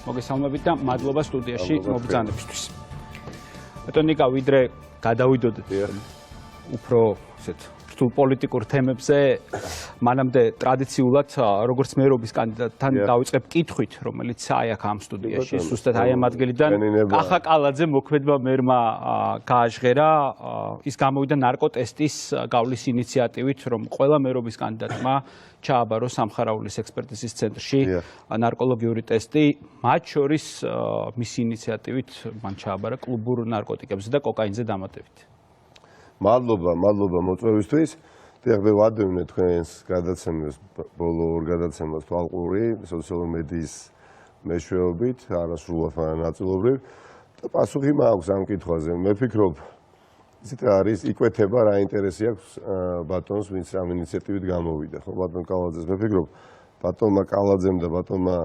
მოგესალმებით და მადლობა სტუდიაში მობრძანებისთვის. ბატონო ნიკა, ვიდრე გადავიდოდეთ უფრო ესეთ რთულ პოლიტიკურ თემებზე, მანამდე ტრადიციულად როგორც მერობის კანდიდატთან დავიწყებ კითხვით, რომელიც აი აქ ამ სტუდიაში, ზუსტად აი ამ ადგილიდან კახა კალაძე მოქმედმა მერმა გააჟღერა, ის გამოვიდა ნარკოტესტის გავლის ინიციატივით, რომ ყველა მერობის კანდიდატმა ჩააბაროს სამხარაულის ექსპერტიზის ცენტრში ნარკოლოგიური ტესტი, მათ შორის მისი ინიციატივით მან ჩააბარა კლუბურ ნარკოტიკებზე და კოკაინზე დამატებით. მადლობა მოწვევისთვის. მე ვადევნე თქვენს გადაცემას, ბოლო ორ გადაცემას თვალყური, სოციალური მედიის მეშვეობით, არასრულად ნაწილობრივ და პასუხი მაქვს ამ კითხვაზე. მე ვფიქრობ, ისეთი არის, იკვეთება რა ინტერესი აქვს ბატონს, ვინც ამ ინიციატივით გამოვიდა, ხო, ბატონ კალაძეს. მე ვფიქრობ, ბატონმა კალაძემ და ბატონმა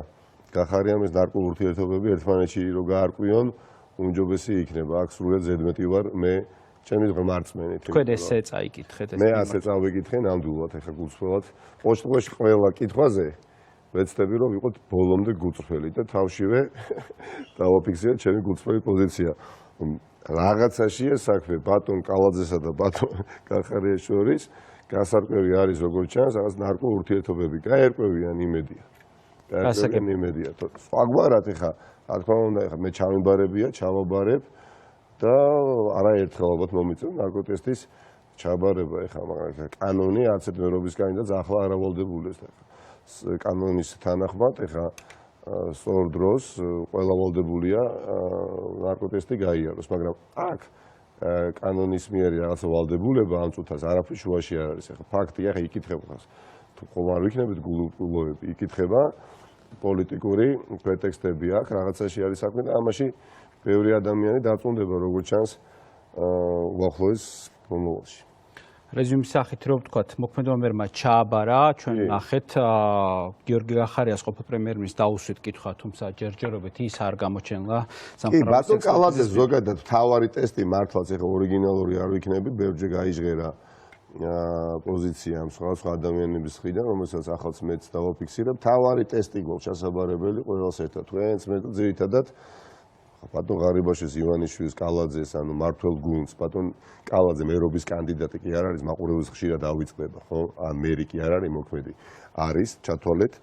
გახარიამ ეს ნარკო ურთიერთობები ერთმანეთში რო გაარკვიონ, უმჯობესი იქნება. აქ სრულიად ზედმეტი ვარ მე ჩემი ღმერთმენით. თქვენ ესე წაიკითხეთ ეს. მე ასე წავიკითხე ნამდვილად, ეხა გულწრფელად. ყოველთვის ყველა კითხვაზე ვეცდები რომ ვიყოთ ბოლომდე გულწრფელი და თავშივე დავაფიქსირე ჩემი გულწრფელი პოზიცია. რაღაცაშია საქმე ბატონ კალაძესა და ბატონ გახარიას შორის, გასარკვევი არის როგორც ჩანს, რაღაც ნარკო ურთიერთობები გაერკვევიან იმედია. გაერკვევიან იმედია. სხვაგვარად ეხა, რა თქმა უნდა, ეხა მე ჩავაბარებ და არაერთხელ ალბათ მომიწევ ნარკოტესტის ჩაბარება. ეხა მაგრამ კანონი არც ერთ მერობის კანდიდატს ახლა არ ავალდებულეს და კანონის თანახმად ეხა სწორ დროს ყველა ვალდებულია ნარკოტესტი გაიაროს, მაგრამ აქ კანონის მიერ რაღაცა ვალდებულება ამ წუთას არაფრის შუაში არ არის. ეხა ფაქტია, ეხა იკითხება თუ ხომ არ ვიქნებით გულოვები, იკითხება პოლიტიკური პრეტექსტები აქ, რაღაცაში არის საქმე და ამაში ბევრი ადამიანი დარწმუნდება, როგორც ჩანს, უახლოეს მომავალში. რეზუმის სახით რომ ვთქვათ, მოქმედმა მერმა ჩააბარა, ჩვენ ნახეთ, გიორგი გახარიას ყოფილ პრემიერ-მინისტრს დაუსვით კითხვა, თუმცა ჯერჯერობით ის არ გამოჩენლა სამხარაულის. კი, ბატონ კალაძეს ზოგადად მთავარი ტესტი მართლაც ეხა ორიგინალური არ ვიქნები, ბევრჯერ გაიჟღერა პოზიცია ამ სხვა ადამიანების მხრიდან, რომელსაც ახალც მეც დავაფიქსირებ. მთავარი ტესტი გვაქვს ჩასაბარებელი ყველას ერთად, თქვენს მე და ძირითადად ბატონ ღარიბაშვილის, ივანიშვილის, კალაძეს, ანუ მართველ გუნდს, ბატონ კალაძე მერობის კანდიდატი კი არ არის, მაყურებელს ხშირად ავიწყდება, ხო? ან მერი კი არ არის მოქმედი. არის, ჩათვალეთ,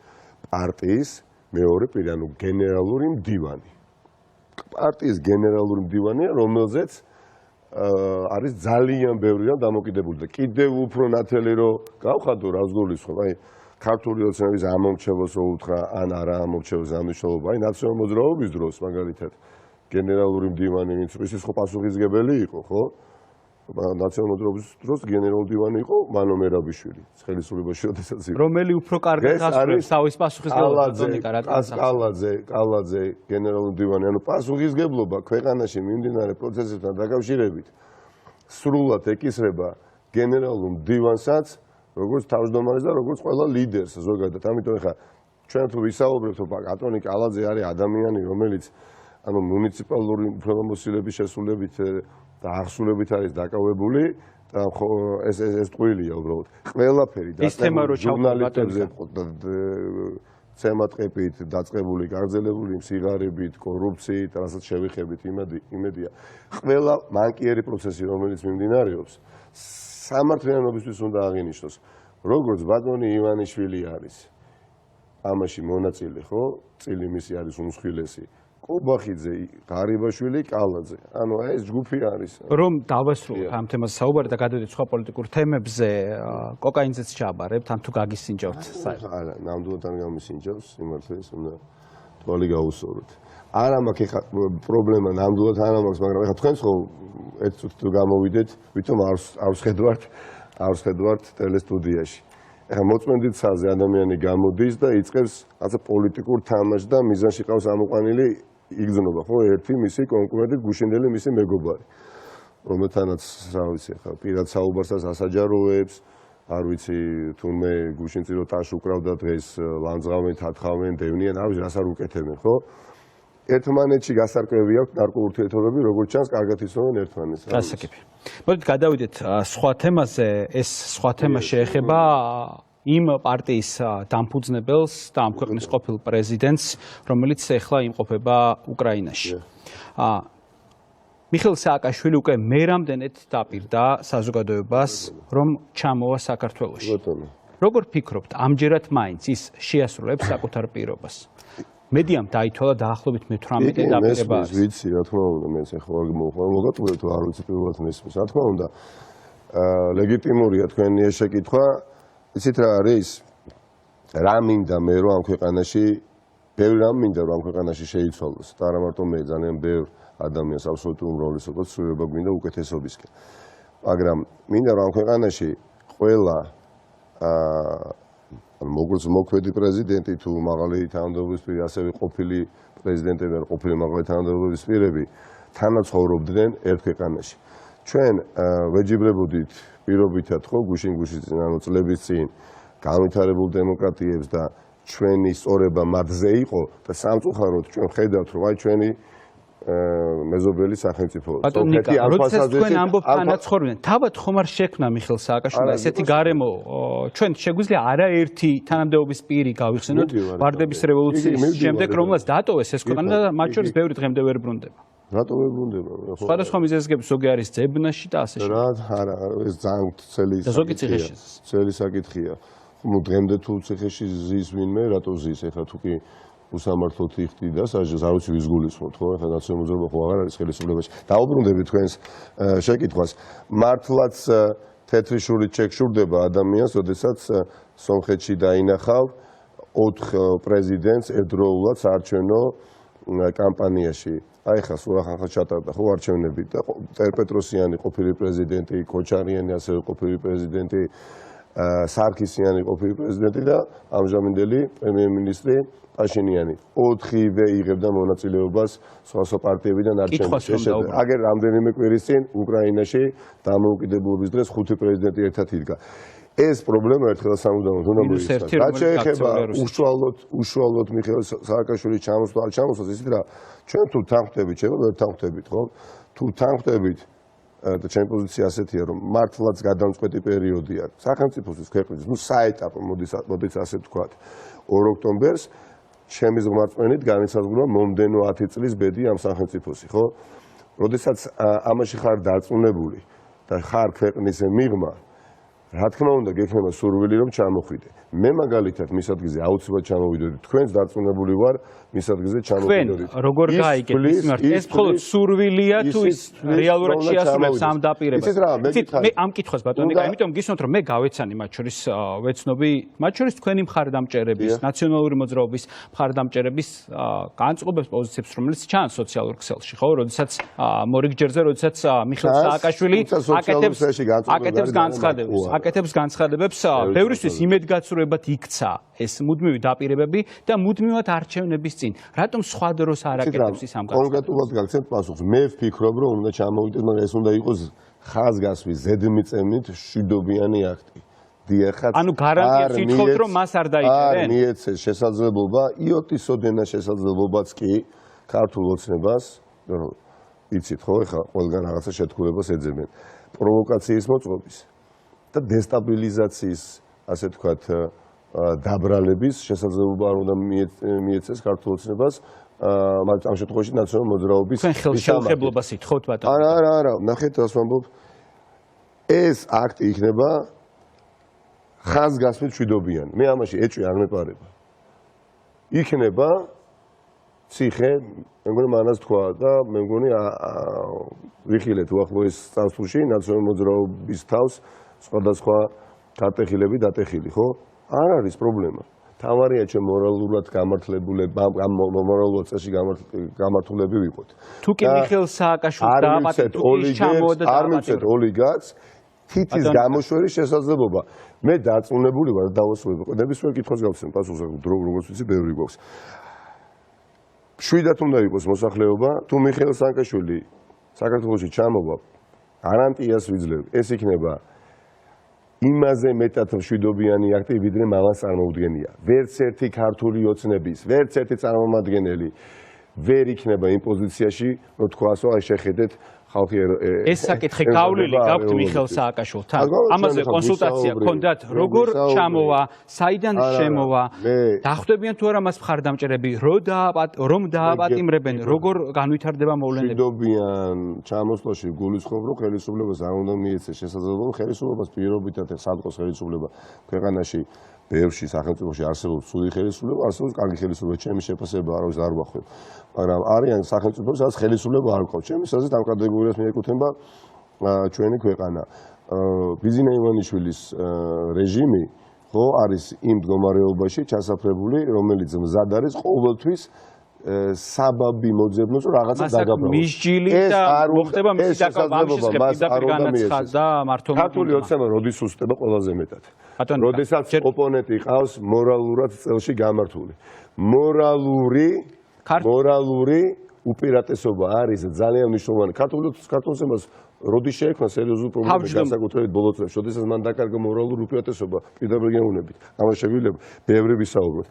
პარტიის მეორე პირი, ანუ გენერალური მდივანი. პარტიის გენერალური მდივანია, რომელზეც არის ძალიან ბევრი რამ დამოკიდებული და კიდევ უფრო ნათელი რომ გავხადო რას გულისხმობ, აი ქართული ოცნების ამომრჩევლს რო უთხრა, ან არა ამომრჩევლს ამ მნიშვნელობა, აი ნაციონალურ მოძრაობის დროს მაგალითად გენერალური მდივანი, ვინც ის ხო პასუხისმგებელი იყო, ხო? ნაციონალურ მოძრაობის დროს გენერალური მდივანი იყო მანო მერაბიშვილი, ხელისუფლებაში როდესაც იყო. რომელი უფრო კარგად ასრულებს თავის პასუხისმგებლობას, კალაძე გენერალური მდივანი, ანუ პასუხისმგებლობა ქვეყანაში მიმდინარე პროცესებთან დაკავშირებით სრულად ეკისრება გენერალურ მდივანსაც, როგორც თავმჯდომარეს და როგორც ყველა ლიდერს ზოგადად. ამიტომ ეხა ჩვენ თუ ვისაუბრებთ, რომ ბატონი კალაძე არის ადამიანი, რომელიც ანუ მუნიციპალური უფლებამოსილების შესრულებით და აღსრულებით არის დაკავებული და ეს ტყუილია უბრალოდ. ყველაფერი დაწყებული ჟურნალისტებზე ცემატყებით, დაწყებული გაგრძელებული სიგარებით, კორუფციით, რასაც შევიხებით იმედია. ყველა მანკიერი პროცესი, რომელიც მიმდინარეობს, სამართლიანობისთვის უნდა აღინიშნოს. როგორც ბატონი ივანიშვილი არის ამაში მონაწილე, ხო? წილი მისი არის უმსხვილესი. კობახიძე, ღარიბაშვილი, კალაძე. ანუ ეს ჯგუფი არის. რომ დავასრულოთ ამ თემაზე საუბარი და გადავიდეთ სხვა პოლიტიკურ თემებზე, კოკაინზეც ჩააბარებთ, ან თუ გაგისინჯავთ? არა, ნამდვილად არ გამისინჯავს, სიმართლეს უნდა თვალი გაუსწოროთ. არა მაქვს ეხა პრობლემა, ნამდვილად არა მაქვს, მაგრამ ეხა თქვენს ხო ერთ წუთით თუ გამოვიდეთ, ვითომ არ ვხედავთ ტელესტუდიაში. ეხა მოწმენდით საზე ადამიანი გამოდის და იწყებს რაღაცა პოლიტიკურ თამაშს და მიზანში ყავს ამოყვანილი იგრძნობა, ხო, ერთი მისი კონკურენტი გუშინდელი მისი მეგობარი, რომელთანაც რა ვიცი, ხა პირად საუბარსაც ასაჯაროებს, არ ვიცი, თუნდაც გუშინწირო ტაშ უკრავდა დღეს ლანძღავენ, თათხავენ, დევნიან, არ ვიცი, რას არ უკეთებენ, ხო? ერთმანეთში გასარკვევი აქვს ნარკო ურთიერთობები, როგორც ჩანს, კარგად იცნობენ ერთმანეთს. გასაგები. მოდით გადავიდეთ სხვა თემაზე, ეს სხვა თემა შეეხება იმ პარტიის დამფუძნებელს და ამ ქვეყნის ყოფილ პრეზიდენტს, რომელიც ახლა იმყოფება უკრაინაში. მიხეილ სააკაშვილი უკვე მერამდენეთ დაპირდა საზოგადოებას, რომ ჩამოვა საქართველოში. როგორ ფიქრობთ, ამჯერად მაინც ის შეასრულებს საკუთარ პირობას? მედიამ დაითვალა დაახლოებით მე-18 დაპირება. ვიცი, რა თქმა უნდა, მეც ახლა მოგატყუებთ, არ ვიცი პირველად მესმის. რა თქმა უნდა, ლეგიტიმურია თქვენი ეს შეკითხვა. იცით რა არის? რა მინდა მე რომ ამ ქვეყანაში, ბევრი რამ მინდა რომ ამ ქვეყანაში შეიცვალოს. და არა მარტო მე, ძალიან ბევრი ადამიანს აბსოლუტურ უმრავლესობას სრულიობა გვინდა უკეთესობისკენ. მაგრამ მინდა რომ ამ ქვეყანაში ყველა მოქმედი პრეზიდენტი თუ მაღალი თანამდებობის პირი, ასევე ყოფილი პრეზიდენტები და ყოფილი მაღალი თანამდებობის პირები თანაცხოვრობდნენ ერთ ქვეყანაში. ჩვენ ვეჯიბრებოდით პირობითად ხო გუშინ-გუშინ წლების წინ განვითარებულ დემოკრატიებს და ჩვენი სწორება მათზე იყო და სამწუხაროდ ჩვენ ხედავთ რომ აი ჩვენი მეზობელი სახელმწიფო სომხეთი როდესაც თქვენ ამბობთ თანაცხოვრებდნენ, თავად ხომ არ შექმნა მიხეილ სააკაშვილმა ესეთი გარემო, ჩვენ შეგვიძლია არაერთი თანამდებობის პირი გავიხსენოთ ვარდების რევოლუციის შემდეგ, რომელსაც დატოვეს ეს ქვეყანა და მათ შორის ბევრი დღემდე ვერ ბრუნდება. რატო ვერ ბრუნდება? სხვადასხვა მიზეზები ზოგი არის ძებნაში და ასე რა არა, ეს ძალიან ძელი საკითხია. ხომ დღემდე თუ ციხეში ზის ვინმე, რატო ზის? ეხლა თუ კი უსამართლოდ იხდი და საჯელს არ ვიცი ვის გულისხმობთ, ხო? ეხლა ნაციონალური მოძრაობა ხო აღარ არის ხელისუფლებაში. დაუბრუნდები თქვენს შეკითხვას. მართლაც თეთრი შურით შეგშურდება ადამიანს, როდესაც სომხეთში დაინახავ 4 პრეზიდენტს ერთდროულად საარჩევნო კამპანიაში. აი ხა სურახანხა ჩატარდა ხო არჩევნები და ტერპეტროსიანი ყოფილი პრეზიდენტი, კოჩარიანი ასევე ყოფილი პრეზიდენტი, სარქისიანი ყოფილი პრეზიდენტი და ამჟამინდელი პრემიერ-მინისტრი პაშინიანი. 4-ვე იღებდა მონაწილეობას სხვა პარტიებიდან არჩევნებში. აგერ რამდენიმე კვირის წინ უკრაინაში დამოუკიდებლობის დღეს 5 პრეზიდენტი ერთად იდგა. ეს პრობლემა ერთხელ სამუდამოდ უნდა მოიცავდეს. რაც შეეხება უშუალოდ მიხეილ სააკაშვილის ჩამოსვლა არ ჩამოსვლას, ისიც რა, ჩვენ თუ თანხმდებით, შეიძლება ვერ თანხმდებით, ხო? თუ თანხმდებით და ჩემი პოზიცია ასეთია, რომ მართლაც გადამწყვეტი პერიოდი აქვს. სახელმწიფოსთვის ქვეყნის, საეტაპო მოდით ასე ვთქვათ, 2 ოქტომბერს ჩემი ზღმარწმენით განისაზღვრა მომდენო 10 წლის ბედი ამ სახელმწიფოსი, ხო? როდესაც ამაში ხარ დარწმუნებული და ხარ ქვეყნის მიღმა, რა თქმა უნდა, გექნება სურვილი რომ ჩამოხვიდე. მე მაგალითად მის ადგილზე აუცილებლად ჩამოვიდოდი. თქვენს დარწმუნებული ვარ მის ადგილზე ჩამოვიდოდით. თქვენ როგორ გაიგეთ მის მიმართ? ეს მხოლოდ სურვილია თუ ის რეალურად შეასრულებს ამ დაპირებას? მე ამ კითხვას ბატონო ნიკა, იმიტომ გისმენთ რომ მე გავეცანი მათ შორის ვეცნობი, მათ შორის თქვენი მხარდამჭერების, ნაციონალური მოძრაობის მხარდამჭერების განწყობებს პოზიციებს, რომელიც ჩანს სოციალურ ქსელში, ხო? როდესაც მორიგჯერზე, როდესაც მიხეილ სააკაშვილი აკეთებს განცხადებებს, ბევრისთვის იმედგაცრუებად იქცა ეს მუდმივი დაპირებები და მუდმივად არჩევნების წინ. რატომ სხვა დროს არ აკეთებს ის ამ განცხადებებს? კონკრეტულად გაგცემთ პასუხს. მე ვფიქრობ, რომ უნდა ჩამოვიდეს, მაგრამ ეს უნდა იყოს ხაზგასმის ზედმიწევნით მშვიდობიანი აქტი. ანუ გარანტიას ითხოვთ, რომ მას არ დაიჭერენ? არ მიეცეს შესაძლებლობა, იოტის ოდენა შესაძლებლობაც კი ქართულ ოცნებას, იცით ხო, ეხლა ყველგან რაღაცა შეთქმულებას ეძებენ. პროვოკაციის მოწყობის და დესტაბილიზაციის, ასე ვთქვათ, დაბრალების შესაძლებლობა არ უნდა მიეცეს ქართულ ოცნებას, მაგრამ ამ შემთხვევაში ნაციონალური მოძრაობის ხელშეუხებლობას ითხოვთ ბატონო. არა, ნახეთ რას ვამბობ. ეს აქტი იქნება ხაზგასმით მშვიდობიანი. მე ამაში ეჭვი არ მეპარება. იქნება ციხე, მე მგონი მანას თქვა და მე მგონი ვიხილეთ უახლოეს წარსულში ნაციონალური მოძრაობის თავს სხვადასხვა ქარტეხილები დატეხილი, ხო? არ არის პრობლემა. თავარია ჩვენ მორალურად მორალურად წესში გამართულები ვიყოთ. თუ კი მიხეილ სააკაშვილს დააპატიმრეთ, არ მიცეთ ოლიგარქს თითის გამოშვერის შესაძლებლობა. მე დარწმუნებული ვარ და დავასრულებ. ნებისმიერ კითხვას გავცემ პასუხს, როგორც ვიცი, ბევრი გვაქვს. შვიდად უნდა იყოს მოსახლეობა, თუ მიხეილ სააკაშვილი საქართველოში ჩამოვა, გარანტიას ვიძლევ, ეს იქნება იმაზე მეტად მშვიდობიანი აქტი, ვიდრე მამას წარმოუდგენია. ვერც ერთი ქართული ოცნების, ვერც ერთი წარმომადგენელი ვერ იქნება იმ პოზიციაში, რომ თქვას, რომ შეხედეთ, ხალხი ეს საკითხი გავლილი გაქვთ მიხეილ სააკაშვილთან? ამაზე კონსულტაცია გქონდათ? როგორ ჩამოვა? საიდან შემოვა? დახვდებიან თუ არა მას მხარდამჭერები? რომ დააპატიმრებენ? როგორ განვითარდება მოვლენები? მშვიდობიან ჩამოსვლაში გულისხმობ, რომ ხელისუფლებას არ უნდა მიეცეს შესაძლებლობა, ხელისუფლებას პირობითად სამყოს ხელისუფლება ქვეყანაში ბევრში სახელმწიფოში არსებობს ცუდი ხელისუფლება, არსებობს კარგი ხელისუფლება, ჩემი შეფასება არავის არ ვახვევ. მაგრამ არიან სახელმწიფოები, სადაც ხელისუფლება არ გვყავს. ჩემი აზრით ამ კატეგორიას მიეკუთვნება ჩვენი ქვეყანა. ბიზინა ივანიშვილის რეჟიმი ხო არის იმ მდგომარეობაში ჩასაფრებული, რომელიც მზად არის ყოველთვის საბაბი მოძებნოს, რომ რაღაცა დაგაბრალოს. მისჯილი და მოხდება მისი განაცხადა მართლობა. ქართული ოცნება როდის უსწრება ყველაზე მეტად. როდესაც ოპონენტი ყავს მორალურად წელში გამართული. მორალური უპირატესობა არის ძალიან მნიშვნელოვანი. ქართულ ოცნებას როდის შეექმნა სერიოზული პრობლემები განსაკუთრებით ბოლო წლებში, როდესაც მან დაკარგა მორალური უპირატესობა პირდაპირ გეუბნებით. ამას შეგვიძლია ბევრი ვისაუბროთ.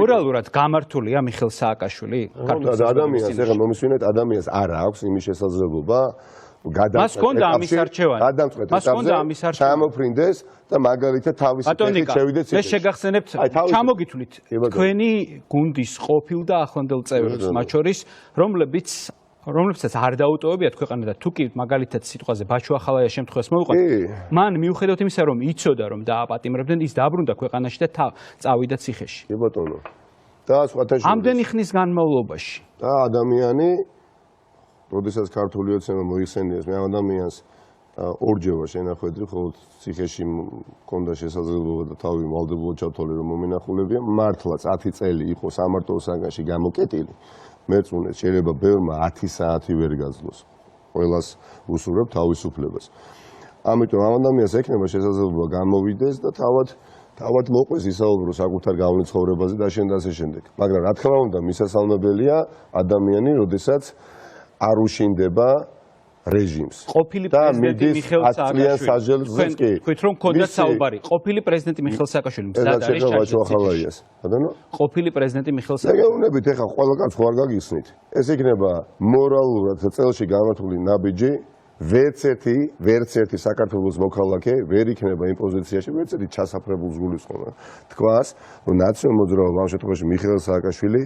მორალურად გამართულია მიხეილ სააკაშვილი? ადამიანს ეხლა მომისვენეთ ადამიანს არ აქვს იმის შესაძლებლობა მას ჰქონდა ამის არჩევანი. მას ჰქონდა ამის არჩევანი. ჩამოფრინდეს და მაგალითად თავისი ფეხით შევიდეს ეს შეგახსენებთ ჩამოგითვლით თქვენი გუნდის ყოფილ და ახლანდელ წევრებს მათ შორის რომლებსაც არ დაუტოვებიათ ქვეყანა და თუ კი მაგალითად სიტყვაზე ბაჩუ ახალაია შემთხვევას მოვიყვანთ, მან მიუხედავად იმისა, რომ იცოდა რომ დააპატიმრებდნენ, ის დაბრუნდა ქვეყანაში და წავიდა ციხეში. კი ბატონო. და სხვათა შორის ამდენი ხნის განმავლობაში და ადამიანი როდესაც ქართული ოცნება მოიხსენიეს, მე ადამიანს ორჯერ შენახვედრი, ხოლო ციხეში მქონდა შესაძლებლობა და თავი ვალდებულად ჩავთვალე, რომ მომენახულებია, მართლაც 10 წელი იყო სამარტოო საგანში გამოკეტილი. მეწუნეთ შეიძლება ბევრმა 10 საათი ვერ გაძლოს. ყველას უსურვებ თავისუფლებას. ამიტომ ამ ადამიანს ექნება შესაძლებლობა გამოვიდეს და თავად მოყვეს ისაუბრო საკუთარ გავლენით ცხოვრებაზე და შენ და ასე შემდეგ. მაგრამ რა თქმა უნდა, მისასალმებელია ადამიანი, როდესაც არ უშინდება რეჟიმს. ყოფილი პრეზიდენტი მიხეილ სააკაშვილი. თქვით რომ ქონდათ საუბარი. ყოფილი პრეზიდენტი მიხეილ სააკაშვილი მზად არის ჩაჭრილ. ყოფილი პრეზიდენტი მიხეილ სააკაშვილი. გეუბნებით ეხლა ყველა კაცს ხო არ გაგიხსნით. ეს იქნება მორალურად წელში გამართული ნაბიჯი. ვერც ერთი საქართველოს მოქალაქე ვერ იქნება იმ პოზიციაში, ვერც ერთი ჩასაფრებულს გულისხმობა. თქვას, რომ ნაციონალურ მოძრაობა ამ შემთხვევაში მიხეილ სააკაშვილი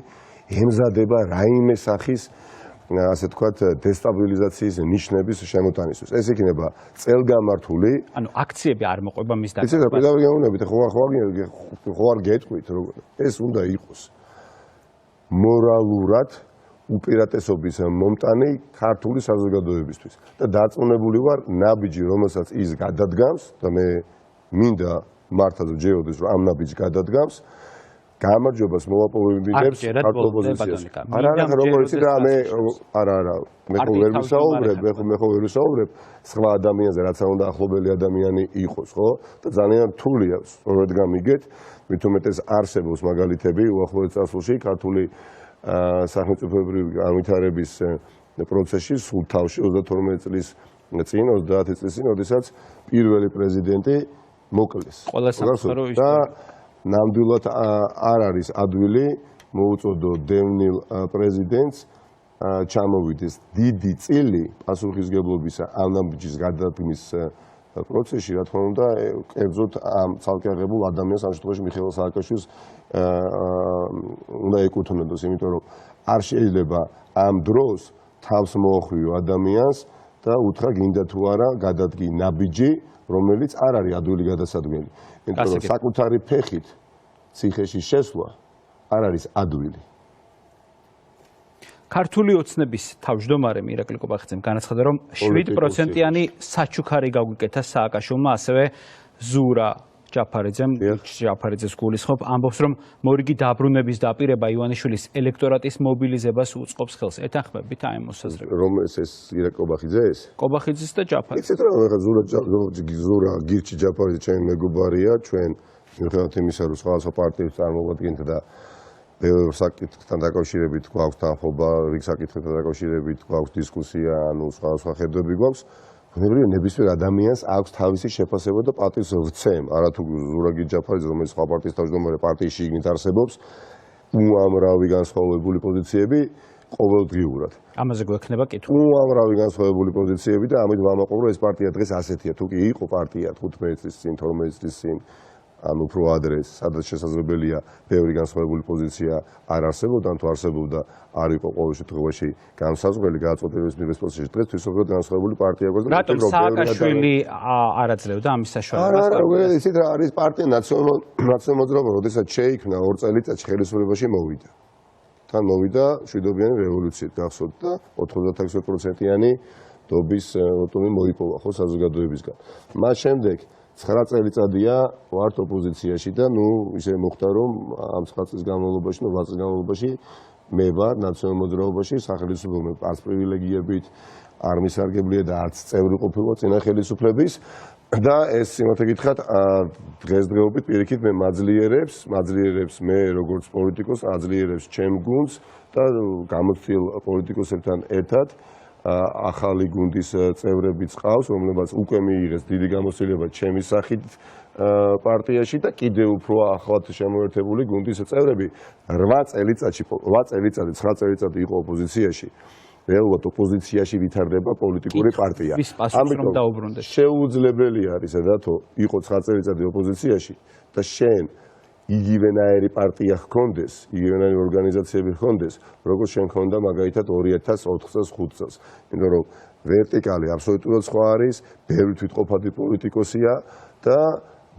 ემზადება რაიმე სახის ასე თქვათ დესტაბილიზაციის ნიშნების შემოტანისთვის. ეს იქნება წელგამართული, აქციები არ მოყვება მის დაკავებას. იცით რა პირდაპირ გეუბნებით, ხო არ გეტყვით როგორ ეს უნდა იყოს მორალურად უპირატესობის მომტანი ქართული საზოგადოებისთვის და დარწმუნებული ვარ ნაბიჯი, რომელსაც ის გადადგამს და მე მინდა მართლა ჯეოდეს რომ ამ ნაბიჯს გადადგამს, გამარჯვებას მოვაპოვებინებს ქართულ ოპოზიციას. არა, როგორ იცით რა მე მე ხო ვერ ვისაუბრებ სხვა ადამიანზე, რაც არ უნდა ახლობელი ადამიანი იყოს, ხო? და ძალიან რთულია სწორედ გამიგეთ, მით უმეტეს არსებობს მაგალითები უახლოეს წარსულში ქართული სახელმწიფოებრივი განვითარების პროცესში სულ თავში 32 წლის წინ, 30 წლის წინ, როდესაც პირველი პრეზიდენტი მოკლეს. და ნამდვილად არ არის ადვილი მოუწოდო დევნილ პრეზიდენტს ჩამოვიდეს დიდი წილი პასუხისგებლობისა ამ ნაბიჯის გადადგმის პროცესში, რა თქმა უნდა, კერძოდ ამ ცალკე აღებულ ადამიანს, ამ შემთხვევაში მიხეილ სააკაშვილს უნდა ეკუთვნოდოს, იმიტომ რომ არ შეიძლება ამ დროს თავს მოახვიო ადამიანს და უთხრა გინდა თუ არა გადადგი ნაბიჯი, რომელიც არ არის ადვილი გადასადგმელი. იმიტომ რომ საკუთარი ფეხით ციხეში შესვლა არ არის ადვილი. ქართული ოცნების თავმჯდომარე ირაკლი კობახიძემ განაცხადა, რომ 7%-იანი საჩუქარი გაგვიკეთა სააკაშვილმა, ასევე ზურა ჯაფარიძეს გულისხმობ, ამბობს, რომ მორიგი დაბრუნების დაპირება ივანიშვილის ელექტორატის მობილიზებას უწყობს ხელს. ეთანხმებით აი მოსაზრება. რომ ეს ირაკლი კობახიძეს? კობახიძეს და ჯაფარიძეს. იცით რა, ხა ზურა გირჩი ჯაფარიძე ჩემი მეგობარია, ჩვენ მიუხედავად იმისა, რომ სხვადასხვა პარტიებს წარმოვადგენთ და ბევრ საკითხთან დაკავშირებით გვაქვს თანხმობა, რიგ საკითხებთან დაკავშირებით გვაქვს დისკუსია, ანუ სხვადასხვა ხედვები გვაქვს. ბუნებრივია ნებისმიერ ადამიანს აქვს თავისი შეფასება და პარტიის ვრცემ, არათუ ზურაგი ჯაფარიძე, რომელიც სხვა პარტიის თავმჯდომარე პარტიის შიგნით არსებობს, უამრავი განსხვავებული პოზიციები, ყოველდღიურად. ამაზე გვექნება კითხვა. უამრავი განსხვავებული პოზიციები და ამით ვამაყობ, რომ ეს პარტია დღეს ასეთია. თუ კი იყო პარტია 15 წლის წინ, 12 წლის წინ, ან უფრო ადრე, სადაც შესაძლებელია ბევრი განსხვავებული პოზიცია არ არსებობდა, ან თუ არსებობდა, არ იყო ყოველ შემთხვევაში განსაზღვრელი გადაწყვეტილების მიღების პროცესში. დღეს თვისობრივად განსხვავებული პარტია გვაქვს და რატომ სააკაშვილი არ აძლევდა ამის საშუალებას? არა, ისეთ რა არის პარტია ნაციონალ მოძრაობა, როდესაც შეიქმნა 2 წელიწადში ხელისუფლებაში მოვიდა. თან მოვიდა მშვიდობიანი რევოლუციით, გახსოვთ და 96%-იანი დობის ვოტუმი მოიპოვა ხო საზოგადოებისგან. მას შემდეგ 9 წელიწადია ვართ ოპოზიციაში და ისე მოხდა რომ ამ 9 წლის განმავლობაში, 8 წლის განმავლობაში მე ვარ ნაციონალურ მოძრაობაში სახელმწიფო არც პრივილეგიებით არ მისარგებლია და არც წევრი ყოფილა წინა ხელისუფლების და ეს სიმართლე გითხრათ დღესდღეობით პირიქით მე მაძლიერებს მე როგორც პოლიტიკოს აძლიერებს ჩემ გუნდს და გამოცდილ პოლიტიკოსებთან ერთად ახალი გუნდის წევრებიც ყავს, რომლებსაც უკვე მიიღეს დიდი გამოცდილება ჩემი სახით პარტიაში და კიდევ უფრო ახლად შემოერთებული გუნდის წევრები 8 წელიწადში 9 წელიწადი იყო ოპოზიციაში. რეალურად ოპოზიციაში ვითარდება პოლიტიკური პარტია. ამიტომ შეუძლებელი არის დათო იყო 9 წელიწადი ოპოზიციაში და შენ იგივენაირი პარტია ჰქონდეს, იგივენაირი ორგანიზაციები ჰქონდეს, როგორც შენ ჰქონდა მაგალითად 2004 წელს 5 წელს. იმიტომ რომ ვერტიკალი აბსოლუტურად სხვა არის, ბევრი თვითყოფადი პოლიტიკოსია და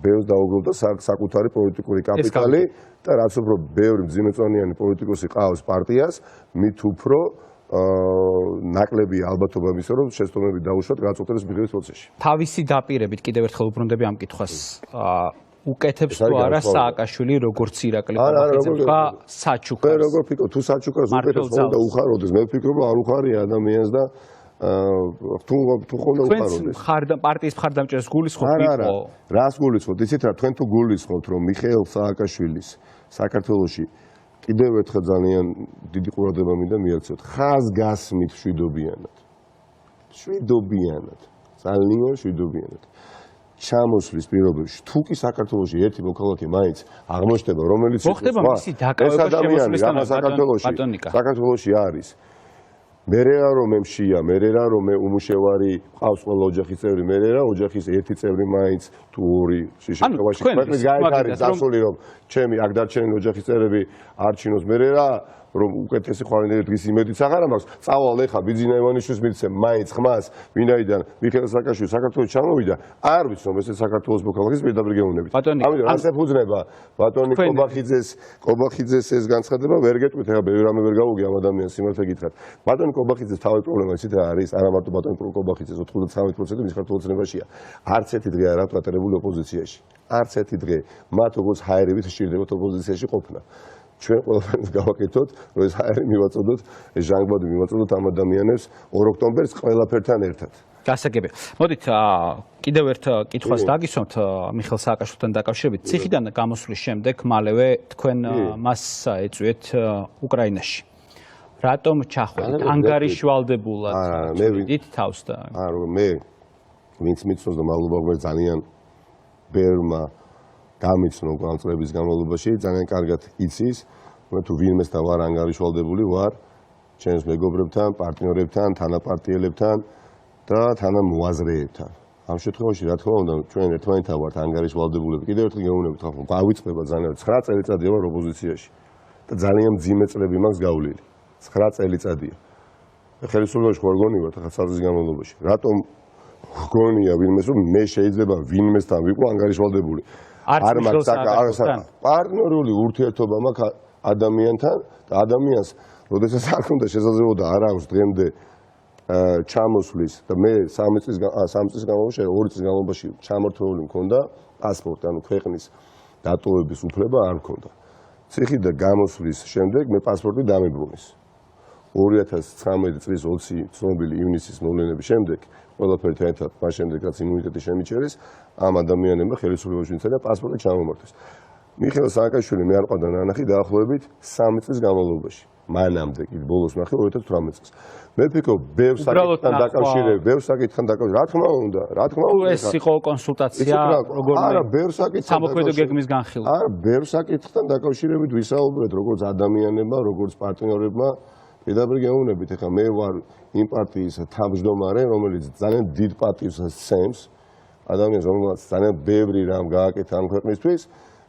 ბევრს დაუგროვდა საკუთარი პოლიტიკური კაპიტალი და რაც უფრო ბევრი მძიმეწონიანი პოლიტიკოსი ყავს პარტიას, მით უფრო ნაკლები ალბათობა იმისა, რომ შეცდომები დაუშვათ გადაწყვეტილების მიღების პროცესში. თავისი დაპირებით კიდევ ერთხელ უბრუნდები ამ კითხვას. უკეთებს თუ არა სააკაშვილი როგორც ირაკლი ყობახიძე თქვა საჩუქარს. როგორ ფიქრობ თუ საჩუქარს უკეთებს ხომ და უხაროდეს, მე ვფიქრობ რომ არ უხარია ადამიანს და თუ ხომ და უხაროდეს. პარტიის მხარდამჭერს გულისხმობ იყო. რას გულისხმობთ? იცით რა, თქვენ თუ გულისხმობთ რომ მიხეილ სააკაშვილის საქართველოში კიდევ ერთხელ ძალიან დიდი ყურადღება მინდა მიაქციოთ. ხაზგასმით შვიდობიანად. ძალიან შვიდობიანად. ჩამოსვლის პირობებში თუ კი საქართველოში ერთი მოქალაქე მაინც აღმოჩნდება, რომელიც ეს ადამიანი საქართველოში არის. მერე რა რომ მე მშია, მერე რა რომ მე უმუშევარი, ყავს ყველა ოჯახის წევრი, მერე რა ოჯახის ერთი წევრი მაინც თუ ორი შიშეთობაში ქვეყნის გარეთ არის დასული რომ ჩემი აქ დარჩენილი ოჯახის წევრები არჩინოს, მერე რა რომ უკეთესი ხვალინდელი დღის იმედიც აღარ მაქვს. წავალ ეხა ბიძინა ივანიშვილს მიცემ მაინც ხმას, ვინაიდან მიხეილ სააკაშვილი საქართველოს ჩამოვიდა, არ ვიცი რომ ესე საქართველოს მოქალაქის პირდაპირ გეუბნებით. ამიტომ რას ეფუძნება ბატონი ყობახიძეს ეს განცხადება ვერ გეტყვით, ეხა ბევრი რამე ვერ გავუგი ამ ადამიანს სიმართლე გითხრათ. ბატონი ყობახიძეს თავი პრობლემა ისეთ არის, არა მარტო ბატონი ყობახიძეს 99% მის ქართველთნებაშია. არც ერთი დღე არ აქვს გატარებული ოპოზიციაში. არც ერთი დღე მათ როგორც ჰაერებით სჭირდებათ ოპოზიციაში ყოფნა. ჩვენ ყველაფერს გავაკეთოთ, რომ ეს ჰაერი მივაწოდოთ, ეს ჟანგბადი მივაწოდოთ ამ ადამიანებს 2 ოქტომბერს ყველაფერთან ერთად. გასაგებია. მოდით კიდევ ერთ კითხვას დაგისვამთ მიხეილ სააკაშვილთან დაკავშირებით. ციხიდან გამოსვლის შემდეგ მალევე თქვენ მას ეწვიეთ უკრაინაში. რატომ ჩახვედით? ანგარიშვალდებულად მივიდით თავს და არა მე ვინც მიცნობს და მადლობა გმერს ძალიან ბევრმა გამიცნო ამ წლების განმავლობაში, ძალიან კარგად იცის, მე თუ ვინმესთან ვარ ანგარიშვალდებული ვარ ჩემს მეგობრებთან, პარტნიორებთან, თანაპარტიელებთან და თანამოაზრეებთან. ამ შემთხვევაში რა თქმა უნდა ჩვენ ერთმანეთთან ვართ ანგარიშვალდებულები. კიდევ ერთხელ გეუბნებით ხალხო, გავიწყდება ძალიან 9 წელიწადია ვარ ოპოზიციაში და ძალიან მძიმე წლები მაქვს გავლილი. 9 წელიწადია. ხელისუფლებაში ხარ გონივართ ახლა საძის განმავლობაში. რატომ გონია ვინმეს რომ მე შეიძლება ვინმესთან ვიყო ანგარიშვალდებული? არ მაქვს პარტნიორული ურთიერთობა მაქვს ადამიანთან და ადამიანს, როდესაც არ უნდა შესაძლებლობა არ აქვს დღემდე ჩამოსვლის და მე 3 წლის განმავლობაში, 2 წლის განმავლობაში ჩამორთმეული მქონდა პასპორტი, ანუ ქვეყნის დატოვების უფლება არ მქონდა. ციხიდან გამოსვლის შემდეგ მე პასპორტი დამებრუნეს. 2019 წლის 20 ცნობილი ივნისის მოვლენების შემდეგ ყველაფერთან ერთად მას შემდეგ რაც იმუნიტეტი შემიჩერეს, ამ ადამიანებმა ხელისუფლებაში მიცემა პასპორტი ჩამომართეს. მიხეილ სააკაშვილი მე არ ყავდა ნანახი დაახლოებით 3 წლის განმავლობაში. მანამდე კი ბოლოს ნახე 2018 წელს. მე ვფიქრობ ბევრ საკითხთან დაკავშირებით, რა თქმა უნდა. ეს იყო კონსულტაცია როგორ არა, ბევრ საკითხთან სამოქმედო გეგმის განხილვა. არა, ბევრ საკითხთან დაკავშირებით ვისაუბრეთ, როგორც ადამიანებმა, როგორც პარტნიორებმა პირდაპირ გეუბნებით, ეხლა მე ვარ იმ პარტიის თავმჯდომარე, რომელიც ძალიან დიდ პატივს სცემს ადამიანს, რომელსაც ძალიან ბევრი რამ გააკეთა ამ ქვეყნისთვის,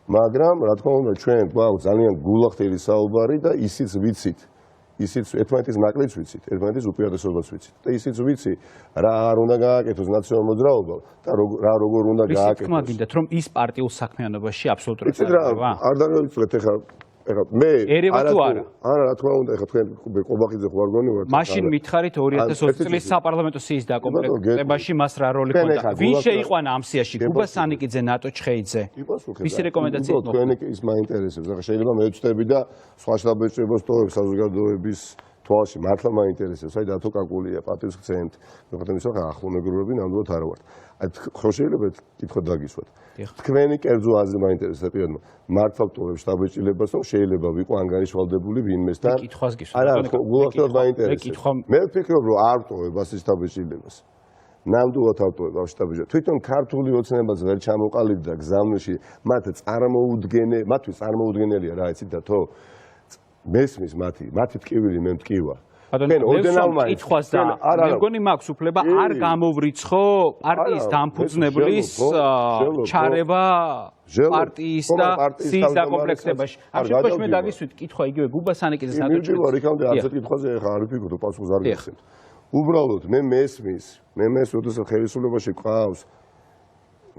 მაგრამ რა თქმა უნდა, ჩვენ გვაქვს ძალიან გულახდელი საუბარი და ისიც ვიცით, ისიც ერთმანეთის ნაკლიც ვიცით, ერთმანეთის უპირატესობას ვიცით. და ისიც ვიცი, რა არ უნდა გააკეთოს ნაციონალურ მოძრაობამ და რა როგორ უნდა გააკეთოს. თქმა გინდათ, რომ ის პარტიულ საქმიანობაში აბსოლუტურად არ დავიწყეთ ეხლა მე ერევა თუ არა? არა, რა თქმა უნდა, ეხლა თქვენ ყობაყიძე ხო არ გონივართ? მაშინ მითხარით 2020 წლის საპარლამენტო სიის დაკომპლექტებაში მას რა როლი ჰქონდა? ვინ შეიყვანა ამ სიაში? გუბა სანიკიძე, ნატო ჩხეიძე? ვისი რეკომენდაცია იყო? თქვენი ის მაინტერესებს. ახლა შეიძლება მე ვწდები და სხვა შტაბ-ბიჭებოს ტოვებს საზოგადოების თვალში მართლა მაინტერესებს. აი დათო კაკულია, პატივს გცემთ. მეუბნები ხო ახლო მეგობრები ნამდვილად არ ვართ. აი ხო შეიძლება კითხვა დაგისვათ. თქვენი კერძო აზრი მაინტერესებს პირადმა. მართლა ვტოვებ შტაბ-ბიჭებას, რომ შეიძლება ვიყო ანგარიშვალდებული ვინმესთან. კითხვას გისვათ. არა, გულახდილად მაინტერესებს. მე ვფიქრობ, რომ არ ვტოვებ ასე შტაბ-ბიჭებას. ნამდვილად არ ვტოვებ ამ შტაბ-ბიჭებას. თვითონ ქართული ოცნებაზე ვერ ჩამოყალიბდა გზავნილში, მათთვის წარმოუდგენელია რა იცით დათო? მესმის მათი ტკივილი მე მტკივა. კითხვას და მე მგონი მაქვს უფლება არ გამოვრიცხო პარტიის დამფუძნებლის ჩარევა პარტიის და სიის დაკომპლექტებაში. ამ შემთხვევაში მე დაგისვით კითხვა იგივე გუბა სანიკიძეს ნატო ჩხეიძე. იქამდე ასეთ კითხვაზე ახლა არ ვიფიქრობ, პასუხს არ გიხსენებ. უბრალოდ მე მესმის, როდესაც ხელისუფლებაში ყავს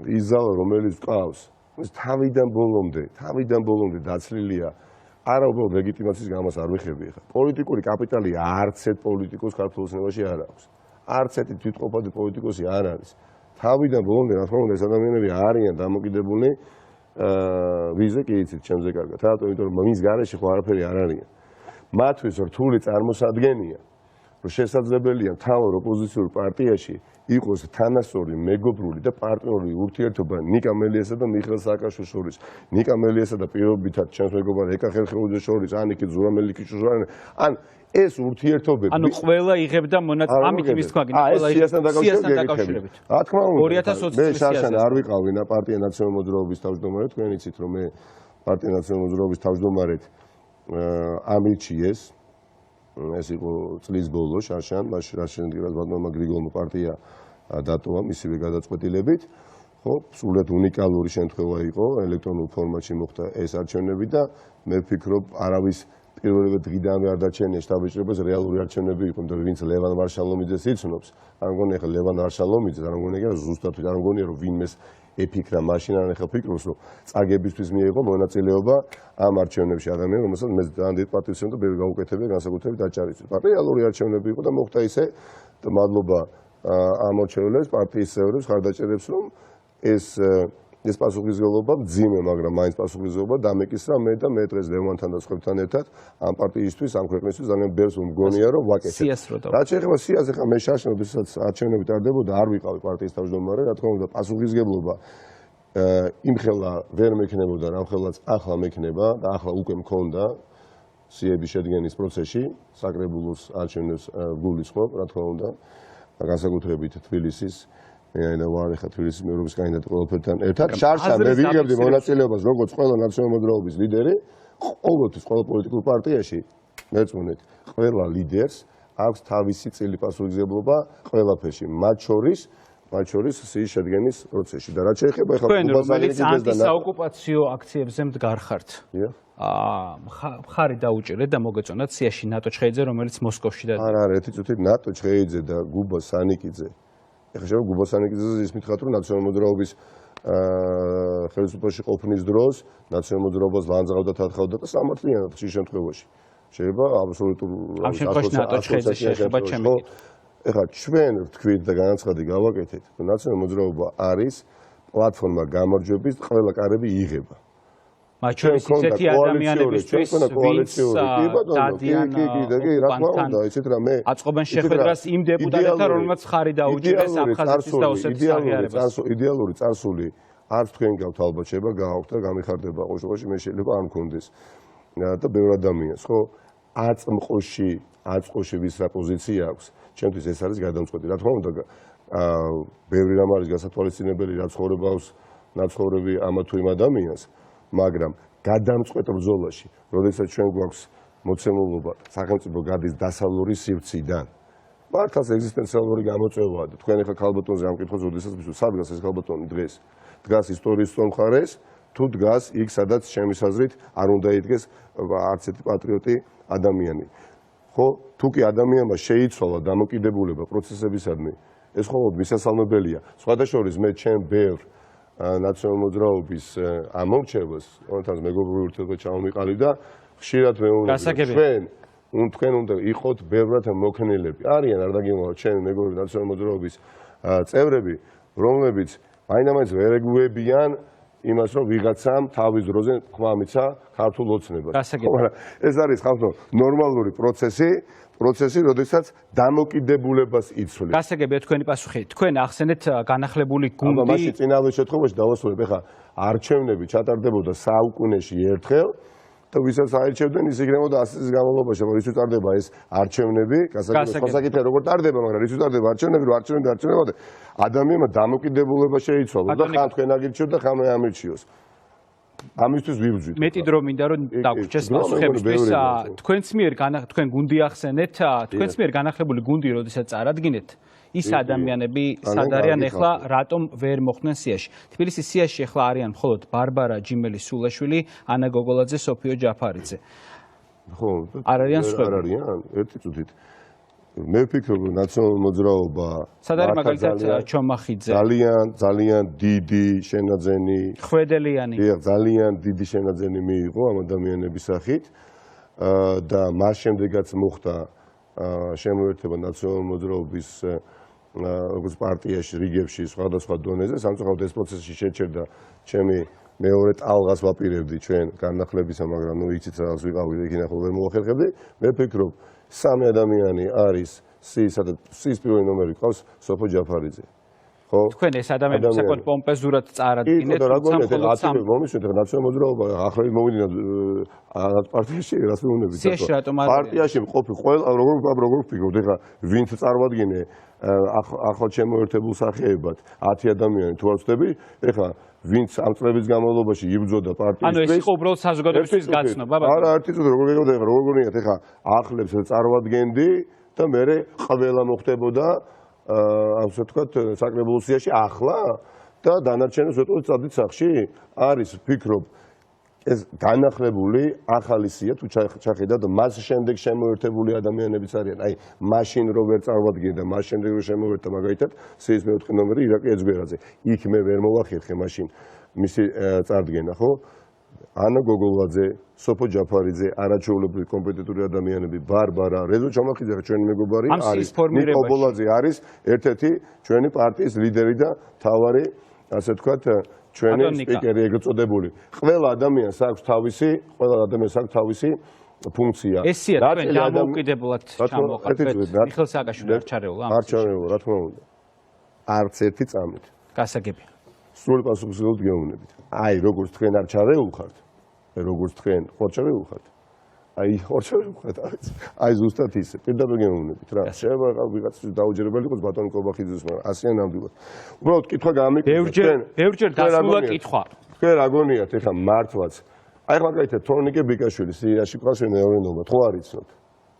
ის ზალა რომელიც ყავს, ის თავიდან ბოლომდე დაცლილია. არა უბრალოდ ლეგიტიმაციის გამას არ ვიხები ახლა. პოლიტიკური კაპიტალი არც ერთ პოლიტიკოს ქართულ ოცნებაში არ აქვს. არც ერთი თვითყოფადი პოლიტიკოსი არ არის. თავიდან ბოლომდე რა თქმა უნდა ეს ადამიანები არიან დამოკიდებული ვიზე კი იცით ჩემზე კარგად. რატო? იმიტომ რომ მის გარეშე ხო არაფერი არ არიან. მათთვის რთული წარმოსადგენია, რომ შესაძლებელია მთავარ ოპოზიციურ პარტიაში იყოს თანასწორი, მეგობრული და პარტნიორული ურთიერთობა ნიკა მელიასა და მიხეილ სააკაშვილის შორის. ნიკა მელიასა და პირობითად ჩემს მეგობარ ეკა ხერხემლუძეს შორის, ან იქ ზურა მელიქიშვილის შორის, ან ეს ურთიერთობები. ანუ ყველა იღებდა მონაწილეობას ამით იმის თქვა გინდა ყველა სიასთან დაკავშირებით. რა თქმა უნდა. 2020 მე შარშან არ ვიყავი პარტია ნაციონალური მოძრაობის თავმჯდომარე, თქვენ იცით რომ მე პარტია ნაციონალური მოძრაობის თავმჯდომარედ ამირჩიეს. ეს იყო წლის ბოლო შარშან, მაშინ რა შემდგარად ბატონმა გრიგოლმა პარტია დატოვა მისივე გადაწყვეტილებით. ხო, სულად უნიკალური შემთხვევა იყო, ელექტრონულ ფორმატში მოხდა ეს არჩევნები და მე ვფიქრობ, არავის პირველივე დღიდანვე არ დარჩენია შტაბ-ბიჭებას რეალური არჩევნები იყო, და ვინც ლევან ვარშალომიძეს იცნობს, არ მგონია ხა ლევან ვარშალომიძე, არ მგონია ზუსტად, არ მგონია რომ ვინმეს ეფიქრა მაშინ არ ახლა ფიქრობს რომ წაგებისთვის მიიღო მონაწილეობა ამ არჩევნებში ადამიანი რომელსაც მე ძალიან დიდ პატივს ვცემ და ბევრი გაუკეთებია განსაკუთრებით დაჭარისთვის. რეალური არჩევნები იყო და მოხდა ისე და მადლობა ამ არჩევნებს პარტიის წევრებს ხარდაჭერებს რომ ეს პასუხისმგებლობა მძიმე, მაგრამ მაინც პასუხისმგებლობა დამეკისრა მე და მე დღეს ლევანთან და სხვებთან ერთად ამ პარტიისთვის, ამ ქვეყნისთვის ძალიან ბევრს მგონია რომ ვაკეთებ. რაც შეეხება სიას, ახლა მე შარშან როდესაც არჩევნები ტარდებოდა, არ ვიყავი პარტიის თავმჯდომარე, რა თქმა უნდა, პასუხისმგებლობა იმხელა ვერ მექნებოდა, რამხელაც ახლა მექნება და ახლა უკვე მქონდა სიების შედგენის პროცესში, საკრებულოს არჩევნებს გულისხმობ, რა თქმა უნდა, განსაკუთრებით თბილისის მე და ვარ ახლა თბილისის მეურობის კანდიდატი ყველაფერთან ერთად. შარშან მე ვიღებდი მონაწილეობას როგორც ყველა ნაციონალური მოძრაობის ლიდერი, ყოველთვის ყველა პოლიტიკურ პარტიაში მერწმუნეთ, ყველა ლიდერს აქვს თავისი წილი პასუხისმგებლობა ყველაფერში, მათ შორის სიის შედგენის პროცესში. და რაც შეეხება ახლა გუბასანიკიძეს და ანტისაოკუპაციო აქციებზე მდგარ ხართ. მხარი დაუჭერეთ და მოგეწონათ სიაში ნატო ჩხეიძე, რომელიც მოსკოვში და არა, ერთი წუთით ნატო ჩხეიძე და გუბასანიკიძე ეხლა შეიძლება გუბასანიკიძეზე ის მითხრათ რომ ნაციონალური მოძრაობის ხელისუფლებაში ყოფნის დროს ნაციონალურ მოძრაობას ლანძღავდა, თათხავდა და სამართლიანად ხშირ შემთხვევაში შეიძლება აბსოლუტურ ამ შემთხვევაში ნატო ჩხეიძე შეიძლება ჩემი ეხლა ჩვენ ვთქვით და განაცხადი გავაკეთეთ რომ ნაციონალური მოძრაობა არის პლატფორმა გამარჯვების ყველა კარები იღება. მათ შორის ისეთი ადამიანებისთვის აწყობენ შეხვედრას იმ დეპუტატებთან, რომელმაც ხარი დაუჭირეს აფხაზეთის და ოსეთის აღიარებას. იდეალური წარსული არც თქვენ გაქვთ ალბათ შეიძლება გააქვთ და გამიხარდება ყოველში მე შეიძლება არ მქონდეს და ბევრ ადამიანს ხო აწმყოში ვის რა პოზიცია აქვს ჩემთვის ეს არის გადამწყვეტი რა თქმა უნდა ბევრი რამ არის გასათვალისწინებელი რა ცხოვრებას ნაცხოვრები ამა თუ იმ ადამიანს მაგრამ გადამწყვეტ ბრძოლაში, როდესაც ჩვენ გვაქვს მოცემულობა სახელმწიფო გადის დასავლური სივრციდან. მართლაც ეგზისტენციალური გამოწვევაა და თქვენ ახლა ქალბატონზე ამ კითხვას ოდესაც მისვით, სად დგას ეს ქალბატონი დღეს? დგას ისტორიის სწორ მხარეს, თუ დგას იქ, სადაც ჩემის აზრით არ უნდა იდგეს არც ერთი პატრიოტი ადამიანი. ხო, თუ კი ადამიანმა შეიცვალა დამოკიდებულება პროცესებისადმი, ეს მხოლოდ მისასალმებელია. სხვადასხვა მე ჩემ ბევრ ნაციონალურ მოძრაობის ამორჩევას, თუნდაც მეგობრული ურთიერთობა ჩამომიყალიბდა და ხშირად მეუბნები თქვენ უნდა იყოთ ბევრად მოქნილები. არიან არ დაგიმოვართ ჩემი მეგობრები ნაციონალური მოძრაობის წევრები, რომლებიც მაინც ვერ ეგუებიან იმას, რომ ვიღაცამ თავის დროზე ხმა მიცა ქართულ ოცნებას. მაგრამ ეს არის ხალხო ნორმალური პროცესი, როდესაც დამოკიდებულებას იცვლის. გასაგებია თქვენი პასუხი. თქვენ ახსენეთ განახლებული გუნდი. აბა მაშინ წინავე შემთხვევაში დავასრულებ. ეხლა არჩევნები ჩატარდებოდა საუკუნეში ერთხელ და ვისაც აირჩევდნენ ის იქნებოდა 100 წლის განმავლობაში, მაგრამ ის უწარდება ეს არჩევნები, გასაკეთე როგორ ტარდება, მაგრამ ის უწარდება არჩევნები, რომ არჩევნები არჩევნებოდა ადამიანმა დამოკიდებულება შეიცვალა და ხან თქვენ აგირჩიოთ და ხან მე ამირჩიოს. ამისთვის ვიბრძვით. მეტი დრო მინდა რომ დაგვრჩეს პასუხებისთვის. თქვენ გუნდი ახსენეთ, თქვენს მიერ განახლებული გუნდი, როდესაც წარადგინეთ, ის ადამიანები სად არიან ახლა, რატომ ვერ მოხვდნენ სიაში? თბილისის სიაში ახლა არიან მხოლოდ ბარბარა ჯიმელი-სულაშვილი, ანა გოგოლაძე, სოფიო ჯაფარიძე. ხო, არ არიან სხვა? არ არიან, ერთი წუთით. მე ვფიქრობ, რომ ნაციონალური მოძრაობა სად არის მაგალითად ჩომახიძე? ძალიან დიდი შენაძენი, ხვედელიანი. ძალიან დიდი შენაძენი მიიღო ამ ადამიანების სახით და მას შემდეგაც მოხდა შემოერთება ნაციონალური მოძრაობის როგორც პარტიაში, რიგებში, სხვადასხვა დონეზე, სამწუხაროდ ეს პროცესი შეჩერდა ჩემი მეორე ტალღას ვაპირებდი ჩვენ განახლებისა, მაგრამ ნუ იცით რაღაც ვიყავი და იქ ვერ მოახერხებდი. მე ვფიქრობ, სამი ადამიანი არის სის პირველი ნომერი ყავს სოფო ჯაფარიძე. ხო? თქვენ ეს ადამიანები საკმაოდ პომპეზურად წარადგინეთ, თუმცა მხოლოდ სამ მომისვით, რა ნაციონალური მოძრაობა ახლავე მოვიდნენ პარტიაში, რას მეუბნებით. სიაში რატომ არის? პარტიაში მყოფი ყველა როგორ ვფიქრობთ, ეხლა ვინც წარვადგინე ახალ შემოერთებულ სახეებად 10 ადამიანი თუ არ ვწდები, ეხლა ვინც ამ წლების განმავლობაში იბრძოდა პარტიისთვის. ანუ ეს იყო უბრალოდ საზოგადოებისთვის გაცნობა, ბატონო. არა, ერთი წუთი როგორ გეგმავთ, ეხლა როგორ გონიათ, ეხლა ახლებს წარვადგენდი და მე ყველა მოხდებოდა ასე ვთქვათ, საკრებულო სიაში ახლა და დანარჩენებს ვეტყოდით წადით სახლში. არის, ვფიქრობ, ეს განახლებული ახალი სია თუ ჩახედავთ და მას შემდეგ შემოერთებული ადამიანებიც არიან. აი, მაშინ რო ვერ წარვადგინე და მას შემდეგ რო შემოერთდა მაგალითად სიის მეოთხე ნომერი ირაკლი ეძგვერაძე. იქ მე ვერ მოვახერხე მაშინ მისი წარდგენა, ხო? ანა გოგოლაძე, სოფო ჯაფარიძე, არაჩვეულებრივი კომპეტენტური ადამიანები, ბარბარა, რეზო ჩამახიძე, ჩვენი მეგობარი არის, ნიკო ობოლაძე არის ერთ-ერთი ჩვენი პარტიის ლიდერი და თავარი, ასე ვთქვათ, ჩვენი სპიკერი ეგრეთ წოდებული. ყველა ადამიანს აქვს თავისი ფუნქცია. ესია თქვენ დამოუკიდებლად ჩამოყალიბეთ. მიხეილ სააკაშვილი არ ჩარეულა? არ ჩარეულა, რა თქმა უნდა. არც ერთი წამით. გასაგებია. სრული პასუხისმგებლობით გეუბნებით. აი, როგორც თქვენ არ ჩარეულხართ, როგორც თქვენ ხარ ჩარეულხართ. აი, ხარ ჩარეულხართ, აი ზუსტად ისე. პირდაპირ გეუბნებით რა. შეიძლება ვიღაცის დაუჯერებელი იყოს ბატონი კობახიძის, მაგრამ ასე ნამდვილად. უბრალოდ კითხვა გამიკეთეთ. ბევრჯერ დასმულა კითხვა. თქვენ რა გონიათ ეხლა მართლაც? აი, მაგალითად თორნიკე ბიკაშვილი სირიაში ყავს მეურნეობა, ხო არ იცნობთ?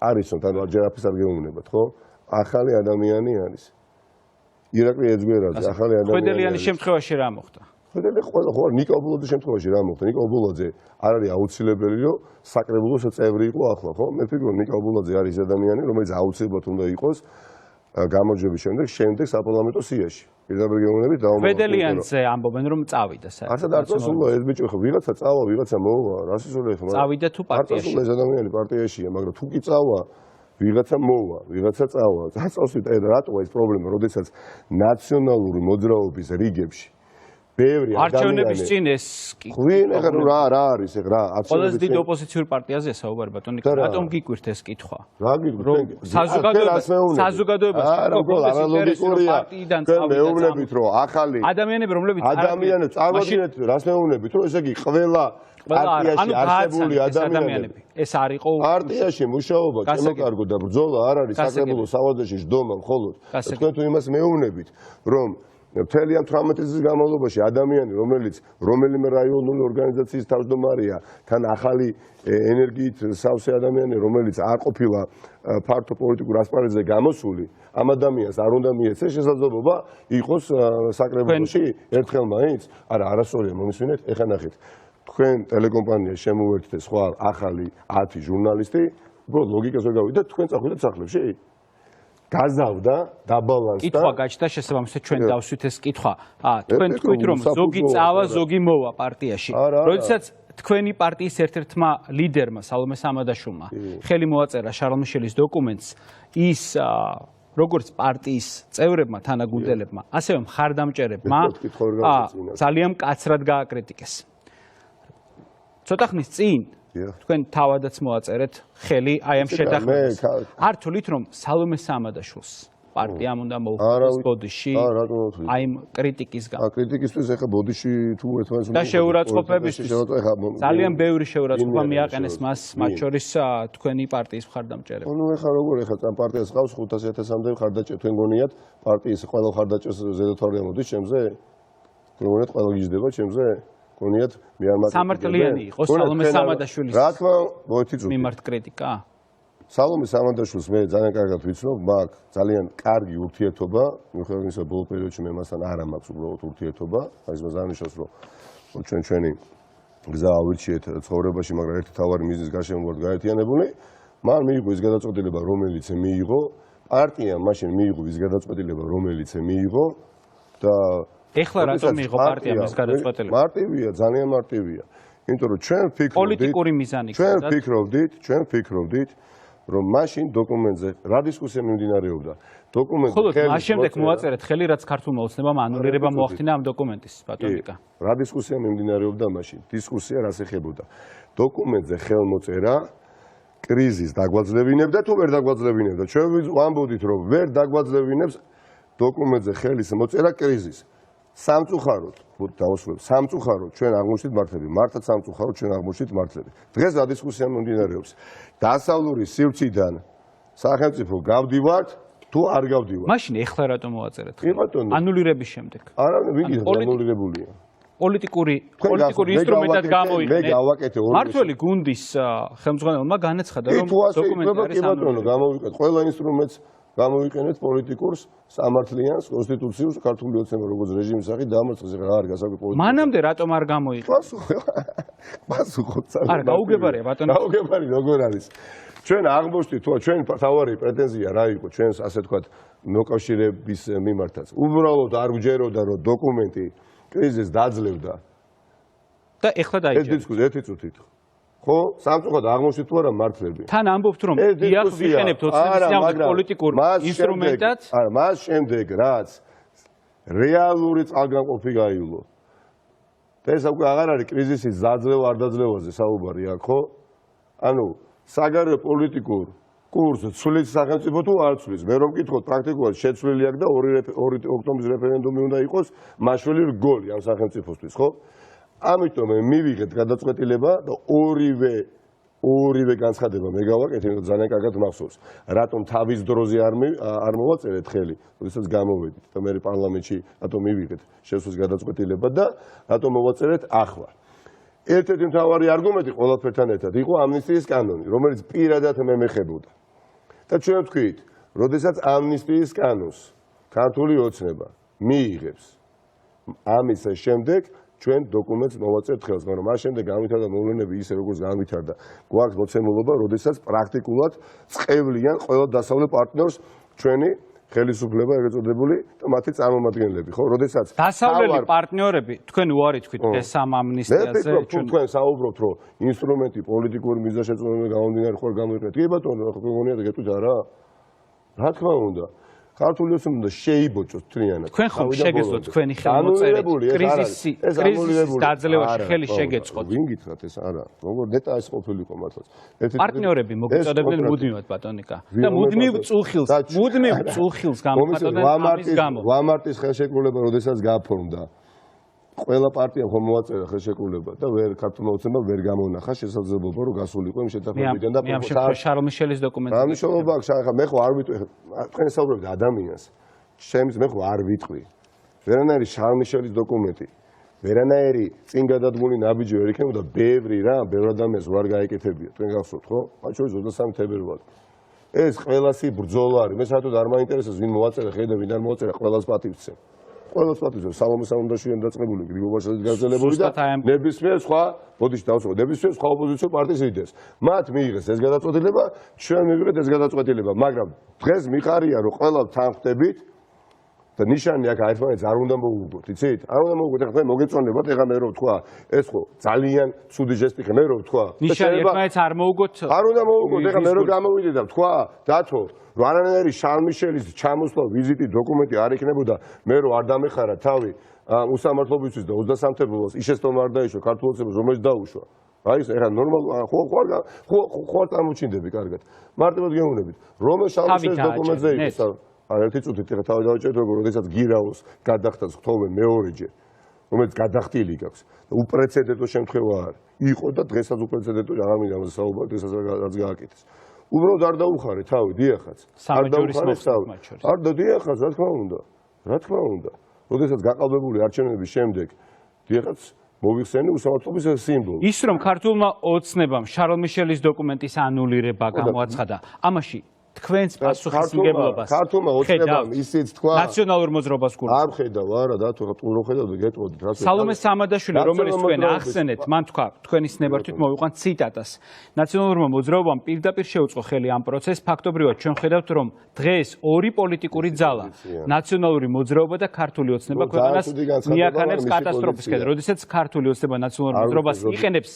არ იცნობთ, ანუ ჯერაფერს არ გეუბნებათ, ხო? ახალი ადამიანი არის. ირაკლი ეძგვერაძე, ახალი ადამიანი. ხვედელიანის შემთხვევაში რა მოხდა? ხვედელი ხო ნიკო ობოლაძის შემთხვევაში რა მოხდა? ნიკო ობოლაძე არ არის აუცილებელი, რომ საკრებულოს წევრი იყო ახლა, ხო? მე ვფიქრობ, ნიკო ობოლაძე არის ადამიანი, რომელიც აუცილებლად უნდა იყოს გამარჯვების შემდეგ საპარლამენტო სიაში. პირდაპირ გეუბნებით დაუმოყვრეთ. ხვედელიანზე ამბობენ, რომ წავიდა საერთოდ. არც არ წასულა ეს ბიჭო, ხო ვიღაცა წავა, ვიღაცა მოვა, რას ისურვე ხო? წავიდა თუ პარტიაში? არ წასულა ეს ადამიანი პარტიაშია, მაგრამ თუ კი წავა ვიღაცა მოვა, ვიღაცა წავა. წავსვით, რატოა ეს პრობლემა, როდესაც ნაციონალური მოძრაობის რიგებში ბევრი ადამიანი არჩევნების წინ ეს ხვინ ეხლა რა არის ეხლა ყველაზე დიდი ოპოზიციური პარტიაზეა საუბარი ბატონი, რატომ გიკვირთ ეს კითხვა? რა გიკვირთ? საზოგადოებას არალოგიკურია. მეუბნებით რომ ახალი ადამიანები რომლებიც ადამიანებს წარმოადგენთ, რას მეუბნებით რომ ესე იგი ყველა პარტიაში არსებული ადამიანები ეს არ იყო პარტიაში მუშაობა, შემოკარგო და ბრძოლა არ არის საკრებულო სავარჯიშოში სდომა მხოლოდ. თქვენ თუ იმას მეუბნებით რომ მთელი ამ 18 წლის განმავლობაში ადამიანი, რომელიც რომელიმე რაიონული ორგანიზაციის თავმჯდომარეა, თან ახალი ენერგიით სავსე ადამიანი, რომელიც არ ყოფილა ფართო პოლიტიკურ ასპარეზზე გამოსული, ამ ადამიანს არ უნდა მიეცეს შესაძლებლობა იყოს საკრებულოში ერთხელ მაინც? არა, არასწორია, მომისმინეთ, ეხლა ნახეთ. თქვენ ტელეკომპანია შემოერთდეთ სხვა ახალი 10 ჟურნალისტი, უბრალოდ ლოგიკას ვერ გავიგეთ და თქვენ წახვიდეთ სახლებში. გაზავდა, დაბალანსდა. კითხვა გაჩნდა შესაბამისად ჩვენ დავსვით ეს კითხვა. თქვენ თქვით რომ ზოგი წავა, ზოგი მოვა პარტიაში. როდესაც თქვენი პარტიის ერთ-ერთმა ლიდერმა სალომე სამადაშვილმა ხელი მოაწერა შარლ მიშელის დოკუმენტს, ის როგორც პარტიის წევრებმა, თანაგუნდელებმა, ასევე მხარდამჭერებმა ძალიან მკაცრად გააკრიტიკეს. ცოტა ხნის წინ თქვენ თავადაც მოაწერეთ ხელი აი ამ შეთანხმებას. არ თვლით რომ სალომე სამადაშვილს პარტიამ უნდა მოუხდეს ბოდიში აი ამ კრიტიკის გამო. კრიტიკისთვის ეხა ბოდიში თუ ერთმანეთს და შეურაცხყოფებისთვის ძალიან ბევრი შეურაცხყოფა მიაყენეს მას, მათ შორის თქვენი პარტიის მხარდამჭერები. ნუ ეხა როგორ ეხა ამ პარტიას ყავს 500.000-მდე მხარდაჭერ, თქვენ გონიათ პარტიის ყველა მხარდაჭერს ზედოთვარი ამოდის ჩემზე? თქვენ გონიათ ყველა გიждდება ჩემზე? გონიათ მე არ მარტივი სამართლიანი იყო სალომე სამადაშვილის რა თქმა უნდა მიმართ კრიტიკა? სალომე სამადაშვილს მე ძალიან კარგად ვიცნობ, მაქვს ძალიან კარგი ურთიერთობა, მიუხედავად იმისა, ბოლო პერიოდში მე მასთან არ მაქვს უბრალოდ ურთიერთობა, აი ეს ძალიან ნიშნავს, რომ ჩვენი გზა ავირჩიეთ ცხოვრებაში, მაგრამ ერთი თავარი მიზნის გარშემო ვართ გაერთიანებული. მან მიიღო ის გადაწყვეტილება, რომელიც მიიღო, პარტიამ მაშინ მიიღო ის გადაწყვეტილება, რომელიც მიიღო და ეხლა რატომ მიიღო პარტიამ ეს გადაწყვეტილება? მარტივია, ძალიან მარტივია. იმიტომ რომ ჩვენ პოლიტიკური მიზანი გვქონდა. ჩვენ ფიქრობდით, რომ მაშინ დოკუმენტზე რა დისკუსია მიმდინარეობდა. დოკუმენტი ხოლო მას შემდეგ მოაწერეთ ხელი, რაც ქართულმა ოცნებამ ანულირება მოახდინა ამ დოკუმენტის, ბატონიკა. რა დისკუსია მიმდინარეობდა მაშინ? დისკუსია რას ეხებოდა? დოკუმენტზე ხელმოწერა კრიზისს დაგვაძლევინებდა თუ ვერ დაგვაძლევინებდა? ჩვენ ვამბობდით, რომ ვერ დაგვაძლევინებს დოკუმენტზე ხელის მოწერა კრიზისს. სამწუხაროდ, დავასრულებ, სამწუხაროდ ჩვენ აღმოჩნდით მართლები, მართლაც სამწუხაროდ ჩვენ აღმოჩნდით მართლები. დღეს რა დისკუსია მიმდინარეობს? დასავლური სივრციდან სახელმწიფო გავდივართ თუ არ გავდივართ? მაშინ ეხლა რატომ მოაწერეთ? ანულირების შემდეგ. არა, ვიგით ანულირებულია. პოლიტიკური ინსტრუმენტად გამოიყენეთ. მართველი გუნდის ხელმძღვანელმა განაცხადა, რომ დოკუმენტი არის ანულირებული. გამოვიყენეთ ყველა ინსტრუმენტს გამოვიყენეთ პოლიტიკურს, სამართლიანს, კონსტიტუციურს, ქართული ოცნება როგორც რეჟიმის სახით დაამარცხეს, რა არის გასაგები პოლიტიკა. მანამდე რატომ არ გამოიყენეთ? პასუხობ. არა, გაუგებარია ბატონო. გაუგებარი როგორ არის? ჩვენ აღმოჩნდით, თუ ჩვენ თავარი პრეტენზია რა იყო ჩვენს ასე თქვათ მოკავშირეების მიმართაც. უბრალოდ არ გვჯეროდა, რომ დოკუმენტი კრიზისს დაძლევდა. და ეხლა დაიჭერეთ. ერთი წუთით. ხო, სამწუხაროდ აღმოჩნდით თუ არა მართლები. თან ამბობთ რომ დიახ ვიყენებთ ოცნების ნამდვილ პოლიტიკურ ინსტრუმენტად. არა, მას შემდეგ რაც რეალური წყალგამყოფი გაივლო. და ეს უკვე აღარ არის კრიზისის დაძლევა არ დაძლევაზე საუბარი აქ, ხო? ანუ საგარეო პოლიტიკურ კურსს ცვლის სახელმწიფო თუ არ ცვლის? მე რომ მკითხოთ, პრაქტიკულად შეცვლილი აქვს და 2 ოქტომბრის რეფერენდუმი უნდა იყოს მაშველი რგოლი ამ სახელმწიფოსთვის, ხო? ამიტომ მე მივიღეთ გადაწყვეტილება და ორივე განცხადება მე გავაკეთე, იმიტომ ძალიან კარგად მახსოვს. რატომ თავის დროზე არ მოვაწერეთ ხელი, როდესაც გამოვედით და მე პარლამენტში რატომ მივიღეთ შესვლის გადაწყვეტილება და რატომ მოვაწერეთ ახლა. ერთ-ერთი მთავარი არგუმენტი ყველაფერთან ერთად იყო ამნისტიის კანონი, რომელიც პირადად მე მეხებოდა. და ჩვენ ვთქვით, როდესაც ამნისტიის კანონს ქართული ოცნება მიიღებს, ამის შემდეგ ჩვენ დოკუმენტს მოვაწერთ ხელს, მაგრამ მას შემდეგ განვითარდა მოვლენები ისე როგორც განვითარდა. გვაქვს მოცემულობა, როდესაც პრაქტიკულად წყევლიან ყველა დასავლელ პარტნიორს ჩვენი ხელისუფლება ეგრეთ წოდებული და მათი წარმომადგენლები, ხო? როდესაც დასავლელი პარტნიორები თქვენ უარი თქვით ეს ამ ამნისტიაზე, თქვენ საუბრობთ, რომ ინსტრუმენტი პოლიტიკური მიზანშეწონებიდან გამომდინარე ხარ გამოიყენეთ. კი ბატონო, ხო გონიათ გეტყვით არა? რა თქმა უნდა. ქართული ოცნება უნდა შეიბოჭოს თლიანად. თქვენ ხომ შეგეძლოთ თქვენი ხელმოწერით კრიზისის დაძლევაში ხელი შეგეწყოთ. ვინ გითხრათ ეს არა? როგორ ნეტა ეს ყოფილიყო მართლაც. პარტნიორები მოგწოდებდნენ მუდმივად ბატონიკა და მუდმივ წულხილს გამოფატოდნენ ამის გამო. ვამარტის ხელშეკრულება როდესაც გაფორმდა. ყველა პარტიამ ხომ მოაწერა ხელშეკრულება და ვერ ქართულმა ოცნებამ ვერ გამონახა შესაძლებლობა რომ გასულიყო იმ შეთანხმებიდან და შარლ მიშელის დოკუმენტი. რა მნიშვნელობა აქვს ახლა მე ხო არ ვიტყვი თქვენ საუბრობთ ადამიანს. ჩემს მე ხო არ ვიტყვი. ვერანაირი შარლ-მიშელის დოკუმენტი, ვერანაირი წინ გადადგმული ნაბიჯი ვერ იქნებოდა ბევრი რამ, ბევრ ადამიანს ვარ გაეკეთებია. თქვენ გახსოვთ, ხო? მათ შორის 23 თებერვალს. ეს ყველასი ბრძოლა არის. მე საერთოდ არ მაინტერესებს ვინ მოაწერა ხედა, ვინ არ მოაწერა, ყველას პატივცემ. ყველას პატივცემ. სალომე სამონდაშვილი დაწყებული, გრიგოლ ბაშაძის გაძლებული და ნებისმიერ სხვა, ბოდიში დავსვათ, ნებისმიერ სხვა ოპოზიციურ პარტიის ლიდერს. მათ მიიღეს ეს გადაწყვეტილება, ჩვენ მივიღეთ ეს გადაწყვეტილება, მაგრამ დღეს მიხარია, რომ ყველა თანხმდებით და ნიშანი აქ ერთმანეთს არ უნდა მოუგოთ, იცით? არ უნდა მოუგოთ, ეხლა მოგეწონებათ, ეხლა მე რო ვთქვა, ეს ხო ძალიან ცუდი ჟესტი ხე, მე რო ვთქვა. ნიშანი ერთმანეთს არ მოუგოთ. არ უნდა მოუგოთ, ეხლა მე რო გამოვიდე და ვთქვა, დათო, რომ არანაირი შარლ-მიშელის ჩამოსვლა ვიზიტი დოკუმენტი არ იქნებოდა, მე რო არ დამეხარა თავი უსამართლობისთვის და 23 თებერვალს იშესტომ არ დაიშვა ქართულოცებას, რომელიც დაუშვა. აი ეს ეხლა ნორმალ ხო წარმოჩინდები კარგად. მარტივად გეუბნებით, რომ შარლ-მიშელის დოკუმენტზე იყო ერთი წუთით ეხლა თავი დავაჭერეთ, როგორ როდესაც გირაოს გადახდას ხტოვენ მეორეჯერ, რომელიც გადახდილი გაქვს და უპრეცედენტო შემთხვევა არის. იყო და დღესაც უპრეცედენტო აღარ მინდა ამაზე საუბარი, დღესაც რაც გააკეთეს. უბრალოდ არ დაუხარე თავი, დიახაც. არ დაუხარე თავი. არ დიახაც, რა თქმა უნდა. რა თქმა უნდა. როდესაც გაყალბებული არჩევნების შემდეგ, დიახაც მოვიხსენე უსამართლობის სიმბოლო. ის რომ ქართულმა ოცნებამ შარლ-მიშელის დოკუმენტის ანულირება გამოაცხადა, ამაში თქვენს პასუხისმგებლობას ქართულმა ოცნებამ ისიც თქვა ნაციონალურ მოძრაობას გულს არ ხედავ არა დათო რო ხედავ და გეტყოდით რა სალომე სამადაშვილი რომელიც თქვენ ახსენეთ მან თქვა თქვენის ნებართვით მოვიყვან ციტატას ნაციონალურმა მოძრაობამ პირდაპირ შეუწყო ხელი ამ პროცესს ფაქტობრივად ჩვენ ხედავთ რომ დღეს ორი პოლიტიკური ძალა ნაციონალური მოძრაობა და ქართული ოცნება ქვეყანას მიაქანებს კატასტროფისკენ როდესაც ქართული ოცნება ნაციონალურ მოძრაობას იყენებს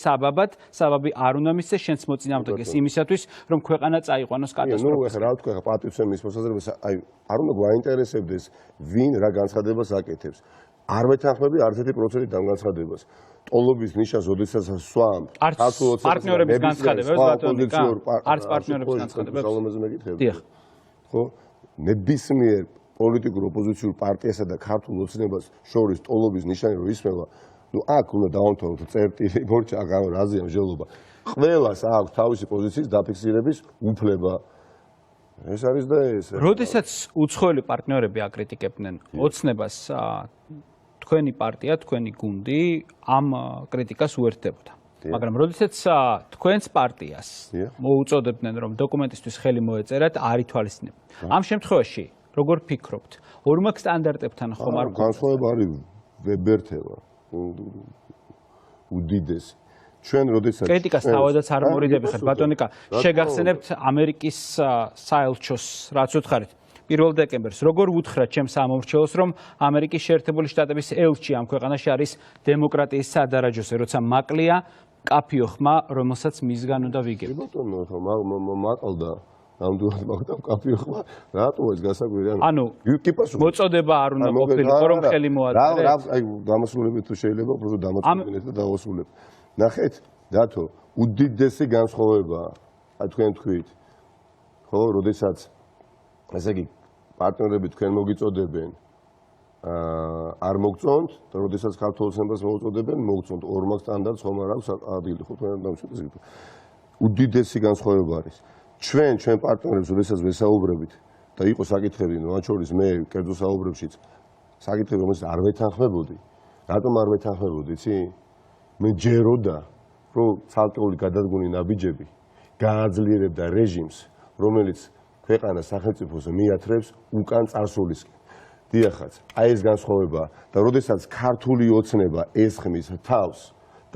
საბაბი არ უნდა მისცეს შენს მოწინააღმდეგეს იმისათვის რომ ქვეყანა წაიყვანოს კატასტროფისკენ რა თქვა ხა პატივცემ ის მოსაზრებას აი არ უნდა გვაინტერესებდეს ვინ რა განცხადებას აკეთებს არ ვეთანხმები არც ერთი პროცენტით ამ განცხადებას ტოლობის ნიშანს ოდესაც swam პარტნიორების განცხადებებს ბატონიკა არც პარტნიორების განცხადებებს სალომეზე მეკითხები ხო ნებისმიერ პოლიტიკურ ოპოზიციურ პარტიასა და ქართულ ოცნებას შორის ტოლობის ნიშანი რო ისმევა ნუ აქ უნდა დავამთავროთ წერტილი მორჩა აღარ რაზეა მსჯელობა ყველას აქვს თავისი პოზიციის დაფიქსირების უფლება ეს არის და ეს. როდესაც უცხოელი პარტნიორები აკრიტიკებდნენ ოცნებას, თქვენი პარტია, თქვენი გუნდი ამ კრიტიკას უერთდებოდა. მაგრამ როდესაც თქვენს პარტიას მოუწოდებდნენ რომ დოკუმენტისთვის ხელი მოეწერათ, არ ითვალისწინებთ. ამ შემთხვევაში, როგორ ფიქრობთ? ორმაგ სტანდარტებთან ხომ არ გვქონდა? განსხვავება არის ვებერთევა. უდიდესი ჩვენ როდესაც კრიტიკას თავადაც არ მორიდები ხარ ბატონიკა შეგახსენებთ ამერიკის საელჩოს რაც უთხარით 1 დეკემბერს როგორ უთხრა ჩემს ამომრჩევლს რომ ამერიკის შეერთებული შტატების ელჩი ამ ქვეყანაში არის დემოკრატიის სადარაჯოზე როცა მაკლია კაფიო ხმა რომელსაც მისგან უნდა ვიგებ ბატონო ხო მაყალდა ნამდვილად მაგდამ კაფიო ხმა რატო ეს გასაკვირი ანუ მოწოდება არ უნდა ყოფილიყო რომ ხელი მოაწერეთ აი დამასრულებით თუ შეიძლება უბრალოდ დამასრულებინეთ და დავასრულებ ნახეთ დათო უდიდესი განსხვავებაა აი თქვენ თქვით ხო როდესაც ესე იგი პარტნიორები თქვენ მოგიწოდებენ არ მოგწონთ და როდესაც ქართულ ოცნებას მოუწოდებენ მოგწონთ ორმაგ სტანდარტს ხომ არ აქვს ადგილი ხო თქვენ დამშვიდეთ უდიდესი განსხვავება არის ჩვენ პარტნიორებს როდესაც ვესაუბრებით და იყო საკითხები მათ შორის მე კერძო საუბრებშიც საკითხები რომელსაც არ ვეთანხმებოდი რატომ არ ვეთანხმებოდი იცი მე ჯეროდა რომ ცალკეული გადადგმული ნაბიჯები გააძლიერებდა რეჟიმს რომელიც ქვეყანას სახელმწიფოს მიათრებს უკან წარსულისკენ დიახაც აი ეს განსხვავება და როდესაც ქართული ოცნება ესხმის თავს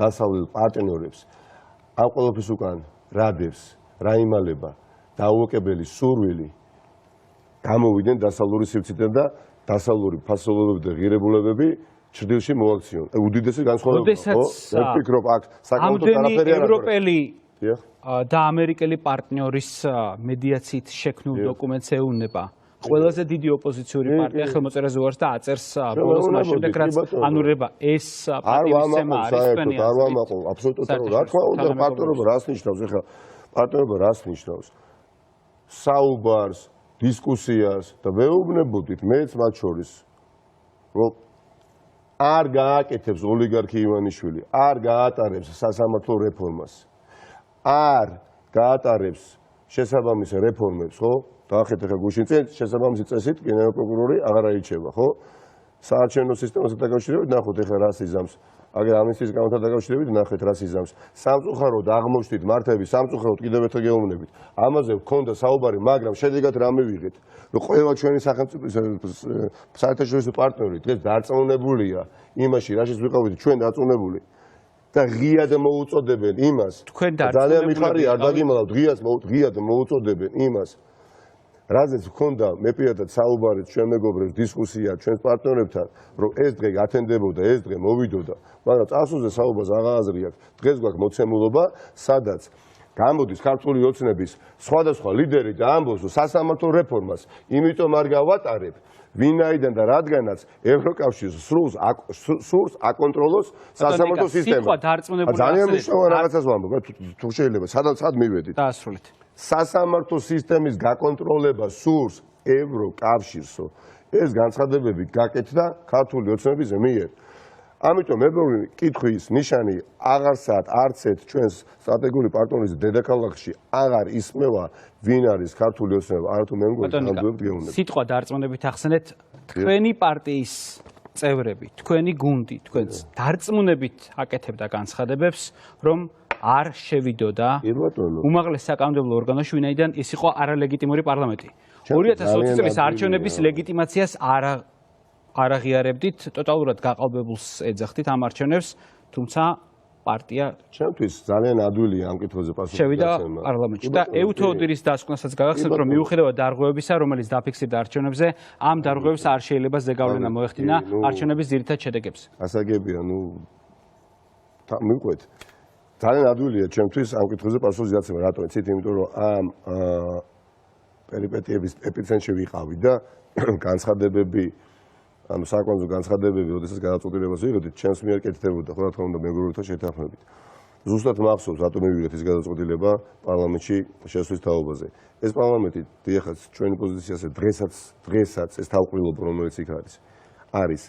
დასავლელ პარტნიორებს ამ ყველაფრის უკან რადებს რა იმალება დაუოკებელი სურვილი გამოვიდნენ დასავლური სივრციდან და დასავლური ფასოლობები და ღირებულებები ჭრდილში მოაქციონ. უდიდესი განსხვავებაა, ხო? მე ვფიქრობ აქ საკმაოდ არაფერი არ არის. ევროპელი და ამერიკელი პარტნიორის მედიაციით შექმნილ დოკუმენტს ეუნება. ყველაზე დიდი ოპოზიციური პარტია ხელმოწერაზე უარს და აწერს ბოლოს მას შემდეგ რაც ანულირება ეს პარტიისემა არის თქვენი არ ვამაყო აბსოლუტურად რა თქმა უნდა პარტნიორობა რას ნიშნავს ეხლა პარტნიორობა რას ნიშნავს საუბარს დისკუსიას და ვეუბნებოდით მეც მათ შორის რომ არ გააკეთებს ოლიგარქი ივანიშვილი, არ გაატარებს სასამართლო რეფორმას, არ გაატარებს შესაბამის რეფორმებს, ხო? დაახეთ ახლა გუშინ წინ შესაბამისი წესით გენერალ პროკურორი აღარ აირჩევა, ხო? საარჩევნო სისტემასთან დაკავშირებით ნახოთ ეხლა რა სიზამს. აგერ ამინისტრის გამოთან დაკავშირებით ნახეთ რა სიზამს. სამწუხაროდ აღმოჩნდით მართლები სამწუხაროდ კიდევ ერთხელ გეუბნებით. ამაზე გქონდა საუბარი, მაგრამ შედეგად რა მივიღეთ? რომ ყველა ჩვენი სახელმწიფო საერთაშორისო პარტნიორი დღეს დარწმუნებულია იმაში, რაშიც ვიყავით ჩვენ დარწმუნებული. და ღიად მოუწოდებენ იმას. ძალიან მიხარია, არ დაგიმალავ, ღიად მოუწოდებენ იმას. რაზეც გქონდა მე პირადად საუბარი ჩვენ მეგობრებს დისკუსია ჩვენს პარტნიორებთან, რომ ეს დღე ათენდებოდა, ეს დღე მოვიდოდა, მაგრამ წასულზე საუბარს აღაზრი აქვს. დღეს გვაქვს მოცემულობა, სადაც გამოდის ქართული ოცნების სხვადასხვა ლიდერი და ამბობს, რომ სასამართლო რეფორმას იმიტომ არ გავატარებ, ვინაიდან და რადგანაც ევროკავშირს სურს აკონტროლოს სასამართლო სისტემა. ძალიან მნიშვნელოვან რაღაცას ვამბობ, თუ შეიძლება, სად მივედით? დაასრულეთ. სასამართლო სისტემის გაკონტროლება სურს ევროკავშირსო. ეს განცხადებები გაკეთდა ქართული ოცნების მიერ. ამიტომ მეგობრებო, კითხვის ნიშანი აღარსად არც ერთ ჩვენს სტრატეგიული პარტნიორის დედაქალაქში აღარ ისმევა ვინ არის ქართული ოცნება, არათუ მე მგონი ნამდვილად გეუბნები. სიტყვა დარწმუნებით ახსენეთ, თქვენი პარტიის წევრები, თქვენი გუნდი, თქვენს დარწმუნებით აკეთებდა განცხადებებს, რომ არ შევიდოდა უმაღლეს საკანონმდებლო ორგანოში, ვინაიდან ის იყო არალეგიტიმური პარლამენტი. 2020 წლის არჩევნების ლეგიტიმაციას არ აღიარებდით, ტოტალურად გაყალბებულს ეძახდით ამ არჩევნებს, თუმცა პარტია ჩემთვის ძალიან ადვილია ამ კითხვაზე პასუხი შევიდა პარლამენტში და ეუთოოდირის დასკვნასაც გაგახსენებთ, რომ მიუხედავად დარღვევებისა, რომელიც დაფიქსირდა არჩევნებზე, ამ დარღვევებს არ შეიძლება ზეგავლენა მოეხდინა არჩევნების ძირითად შედეგებს. გასაგებია, მიყვეთ. ძალიან ადვილია ჩემთვის ამ კითხვაზე პასუხის გაცემა, რატომ? იცით, იმიტომ რომ ამ პერიპეტიების ეპიცენტრში ვიყავი და განცხადებები ანუ საკონსულტო განცხადებები, როდესაც გადაწყვეტილებას ვიღებდით, ჩემს მიერ კეთდებოდა, ხო რა თქმა უნდა, მეგობრებთან შეთანხმებით. ზუსტად მახსოვს, რატომ მივიღეთ ეს გადაწყვეტილება პარლამენტში შესვლის თაობაზე. ეს პარლამენტი, დიახაც, ჩვენი პოზიციაზე დღესაც ეს თავყრილობა, რომელიც იქ არის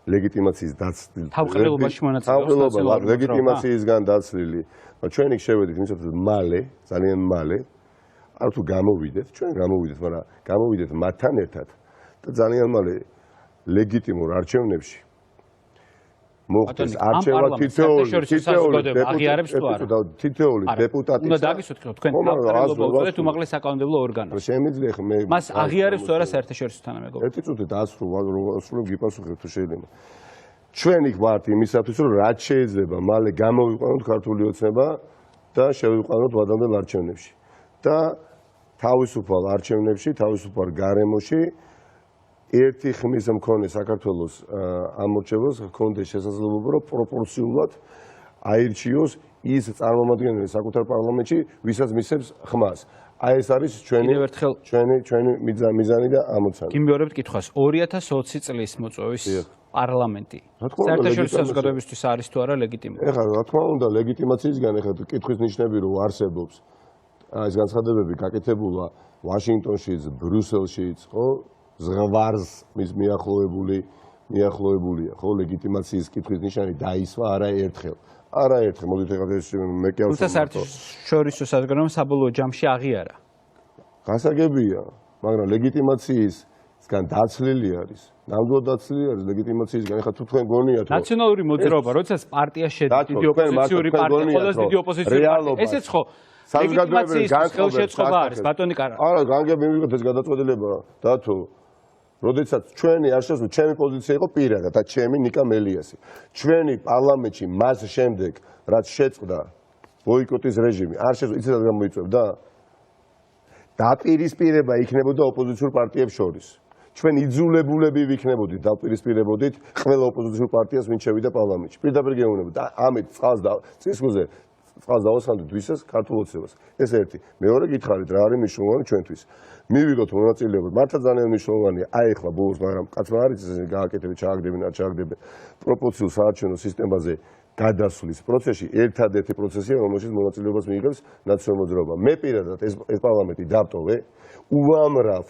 ლეგიტიმაციის დაცლილი. თავყრილობაში მონაწილეობა ლეგიტიმაციისგან დაცლილი. ჩვენი შევედით იმისათვის მალე, ძალიან მალე, არ თუ გამოვიდეთ, ჩვენ გამოვიდეთ, მაგრამ გამოვიდეთ მათთან ერთად და ძალიან მალე ლეგიტიმურ არჩევნებში მოხდეს არჩევა თითოეული დეპუტატი. უნდა დაგისვით, თქვენ თავყრილობა უწოდეთ უმაღლეს საკანონმდებლო ორგანოს. შემიძლია მე მას აღიარებს თუ არა საერთაშორისო თანამეგობრობა? ერთი წუთი დაასრულებ გიპასუხებ თუ შეიძლება. ჩვენ იქ ვართ იმისათვის, რომ რაც შეიძლება მალე გამოვიყვანოთ ქართული ოცნება და შევიყვანოთ ვადამდელ არჩევნებში. და თავისუფალ არჩევნებში, თავისუფალ გარემოში ერთი ხმის მქონე საქართველოს ამორჩევლს ჰქონდეს შესაძლებლობა, რომ პროპორციულად აირჩიოს ის წარმომადგენელი საკუთარ პარლამენტში, ვისაც მისცემს ხმას. აი ეს არის ჩვენი მიზანი და ამოცანა. გიმეორებთ კითხვას, 2020 წლის მოწვევის პარლამენტი საერთაშორისო საზოგადოებისთვის არის თუ არა ლეგიტიმური? ეხლა რა თქმა უნდა, ლეგიტიმაციისგან ეხლა კითხვის ნიშნები რო არსებობს. ეს განცხადებები გაკეთებულა ვაშინგტონშიც, ბრიუსელშიც, ხო? ზღვარს მის მიახლოებულია, ხო, ლეგიტიმაციის კითხვის ნიშანი დაისვა არაერთხელ. არაერთხელ, მოდით ეხლა ეს მე კი ავსვამ. თუმცა საერთაშორისო საზოგადოებამ საბოლოო ჯამში აღიარა. გასაგებია, მაგრამ ლეგიტიმაციისგან დაცლილი არის. ნამდვილად დაცლილი არის ლეგიტიმაციისგან. ეხლა თუ თქვენ გონიათ, რომ ნაციონალური მოძრაობა, როდესაც პარტია შედის, დიდი ოპოზიციური პარტია, ყველაზე დიდი ოპოზიციური პარტია, ესეც ხო ლეგიტიმაციის ხელშეწყობა არის, ბატონი კარა. არა, განგები მივიღეთ ეს გადაწყვეტილება, დათო. როდესაც ჩვენი არ შეძლო, ჩემი პოზიცია იყო პირადად და ჩემი ნიკა მელიასი. ჩვენი პარლამენტში მას შემდეგ, რაც შეწყდა ბოიკოტის რეჟიმი, არ შეძლო, იცით რა გამოიწვევდა? დაპირისპირება იქნებოდა ოპოზიციურ პარტიებს შორის. ჩვენ იძულებულები ვიქნებოდით, დაპირისპირებოდით ყველა ოპოზიციურ პარტიას, ვინც შევიდა პარლამენტში. პირდაპირ გეუბნებოდა და ამით წყალს დავასხამდით ვისაც ქართულ ოცნებას. ეს ერთი. მეორე გითხარით, რა არის მნიშვნელოვანი ჩვენთვის. მივიღოთ მონაწილეობა. მართლა ძალიან მნიშვნელოვანია. აი ახლა ბოლოს, მაგრამ კაცმა არის ესე გააკეთებენ, ჩააგდებენ, არ ჩააგდებენ. პროპორციულ საარჩევნო სისტემაზე გადასვლის პროცესში ერთადერთი პროცესია, რომელშიც მონაწილეობას მიიღებს ნაციონალური მოძრაობა. მე პირადად ეს პარლამენტი დავტოვე. უამრავ,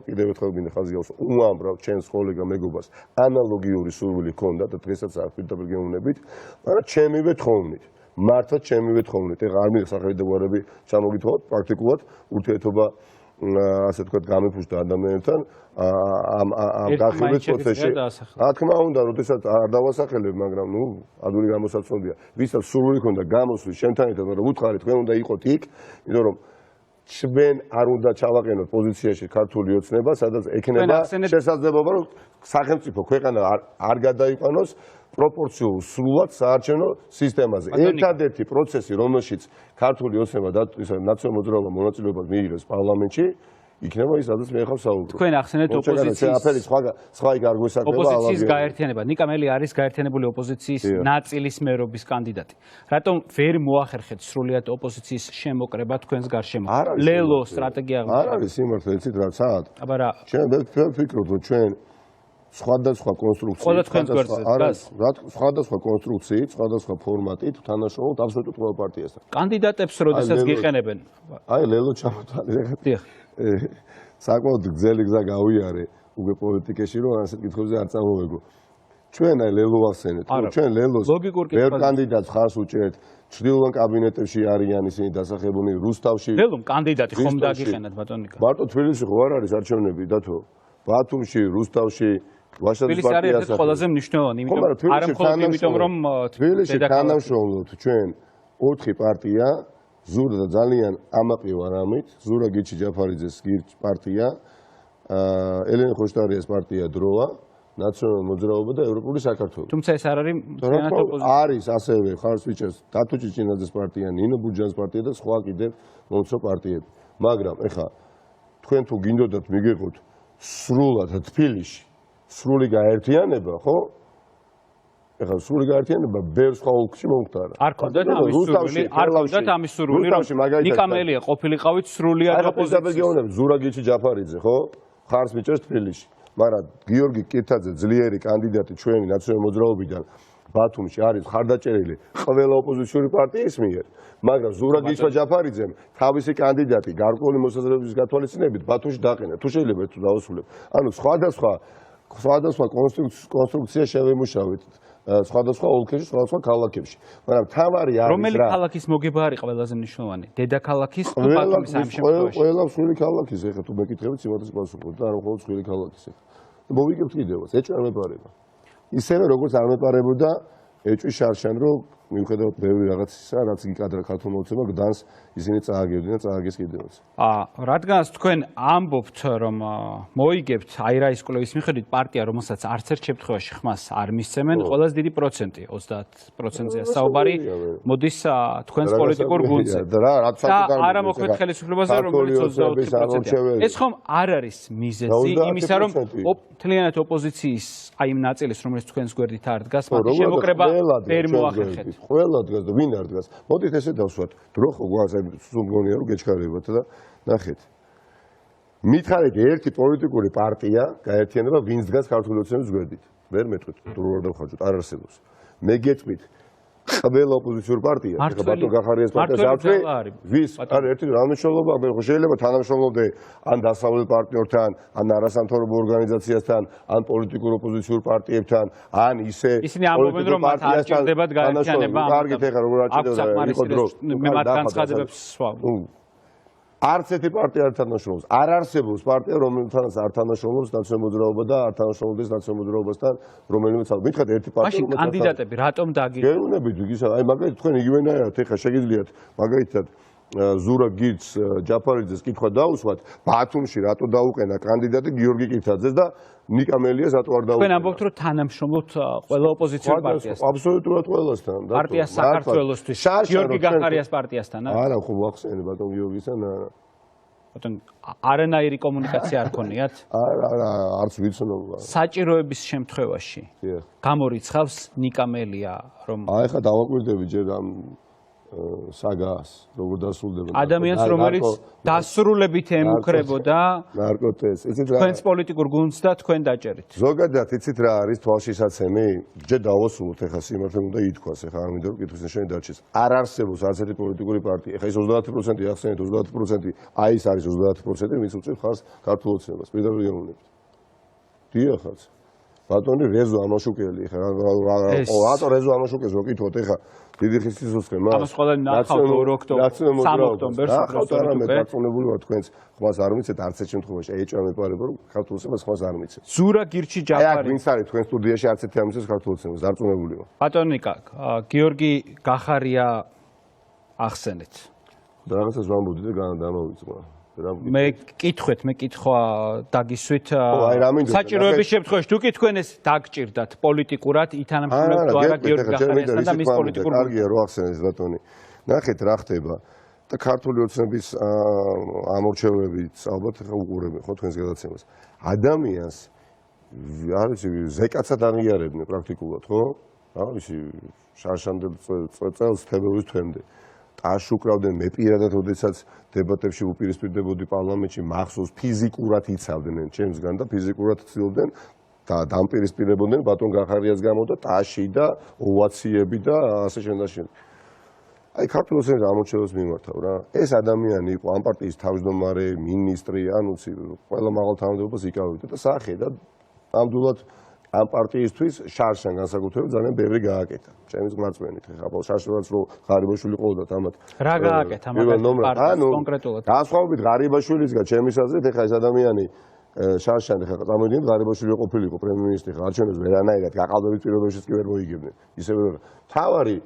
კიდევ ერთხელ მინდა ხაზი გავუსვა, უამრავ ჩემს კოლეგა მეგობას ანალოგიური სურვილი ჰქონდა და დღესაც არ პირდაპირ გეუბნებით, მაგრამ ჩემივე თხოვნით. მართლა ჩემივე თხოვნით. ეხლა არ მიხსახები და გვარები ჩამოგითხოვოთ, პრაქტიკულად ურთიერთობა ასე თქვა გამიფუშდა ადამიანთან ამ გახილვის პროცესში. რა თქმა უნდა, როდესაც არ დავასახელებ, მაგრამ ნუ ადვილი გამოსაცნობია. ვისაც სურვილი ქონდა გამოსვლის შენთან ერთად, მაგრამ უთხარი თქვენ უნდა იყოთ იქ, იმიტომ რომ ჩვენ არ უნდა ჩავაყენოთ პოზიციაში ქართული ოცნება, სადაც ექნება შესაძლებლობა, რომ სახელმწიფო ქვეყანა არ გადაიყვანოს პროპორციულ სრულად საარჩევნო სისტემაზე. ერთადერთი პროცესი, რომელშიც ქართული ოცნება და ნაციონალურ მოძრაობა მონაწილეობას მიიღებს პარლამენტში, იქნება ის, სადაც მე ხარ საუბარი. თქვენ ახსენეთ სხვა იქ არ გვესაქმება ოპოზიციის გაერთიანება. ნიკა მელი არის გაერთიანებული ოპოზიციის ნაწილის მერობის კანდიდატი. რატომ ვერ მოახერხეთ სრულად ოპოზიციის შემოკრება თქვენს გარშემო? ლელო სტრატეგია არ არის სიმართლე, იცით რა საათ? აბა რა. ჩვენ ვფიქრობ, რომ ჩვენ სხვადასხვა კონსტრუქციით, სხვადასხვა ფორმატით თანაშრომობთ აბსოლუტურად ყველა პარტიასთან. კანდიდატებს როდესაც გიყენებენ? აი ლელო ჩამოთვალე. დიახ. საკმაოდ გრძელი გზა გავიარე უკვე პოლიტიკაში, რომ ასეთ კითხვებზე არ წამოვეგო. ჩვენ აი ლელო ვახსენეთ, ჩვენ ლელოს ბევრ კანდიდატს ხარს უჭერთ. ჩრდილოან კაბინეტებში არიან ისინი დასახელებული რუსთავში. ლელომ კანდიდატი ხომ დაგიყენათ ბატონიკა? მარტო თბილისში ხო არ არის არჩევნები დათო? ბათუმში, რუსთავში ვაშაძის პარტიასთან ყველაზე მნიშვნელოვანი, იმიტომ არა მხოლოდ იმიტომ რომ თბილისში თანამშრომლობთ ჩვენ 4 პარტია, ზურა და ძალიან ამაყივ არამით, ზურა გიჩი ჯაფარიძეს გირჩ პარტია, ელენე ხოშტარიას პარტია დროა, ნაციონალური მოძრაობა და ევროპული საქართველო. თუმცა ეს არ არის მთლიანად ოპოზიცია. არის ასევე ხარს ვიჭერს დათო ჭიჭინაძეს პარტია, ნინო ბუჯანის პარტია და სხვა კიდევ მომცრო პარტიები. მაგრამ ეხა თქვენ თუ გინდოდათ მიგეყოთ სრულად თბილისში სრული გაერთიანება, ხო? ეხლა სრული გაერთიანება ბევრ სხვა ოლქში მომხდარა. არ ქონდათ ამის სურვილი, რომ ნიკა მელია ყოფილიყავით სრულიად ოპოზიციაში. ზურაგიჩი ჯაფარიძე, ხო? ხარს მიჭერს თბილისში. მაგრამ გიორგი კირთაძე ძლიერი კანდიდატი ჩვენი ნაციონალური მოძრაობიდან ბათუმში არის ხარდაჭერილი ყველა ოპოზიციური პარტიის მიერ. მაგრამ ზურაგიჩა ჯაფარიძემ თავისი კანდიდატი გარკვეული მოსაზრებების გათვალისწინებით ბათუმში დაყენა. თუ შეიძლება თუ დავასრულებ. ანუ სხვადასხვა კონსტრუქცია შევემუშავეთ სხვადასხვა ოლქებში, სხვადასხვა ქალაქებში. მაგრამ თავარი არის რა. რომელი ქალაქის მოგება არის ყველაზე მნიშვნელოვანი? დედაქალაქის თუ ბათუმის ამ შემთხვევაში? ყველა მსხვილი ქალაქის, ეხლა თუ მეკითხებით, სიმართლეს პასუხობ და არ მხოლოდ მსხვილი ქალაქის ეხლა. მოვიგებთ კიდევაც, ეჭვი არ მეპარება. ისევე როგორც არ მეპარებოდა ეჭვი შარშან, რომ მიუხედავად ბევრი რაღაცისა, რაც გიკადრა ქართულმა ოცნებამ, გდანს ისინი წააგებდნენ და წააგეს კიდევაც. რადგანაც თქვენ ამბობთ, რომ მოიგებთ აირაის კვლევის მიხედვით პარტია, რომელსაც არც ერთ შემთხვევაში ხმას არ მისცემენ, ყველაზე დიდი პროცენტი, 30%-ზეა საუბარი, მოდის თქვენს პოლიტიკურ გუნდზე. და არა მოხვდეთ ხელისუფლებაზე, რომელიც 24%-ია. ეს ხომ არ არის მიზეზი იმისა, რომ მთლიანად ოპოზიციის აი იმ ნაწილის, რომელიც თქვენს გვერდით არ დგას, მათი შემოკრება ვერ მოახერხეთ. ყველა დგას და ვინ არ დგას. მოდით ესე დავსვათ. დრო ხო გვაქვს სულ მგონია რომ გეჩქარებათ და ნახეთ. მითხარით ერთი პოლიტიკური პარტია გაერთიანება ვინც დგას ქართული ოცნების გვერდით. ვერ მეტყვით დრო არ დავხარჯოთ, არ არსებობს. მე გეტყვით ყველა ოპოზიციური პარტია, ეხლა ბატონ გახარიას პარტიას არც ვის არ ერთი რამეშოლობა, ხო შეიძლება თანამშრომლობდე ან დასავლელ პარტნიორთან, ან არასამთავრობო ორგანიზაციასთან, ან პოლიტიკურ ოპოზიციურ პარტიებთან, ან ისე ისინი ამბობენ რომ მათ არ ჭირდებათ გაერთიანება. კარგით ეხლა როგორ არ ჭირდება იყო დრო. მე მათ განცხადებებს სხვა. არც ერთი პარტია არ თანაშრომლობს. არ არსებობს პარტია, რომელთანაც არ თანაშრომლობს ნაციონალური მოძრაობა და არ თანაშრომლობს ნაციონალურ მოძრაობასთან, რომელიმე ცალ. მითხარით ერთი პარტია, მაშინ კანდიდატები რატომ დაგიგებთ? გეუბნებით ისა, აი მაგალითად თქვენ იგივენაირად ეხლა შეგიძლიათ მაგალითად ზურა გირჩ ჯაფარიძეს კითხვა დაუსვათ, ბათუმში რატო დაუყენა კანდიდატი გიორგი კირთაძეს და ნიკა მელიას რატო არ დაუყენა? თქვენ ამბობთ რომ თანამშრომლობთ ყველა ოპოზიციურ პარტიასთან. აბსოლუტურად ყველასთან. პარტია საქართველოსთვის. გიორგი გახარიას პარტიასთან, არა? არა, ხო ვახსენე ბატონ გიორგისთან, არა. ბატონ არანაირი კომუნიკაცია არ ქონიათ? არა, არც ვიცნობ. საჭიროების შემთხვევაში გამორიცხავს ნიკა მელია რომ აი ხა დავაკვირდები ჯერ ამ საგას როგორ დასრულდება ადამიანს რომელიც დასრულებით ემუქრებოდა ნარკოტეს იცით რა თქვენს პოლიტიკურ გუნდს და თქვენ დაჭერით ზოგადად იცით რა არის თვალშისაცემი ჯერ დავასრულოთ ეხა სიმართლე უნდა ითქვას ეხა არ მინდა რომ კითხვის ნიშანი დარჩეს არ არსებობს არც ერთი პოლიტიკური პარტია ეხა ის 30% ახსენეთ 30% აი ეს არის 30% ვინც უწევს ხარს ქართულ ოცნებას პირდაპირ გეუბნებით დიახაც ბატონი რეზო ამაშუკელი ეხა რატო რეზო ამაშუკელს რო კითხოთ ეხა დიდი ხის სიცოცხლე მას. ამას ყველა ნახავთ 2 ოქტომბერს, 3 ოქტომბერს. ნახავთ არამედ დაწუნებული ვარ თქვენს ხმას არ მიცეთ არც ერთ შემთხვევაში ეჭვა მეპარება რომ ქართულოცებას ხმას არ მიცეთ. ზურა გირჩი აი ჯაფარი. ვინც არის თქვენ სტუდიაში არც ერთი ამისეს ქართულოცებას დაწუნებული ვარ. ბატონო ნიკა, გიორგი გახარია ახსენეთ. და რაღაცას ვამბობდი და დამოვიწყდა. მე კითხეთ, მე კითხვა დაგისვით აი რა მინდოდა, საჭიროების შემთხვევაში თუ კი თქვენ ეს დაგჭირდათ პოლიტიკურად ითანამშრომლებთ თუ არა გიორგი გახარიასთან და მის პოლიტიკურ კარგია რო ახსენეს ბატონი. ნახეთ რა ხდება და ქართული ოცნების ამორჩევლებით ალბათ ხა უყურებენ ხო თქვენს გადაცემას. ადამიანს არ ვიცი ზეკაცად აღიარებდნენ პრაქტიკულად ხო? რა ვიცი შარშანდელ წელს თებერვლის თვემდე. აშუკრავდნენ მე პირადად ოდესაც დებატებში უპირისპირდებოდი პარლამენტში მახსოვს ფიზიკურად იცავდნენ ჩემსგან და ფიზიკურად ცდილობდნენ და დამპირისპირებოდნენ ბატონ გახარიას გამო და ტაში და ოვაციები და ასე შემდეგ. აი ქართულ ოცნების ამორჩევლებს მიმართავ რა. ეს ადამიანი იყო ამ პარტიის თავმჯდომარე, მინისტრი, ანუ ყველა მაღალ თანამდებობას იკავებდა და სახე და ნამდვილად ამ პარტიისთვის შარშან განსაკუთრებით ძალიან ბევრი გააკეთა. ჩემის გმარწმენით ხა შარშანაც რო ღარიბაშვილი ყოლდათ ამათ. რა გააკეთა მაგალითად კონკრეტულად? განსხვავებით ღარიბაშვილისგან ჩემის აზრით ხა ეს ადამიანი შარშანი ხა წარმოვიდგინეთ ღარიბაშვილი ყოფილიყო პრემიერ-მინისტრი ხა არჩევნებს ვერანაირად გაყალბებით პირობებშიც კი ვერ მოიგებდნენ. ისევე რა. თავარი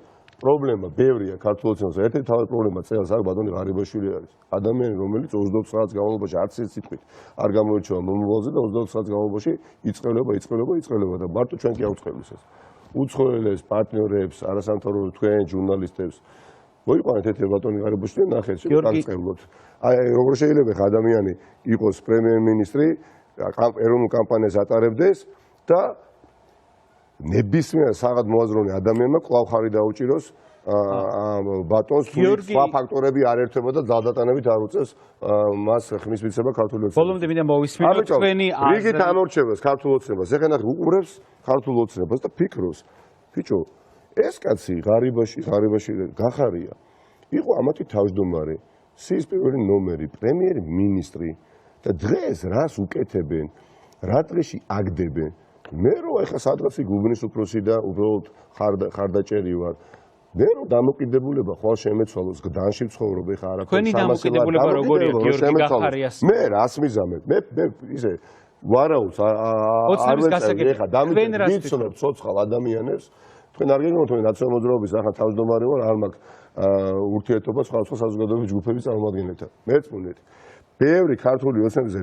პრობლემა ბევრია ქართულ ოცნებს. ერთ-ერთი თავი პრობლემა წელს არის ბატონი ღარიბაშვილი არის. ადამიანი რომელიც 29 საათის განმავლობაში არც ერთ სიტყვით არ გამოირჩევა მომავალზე და 29 საათის განმავლობაში იწყება და მარტო ჩვენ კი აუწყებლის ეს. უცხოელებს, პარტნიორებს, არასამთავრობო თქვენ ჟურნალისტებს მოიყვანეთ ერთ ბატონი ღარიბაშვილი ნახეთ შეგაგწყებლოთ. აი როგორ შეიძლება ხა ადამიანი იყოს პრემიერ-მინისტრი, ეროვნულ კამპანიას ატარებდეს და ნებისმიერ საღად მოაზროვნე ადამიანმა კვლავ ხარი დაუჭიროს ბატონს თუ სხვა ფაქტორები არ ერთვება და ძალდატანებით არ უწევს მას ხმის მიცემა ქართული ოცნებას. ბოლომდე მინდა მოვისმინოთ თქვენი აზრი. რიგით ამორჩევას ქართულ ოცნებას. ეხლა ნახე უყურებს ქართულ ოცნებას და ფიქრობს, ბიჭო, ეს კაცი ღარიბაში გახარია. იყო ამათი თავმჯდომარე, სიის პირველი ნომერი, პრემიერ-მინისტრი და დღეს რას უკეთებენ, რა დღეში აგდებენ. მე რო ეხა სადღაც გუბნის უფროსი და უბრალოდ ხარდაჭერი ვარ. მე რო დამოკიდებულება ხვალ შემეცვალოს გდანში ვცხოვრობ ეხა არაფერს თქვენი დამოკიდებულება როგორია გიორგი გახარიას? მე რას მიზამებ? მე ისე ვარაუდს არ ვეწევ ეხა დამიცნობ ცოცხალ ადამიანებს. თქვენ არ გეგმავთ რომ ნაციონალური მოძრაობის ახლა თავმჯდომარე ვარ, არ მაქვს ურთიერთობა სხვა საზოგადოებრივი ჯგუფების წარმომადგენლებთან. მერწმუნეთ. ბევრი ქართული ოცნების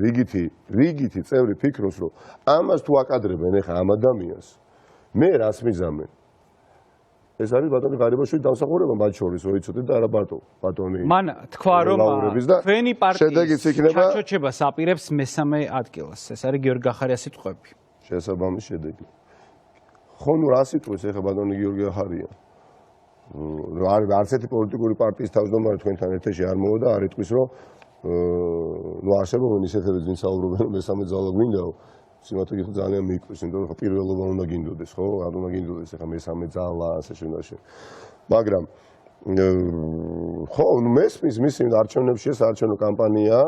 რიგითი წევრი ფიქრობს, რომ ამას თუ აკადრებენ ეხა ამ ადამიანს, მე რას მიზამენ? ეს არის ბატონი ღარიბაშვილი დამსახურება მათ შორის, ოიცოდეთ და არა ბატონი. მან თქვა რომ თქვენი პარტიის ჩაჩოჩებას აპირებს მესამე ადგილას. ეს არის გიორგი გახარიას სიტყვები. შესაბამის შედეგი. ხო ნუ რა სიტყვის ეხა ბატონი გიორგი გახარია? არც ერთი პოლიტიკური პარტიის თავმჯდომარე თქვენთან ეთერში არ მოვა და არ იტყვის რომ ნუ არსებობენ ისეთი ვინც საუბრობენ რომ მესამე ძალა გვინდაო. სიმართლე გითხრათ ძალიან მიკვრის, იმიტომ რომ პირველობა უნდა გინდოდეს, ხო? არ უნდა გინდოდეს ეხა მესამე ძალა ასე შემდეგ. მაგრამ ხო, ნუ მესმის მისი არჩევნებში ეს არჩევნო კამპანია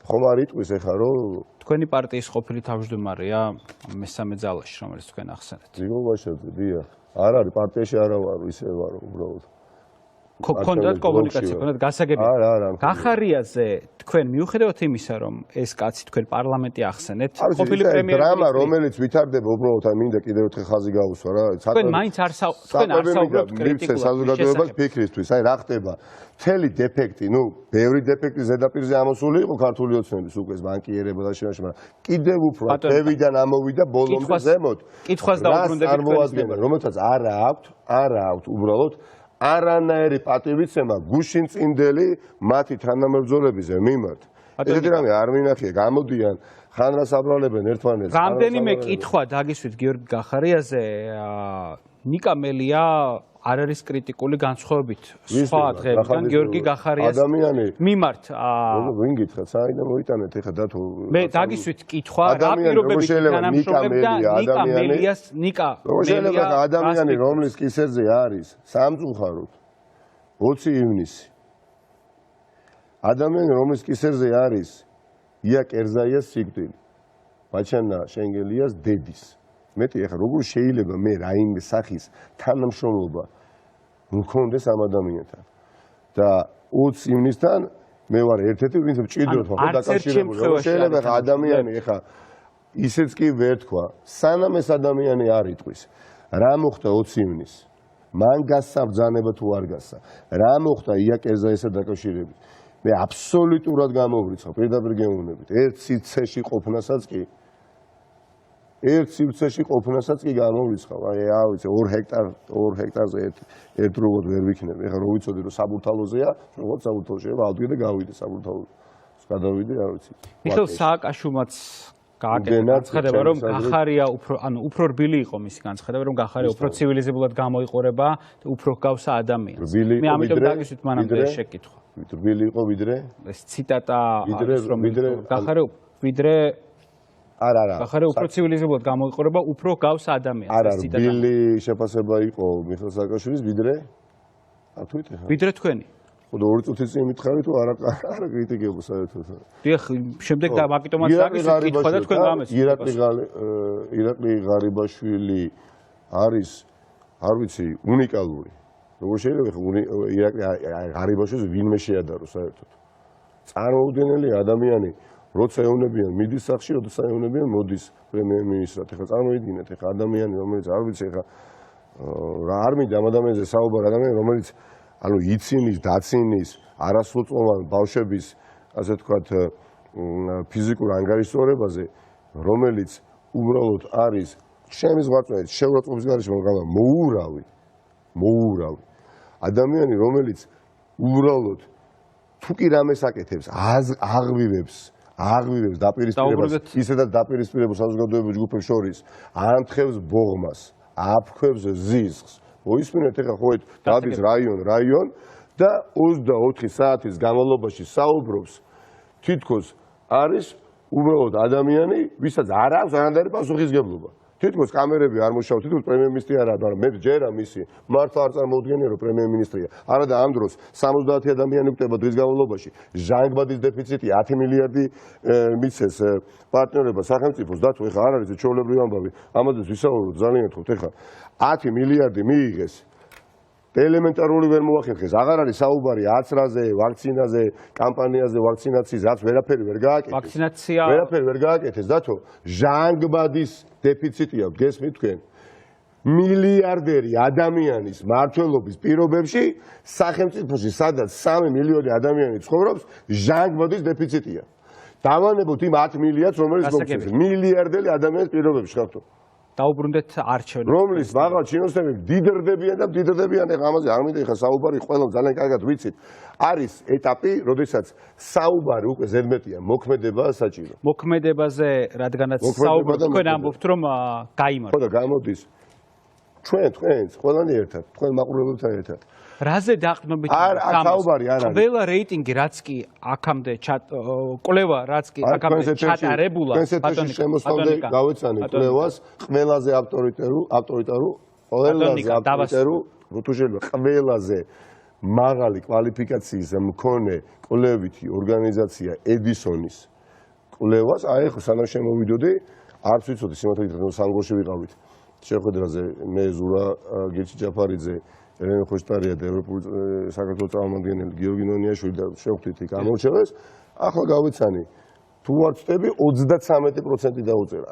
ხომ არ იტყვის ეხა რომ თქვენი პარტიის ყოფილი თავმჯდომარეა მესამე ძალაში, რომელიც თქვენ ახსენეთ. ძიგოვაშაძე, დიახ. არ არის პარტიაში არა ვარ, ისე ვარ უბრალოდ. კონდათ კომუნიკაცია, კონდათ გასაგები. არა. გახარიაზე თქვენ მიუხედავად იმისა, რომ ეს კაცი თქვენ პარლამენტი ახსენეთ, ყოფილი პრემიერ-მინისტრი. დრამა, რომელიც ვითარდება უბრალოდ აი მინდა კიდევ ერთხელ ხაზი გაუსვა რა. თქვენ მაინც არ საუბრობთ კრიტიკულად საზოგადოებას ფიქრისთვის, აი რა ხდება. მთელი დეფექტი, ნუ ბევრი დეფექტი ზედაპირზე ამოსული იყო ქართული ოცნების უკვე ბანკიერება და შემაშ, მაგრამ კიდევ უფრო დევიდან ამოვიდა ბოლომდე ზემოთ. კითხვას დაუბრუნდებით თქვენ, რომელთაც არა აქვთ უბრალოდ არანაირი პატივიცემა გუშინ წინდელი მათი თანამებრძოლების მიმართ. ესეთი რამე არ მინახია, გამოდიან ხან რას აბრალებენ ერთმანეთს. რამდენიმე კითხვა დაგისვით გიორგი გახარიაზე, ნიკა მელია არ არის კრიტიკული განსხვავებით სხვა დღეებიდან გიორგი გახარიას მიმართ. ვინ გითხრათ, საიდან მოიტანეთ ეხა დათო? მე დაგისვით კითხვა, რა პირობებით თანამშრომლებდა ნიკა მელიას, ადამიანი რომლის კისერზე არის სამწუხაროდ 20 ივნისი. ადამიანი რომლის კისერზე არის ია კერზაიას სიკვდილი. ბაჩანა შენგელიას დედის. მეტი ახლა როგორ შეიძლება მე რაიმე სახის თანამშრომლობა მქონდეს ამ ადამიანთან. და 20 ივნისთან მე ვარ ერთ-ერთი, ვინც მჭიდროდ ხო დაკავშირებული. შეიძლება ხა ადამიანი ეხა ისეც კი ვერ თქვა, სანამ ეს ადამიანი არ იტყვის. რა მოხდა 20 ივნისს? მან გასცა ბრძანება თუ არ გასცა? რა მოხდა იაკერზა ესა დაკავშირებით? მე აბსოლუტურად გამოვრიცხავ, პირდაპირ გეუბნებით. ერთ სივრცეში ყოფნასაც კი გამოვრიცხავ. აი, რა ვიცი, 2 ჰექტარზე ერთ როგორ ვერ ვიქნები. ეხლა რო ვიცოდი რომ საბურთალოზეა, როგორც საბურთალოში ავდგე და გავიდე საბურთალოზე. გადავიდე, რა ვიცი. მიხეილ სააკაშვილმაც გააკეთა განცხადება, რომ გახარია უფრო რბილი იყო მისი განცხადება, რომ გახარია უფრო ცივილიზებულად გამოიყურება და უფრო გავს ადამიანს. მე ამიტომ დაგისვით მანამდე შეკითხვა. რბილი იყო ვიდრე? ეს ციტატა არის, რომ გახარია ვიდრე არა. გახარია უფრო ცივილიზებულად გამოიყურება, უფრო გავს ადამიანს. არა, რბილი შეფასება იყო მიხეილ სააკაშვილის ვიდრე? ათვით ხა? ვიდრე თქვენი. ხო და 2 წუთის წინ მითხარი თუ არა კრიტიკებო საერთოდ. დიახ, შემდეგ და მაგიტომაც დაგისვით კითხვა და თქვენ გამესწორებთ. ირაკლი ღარიბაშვილი არის, არ ვიცი, უნიკალური. როგორ შეიძლება ირაკლი ღარიბაშვილს ვინმე შეადარო საერთოდ. წარმოუდგენელი ადამიანი, როცა ეუნებიან მიდის სახში, როცა ეუნებიან მოდის პრემიერ-მინისტრად. ეხლა წარმოიდგინეთ, ეხლა ადამიანი, რომელიც არ ვიცი, ეხლა რა არ მინდა ამ ადამიანზე საუბარი, ადამიანი, რომელიც ანუ იცინის, დაცინის, არასრულწლოვან ბავშვების, ასე ვთქვათ, ფიზიკურ ანგარიშვალებაზე, რომელიც უბრალოდ არის ჩემი ზღვაწმენით, შეურაცხყოფის გარეშე მოურავი. ადამიანი, რომელიც უბრალოდ თუ კი რამეს აკეთებს, აღვივებს დაპირისპირებას, ისედაც დაპირისპირებულ საზოგადოებრივ ჯგუფებს შორის, ანთხევს ბოღმას, აფქვევს ზიზღს. მოისმინეთ ეხლა ხო დადის რაიონ და 24 საათის განმავლობაში საუბრობს თითქოს არის უბრალოდ ადამიანი, ვისაც არ აქვს არანაირი პასუხისგებლობა. თითქოს კამერები არ მუშაობს, თითქოს პრემიერ-მინისტრი არ არის, მაგრამ მე ჯერა მისი მართლა არ წარმოუდგენია რომ პრემიერ-მინისტრია. არა და ამ დროს 70 ადამიანი გვხვდება დღის განმავლობაში. ჟანგბადის დეფიციტი 10 მილიარდი მიცეს პარტნიორობა სახელმწიფოს და თუ ეხლა არ არის ჩვეულებრივი ამბავი, ამაზე ვისაუბროთ ძალიან თქო, ეხლა 10 მილიარდი მიიღეს. ელემენტარული ვერ მოახერხეს. აღარ არის საუბარი აცრაზე, ვაქცინაზე, კამპანიაზე, ვაქცინაციის, რაც ვერაფერი ვერ გააკეთეს. ვაქცინაცია ვერაფერი ვერ გააკეთეს, დათო ჟანგბადის დეფიციტია, გესმით თქვენ? მილიარდერი ადამიანის მმართველობის პირობებში სახელმწიფოში, სადაც 3 მილიონი ადამიანი ცხოვრობს, ჟანგბადის დეფიციტია. დავანებოთ იმ 10 მილიარდს, რომელიც მოგწევს. მილიარდელი ადამიანის პირობებში ხართო. დაუბრუნდეთ არჩევნებს. რომლის მაღალ ჩინოსნები დიდრდებიან, ეხლა ამაზე არ მინდა ეხლა საუბარი, ყველა ძალიან კარგად ვიცით. არის ეტაპი, როდესაც საუბარი უკვე ზედმეტია, მოქმედება საჭირო. მოქმედებაზე, რადგანაც საუბრობთ, თქვენ ამბობთ, რომ გაიმართა. ხო და გამოდის. თქვენც, ყველანი ერთად, თქვენ მაყურებლებთან ერთად. რაზე დაყრდნობით საუბარი არ არის. ყველა რეიტინგი, რაც კი აქამდე კვლევა, რაც კი აქამდე ჩატარებულა, ბატონიკა შემოსავლე გავეცანით კვლევას, ყველაზე ყველაზე მაღალი კვალიფიკაციის მქონე კვლევითი ორგანიზაცია ედისონის კვლევას, აი ხო სანამ შემოვიდოდი, არც ვიცოდი სიმართლე რომ სანგოში ვიყავით. შეხვედრაზე მე ზურა გიჩი ჯაფარიძე ელენე ხოშტარია და ევროპული საქართველოს წარმომადგენელი გიორგი ნონიაშვილი და შევხვდით იქ ამორჩევეს. ახლა გავეცანი თუ არ ვწდები 33% დაუწერა.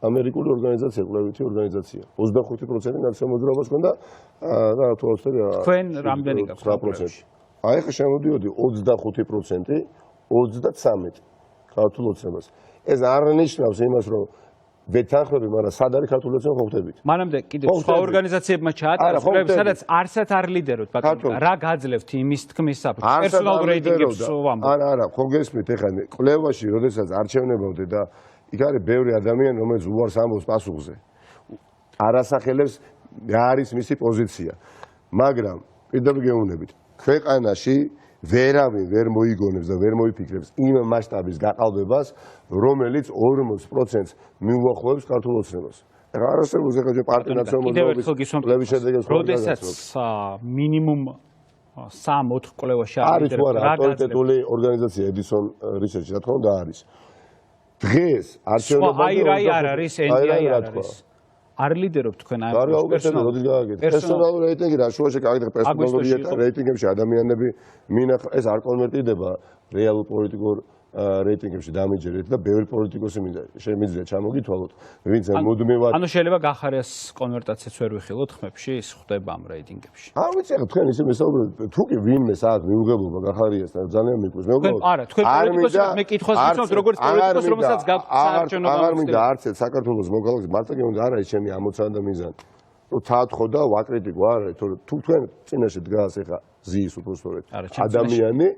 ამერიკული ორგანიზაცია, კვლევითი ორგანიზაცია. 25% ნაციონალურ მოძრაობას ჰქონდა და თუ არ ვწდები თქვენ რამდენი გაქვთ? 9%. აი ახლა შემოდიოდი 25%, 33 ქართულ ოცნებას. ეს არ ნიშნავს იმას, რომ ვეთანხმები, მაგრამ სად არის ქართული ოცნება ხო ხვდებით? მანამდე კიდევ სხვა ორგანიზაციებმა ჩაატარეს კვლევები, სადაც არსად არ ლიდერობთ, ბატონო. რა გაძლევთ იმის თქმის საფუძვლად? პერსონალურ რეიტინგებს ვამბობთ. არა, ხო გესმით, ეხლა კვლევაში, როდესაც არჩევნებამდე და იქ არის ბევრი ადამიანი, რომელიც უარს ამბობს პასუხზე. არასახელებს რა არის მისი პოზიცია. მაგრამ პირდაპირ გეუბნებით, ქვეყანაში ვერავინ ვერ მოიგონებს და ვერ მოიფიქრებს იმ მასშტაბის გაყალბებას, რომელიც 40%-ს მიუახლოვებს ქართულ ოცნებას. ეხლა არასწორებს ეხლა პარტია ნაციონალიზმის კვლევის შედეგებს როდესაც მინიმუმ 3-4 კვლევაში არის ავტორიტეტული ორგანიზაცია ედისონ რისერჩი, რა თქმა უნდა არის. დღეს არჩევნებამდე აი რა არის, NDI არ არის. არ ლიდერობთ თქვენ აი პერსონალური რეიტინგი რა შუაში გაგიდე პერსონალური რეიტინგებში ადამიანები მინახ ეს არ კონვერტირდება რეალურ პოლიტიკურ რეიტინგებში დამიჯერეთ და ბევრი პოლიტიკოსი შემიძლია ჩამოგითვალოთ ვინც მუდმივად ანუ შეიძლება გახარიას კონვერტაციაც ვერ ვიხილოთ ხმებში ის ხდება ამ რეიტინგებში არ ვიცი ახლა თქვენ ისე მესაუბრეთ თუ კი ვინმე საათ მიუღებლობა გახარიასთან ძალიან მიყვარს მეგობრებო არა თქვენ პოლიტიკოსი მე კითხვას ვისვამთ როგორც პოლიტიკოს რომელსაც გაქვთ საარჩევნო აღარ მინდა არც ერთ საქართველოს მოქალაქეს მართლა გეუნდა არა ის ჩემი ამოცანა და მიზანი რომ თათხო და ვაკრიტიკო არა თორე თუ თქვენ წინაშე დგას ახლა ზიის უბრალოდ ადამიანი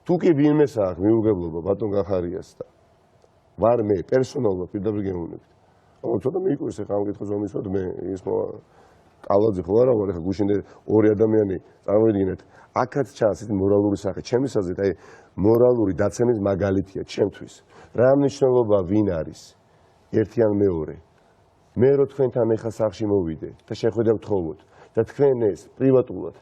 თუ კი ვინმეს აქვს მიუღებლობა ბატონ გახარიასთან ვარ მე პერსონალურად პირდაპირ გეუბნებით ცოტა მიიკვირს ახლა ამ კითხვის მომისვათ მე ის კალაძე ხო არა ვარ ახლა გუშინ ორი ადამიანი წარმოვიდგინეთ აქაც ჩანს ის მორალური სახე ჩემის აზრით აი მორალური დაცემის მაგალითია ჩემთვის რა მნიშვნელობა ვინ არის ერთი ან მეორე მე რო თქვენთან ახლა სახში მოვიდე და შეხვედრა ვთხოვოთ და თქვენ ეს პრივატულად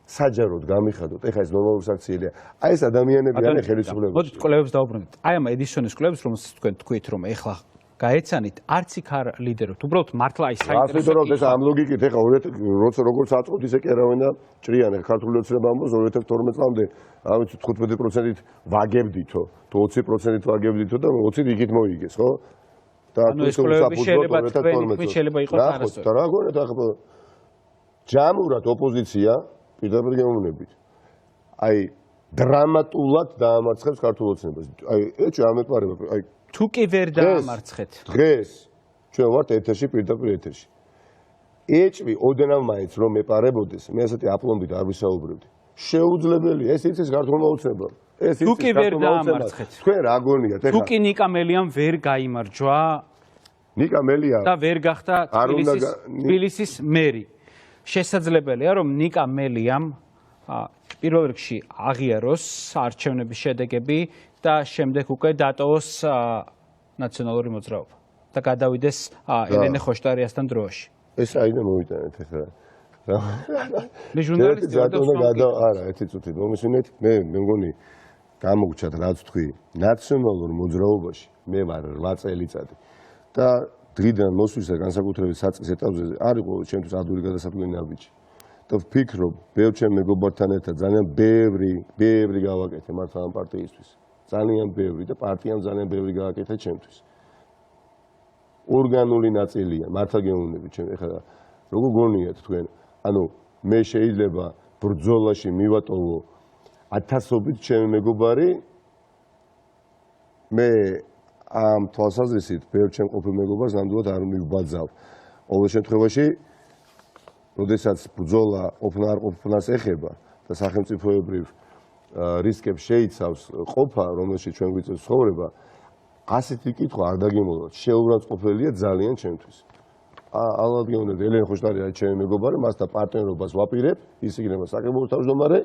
საჯაროდ გამიხადოთ, ეხლა ეს ნორმალური საქციელია. აი ეს ადამიანები არიან ხელისუფლების. მოდით კვლევებს დავუბრუნდეთ. აი ამ ედისონის კვლევებს, რომელსაც თქვენ თქვით, რომ ეხლა გაეცანით, არც იქ არ ლიდერობთ. უბრალოდ მართლა აი საინტერესო. რა ეს ამ ლოგიკით ეხლა როგორც აწყობთ ისე კი არავინ და ჭრიან ეხლა ქართული ოცნება ამბობს 2012 წლამდე, რა ვიცი 15%-ით ვაგებდითო, თუ 20%-ით ვაგებდითო და 20-ით იქით მოიგეს, ხო? და ანუ ეს კვლევები შეიძლება თქვენ შეიძლება იყოს არასწორი. რა გონიათ ახლა ჯამურად ოპოზიცია პირდაპირ გეუბნებით. აი დრამატულად დაამარცხებს ქართულ ოცნებას. აი ეჭვი ამეპარება. აი თუ კი ვერ დაამარცხეთ. დღეს ჩვენ ვართ ეთერში პირდაპირ ეთერში. ეჭვი ოდნავ მაინც რომ მეპარებოდეს, მე ასეთი აპლომბით არ ვისაუბრებდი. შეუძლებელია ეს იცის ქართულმა ოცნებამ. ეს თუ კი ვერ დაამარცხეთ. თქვენ რა გონიათ ეხლა? თუ კი ნიკა მელიამ ვერ გაიმარჯვა ნიკა მელია და ვერ გახდა თბილისის მერი. შესაძლებელია რომ ნიკა მელიამ პირველ რიგში აღიაროს არჩევნების შედეგები და შემდეგ უკვე დატოვოს ნაციონალური მოძრაობა და გადავიდეს ელენე ხოშტარიასთან დროაში. ეს აიდან მოვიტანეთ ახლა. მე ჟურნალისტი ვარ და არა, ერთი წუთი მომისმინეთ, მე მგონი გამოგჩათ რაც თქვი, ნაციონალურ მოძრაობაში მე ვარ 8 წელიწადი და დღიდან მოსვლისა განსაკუთრებით საწყის ეტაპზე არ იყო ჩემთვის ადვილი გადასაფრენი ნაბიჯი. და ვფიქრობ, ბევრ ჩემ მეგობართან ერთად ძალიან ბევრი გავაკეთე მართლა ამ პარტიისთვის. ძალიან ბევრი და პარტიამ ძალიან ბევრი გააკეთა ჩემთვის. ორგანული ნაწილია, მართლა გეუბნები ჩემ ეხლა როგორ გონიათ თქვენ? ანუ მე შეიძლება ბრძოლაში მივატოვო 1000-ობით ჩემი მეგობარი მე ამ თვალსაზრისით ბევრ ჩემ ყოფილ მეგობარს ნამდვილად არ მივბაძავ. ყოველ შემთხვევაში, როდესაც ბრძოლა ყოფნა არ ყოფნას ეხება და სახელმწიფოებრივ რისკებს შეიცავს ყოფა, რომელშიც ჩვენ გვიწევს ცხოვრება, ასეთი კითხვა არ დაგემოვნოთ. შეურაცხყოფელია ძალიან ჩემთვის. ალბათ გეუბნებით, ელენე ხოშტარია ჩემი მეგობარი, მასთან პარტნიორობას ვაპირებ, ის იქნება საკრებულო თავმჯდომარე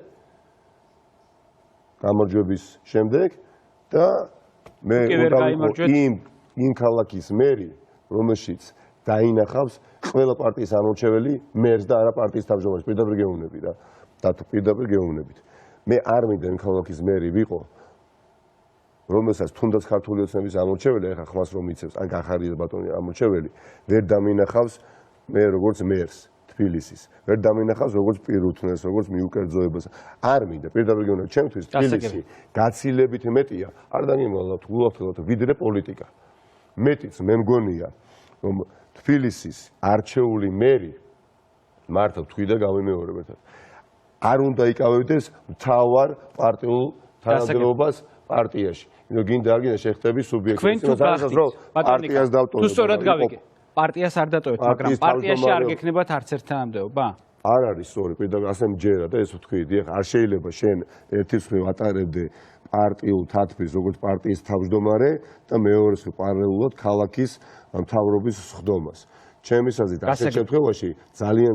გამარჯვების შემდეგ და მე იმ ქალაქის მერი, რომელშიც დაინახავს ყველა პარტიის ამორჩეველი მერს და არა პარტიის თავმჯდომარეს, პირდაპირ გეუბნები რა. და თუ პირდაპირ გეუბნებით. მე არ მინდა იმ ქალაქის მერი ვიყო, რომელსაც თუნდაც ქართული ოცნების ამორჩეველი, ახლა ხმას რომ იცევს, ან გახარიას ბატონი ამორჩეველი, ვერ დამინახავს მე როგორც მერს თბილისის. ვერ დამინახავს როგორც პირუთვნეს, როგორც მიუკერძოებას. არ მინდა პირდაპირ გეუბნები, ჩემთვის თბილისი გაცილებით მეტია, არ დაგიმოვოთ გულახდილოთ ვიდრე პოლიტიკა. მეტიც მე მგონია, რომ თბილისის არჩეული მერი მართლა თქვი და გავიმეორებ ერთად. არ უნდა იკავებდეს მთავარ პარტიულ თანამდებობას პარტიაში. იმიტომ გინდა არ გინდა შეხტები სუბიექტის პარტიას დავტოვოთ. თუ სწორად გავიგე, პარტიას არ დატოვეთ, მაგრამ პარტიაში არ გექნებათ არც ერთ თანამდებობა? არ არის სწორი, პირდაპირ ასე მჯერა და ეს ვთქვი, დიახ, არ შეიძლება შენ ერთის მხრივ ატარებდე პარტიულ თათბირს როგორც პარტიის თავმჯდომარე და მეორეს მხრივ პარალელურად ქალაქის მთავრობის სხდომას. ჩემის აზრით, ასეთ შემთხვევაში ძალიან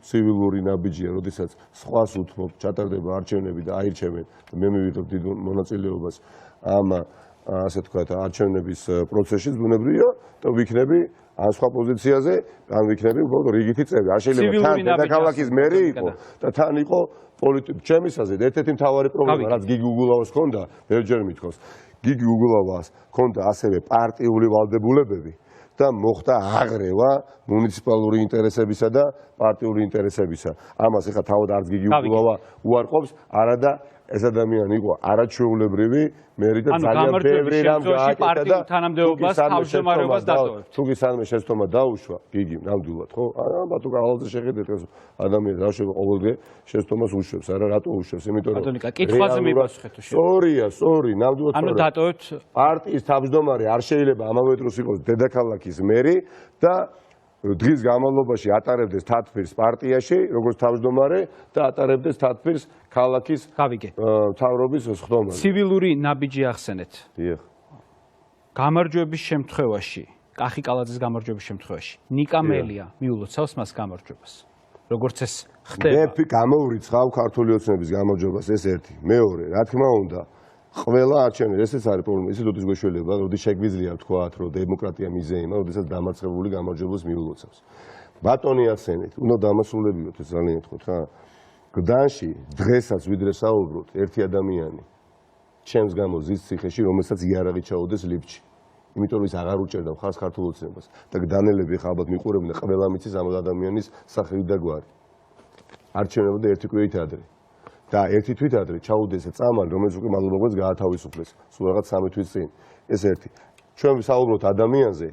ცივილური ნაბიჯია, როდესაც სხვას უთმობ, ჩატარდება არჩევნები და აირჩევენ, მე მივიღებ დიდ მონაწილეობას ამ ასე ვთქვათ, არჩევნების პროცესში, ბუნებრივია და ვიქნები ან სხვა პოზიციაზე, ან ვიქნები უბრალოდ რიგითი წევრი. არ შეიძლება თან დედაქალაქის მერი იყო და თან იყო პოლიტიკა. ჩემის აზრით, ერთ-ერთი მთავარი პრობლემა, რაც გიგი უგულავას ჰქონდა, ბევრჯერ მithქოს, გიგი უგულავას ჰქონდა ასევე პარტიული ვალდებულებები და მოხდა აღრევა მუნიციპალური ინტერესებისა და პარტიული ინტერესებისა. ამას ეხლა თავად არც გიგი უგულავა უარყოფს, არა და ეს ადამიანი იყო არაჩვეულებრივი მერი და ძალიან ბევრი რამ გააკეთა და თანამდებობას თავმჯდომარეობას დატოვებთ. თუ გისანმე შეცდომა დაუშვა, გიგი, ნამდვილად, ხო? არა, ბატონო, გალავაზე შეხედეთ ეს ადამიანი რა შეიძლება ყოველდღე შეცდომას უშვებს, არა, რატო უშვებს? იმიტომ რომ ბატონიკა, კითხვაზე მიპასუხეთ თუ სწორია, სწორი, ნამდვილად. ანუ დატოვებთ პარტიის თავმჯდომარე არ შეიძლება ამავე დროს იყოს დედაქალაქის მერი და დღის განმავლობაში ატარებდეს თათბირს პარტიაში, როგორც თავმჯდომარე და ატარებდეს თათბირს ქალაქის გავიგე. მთავრობის სხდომაზე. ცივილური ნაბიჯი ახსენეთ. დიახ. გამარჯვების შემთხვევაში, კახიკალაძის გამარჯვების შემთხვევაში, ნიკა მელია მიულოცავს მას გამარჯვებას. როგორც ეს ხდება. მე გამოვრიცხავ ქართული ოცნების გამარჯვებას ეს ერთი. მეორე, რა თქმა უნდა, ყველა არჩევანი, ესეც არის პრობლემა, ისე დოდის გვეშველება, როდის შეგვიძლია ვთქვათ, რომ დემოკრატია მიზეიმა, როდესაც დამარცხებული გამარჯვებას მიულოცავს. ბატონი ახსენეთ, უნდა დამასრულებიოთ ეს ძალიან ეთქოთ რა. გდანში დღესაც ვიდრე საუბრობთ, ერთი ადამიანი ჩემს გამო ზის ციხეში, რომელსაც იარაღი ჩაუდეს ლიფტში. იმიტომ რომ ის აღარ უჭერდა მხარს ქართულ ოცნებას და გდანელები ხა ალბათ მიყურებდნენ ყველა მიცის ამ ადამიანის სახელი და გვარი. არჩევნებოდა ერთი კვირით ადრე. და ერთი თვით ადრე ჩაუდეს წამალი, რომელიც უკვე მადლობლობას გაათავისუფლეს, სულ რაღაც 3 თვის წინ. ეს ერთი. ჩვენ ვსაუბრობთ ადამიანზე,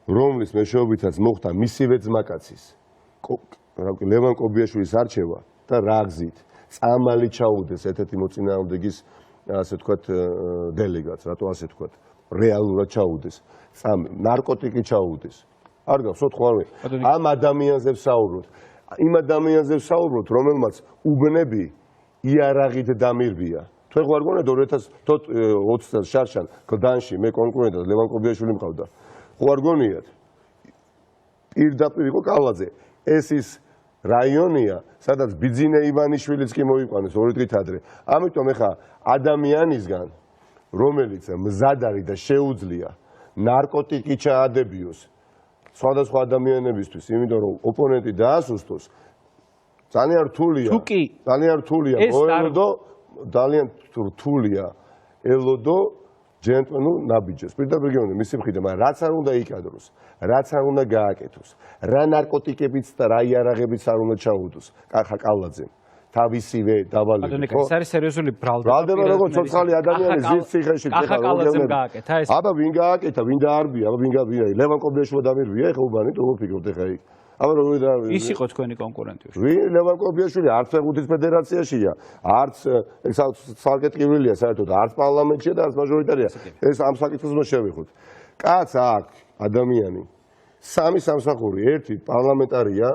რომლის მეშვეობითაც მოხდა მისივე ძმაკაცის, ლევან კობიაშვილის არჩევა და რა გზით წამალი ჩაუდეს ერთ-ერთი მოწინააღმდეგის, ასე ვთქვათ, დელეგატს, რატო ასე ვთქვათ, რეალურად ჩაუდეს, ნარკოტიკი ჩაუდეს. არ გახსოვთ ხოლმე? ამ ადამიანზე ვსაუბრობთ. იმ ადამიანზე ვსაუბრობთ, რომელმაც უბნები იარაღით დამირბია. თქვენ ხო არ გონიათ 2020 წელს შარშან გლდანში მე კონკურენტად ლევან კობიაშვილი მყავდა. ხო არ გონიათ? პირდაპირ იყო კალაძე. ეს ის რაიონია, სადაც ბიძინე ივანიშვილიც კი მოიყვანეს 2 დღით ადრე. ამიტომ ეხა ადამიანისგან, რომელიც მზად არის და შეუძლია ნარკოტიკი ჩაადებიოს სხვადასხვა ადამიანებისთვის, იმიტომ რომ ოპონენტი დაასუსტოს, ძალიან რთულია. ძალიან რთულია. ძალიან რთულია ელოდო ჯენტლმენულ ნაბიჯებს. პირდაპირ გეუბნები მისი მხრიდან, მაგრამ რაც არ უნდა იკადროს, რაც არ უნდა გააკეთოს, რა ნარკოტიკებიც და რა იარაღებიც არ უნდა ჩაუდოს, კახა კალაძემ. თავისივე დავალებით. ბატონიკა, ეს არის სერიოზული ბრალდება. ბრალდება როგორც ცოცხალი ადამიანი ზის ციხეში ხა კალაძემ გააკეთა ეს. აბა ვინ გააკეთა, ვინ დაარბია, აბა ვინ გავიდა, ლევან კობიაშვილი დამირბია, ეხა უბანით, როგორ ფიქრობთ ეხა იქ. აბა როგორ და ის იყო თქვენი კონკურენტი. ვინ ლევან კობიაშვილი არც ფეხბურთის ფედერაციაშია, არც ეს საკეთკივრილია საერთოდ, არც პარლამენტშია და არც მაჟორიტარია. ეს ამ საკითხს უნდა შევეხოთ. კაც აქვს ადამიანი სამი სამსახური, ერთი პარლამენტარია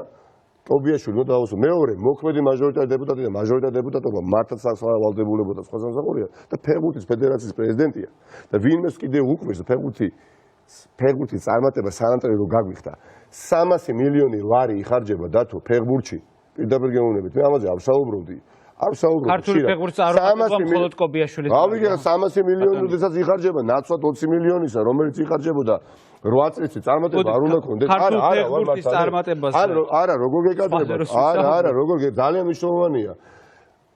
კობიაშვილი უნდა დაუსვა. მეორე მოქმედი მაჟორიტარი დეპუტატი და მაჟორიტარი დეპუტატობა მართლაც სავალდებულებო და სხვა სამსახურია და ფეხბურთის ფედერაციის პრეზიდენტია. და ვინმეს კიდევ უკვირს ფეხბურთის წარმატება სანამ რომ გაგვიხდა 300 მილიონი ლარი იხარჯება დათო ფეხბურთში. პირდაპირ გეუბნებით, მე ამაზე არ ვსაუბრობდი. არ ვსაუბრობდი. ქართული ფეხბურთის წარმატება მხოლოდ კობიაშვილის. გავიგე 300 მილიონი როდესაც იხარჯება, ნაცვლად 20 მილიონისა, რომელიც იხარჯებოდა 8 წელიწად წარმატება არ უნდა კონდეთ. არა, როგორ გეკადრებათ? არა, როგორ ძალიან მნიშვნელოვანია.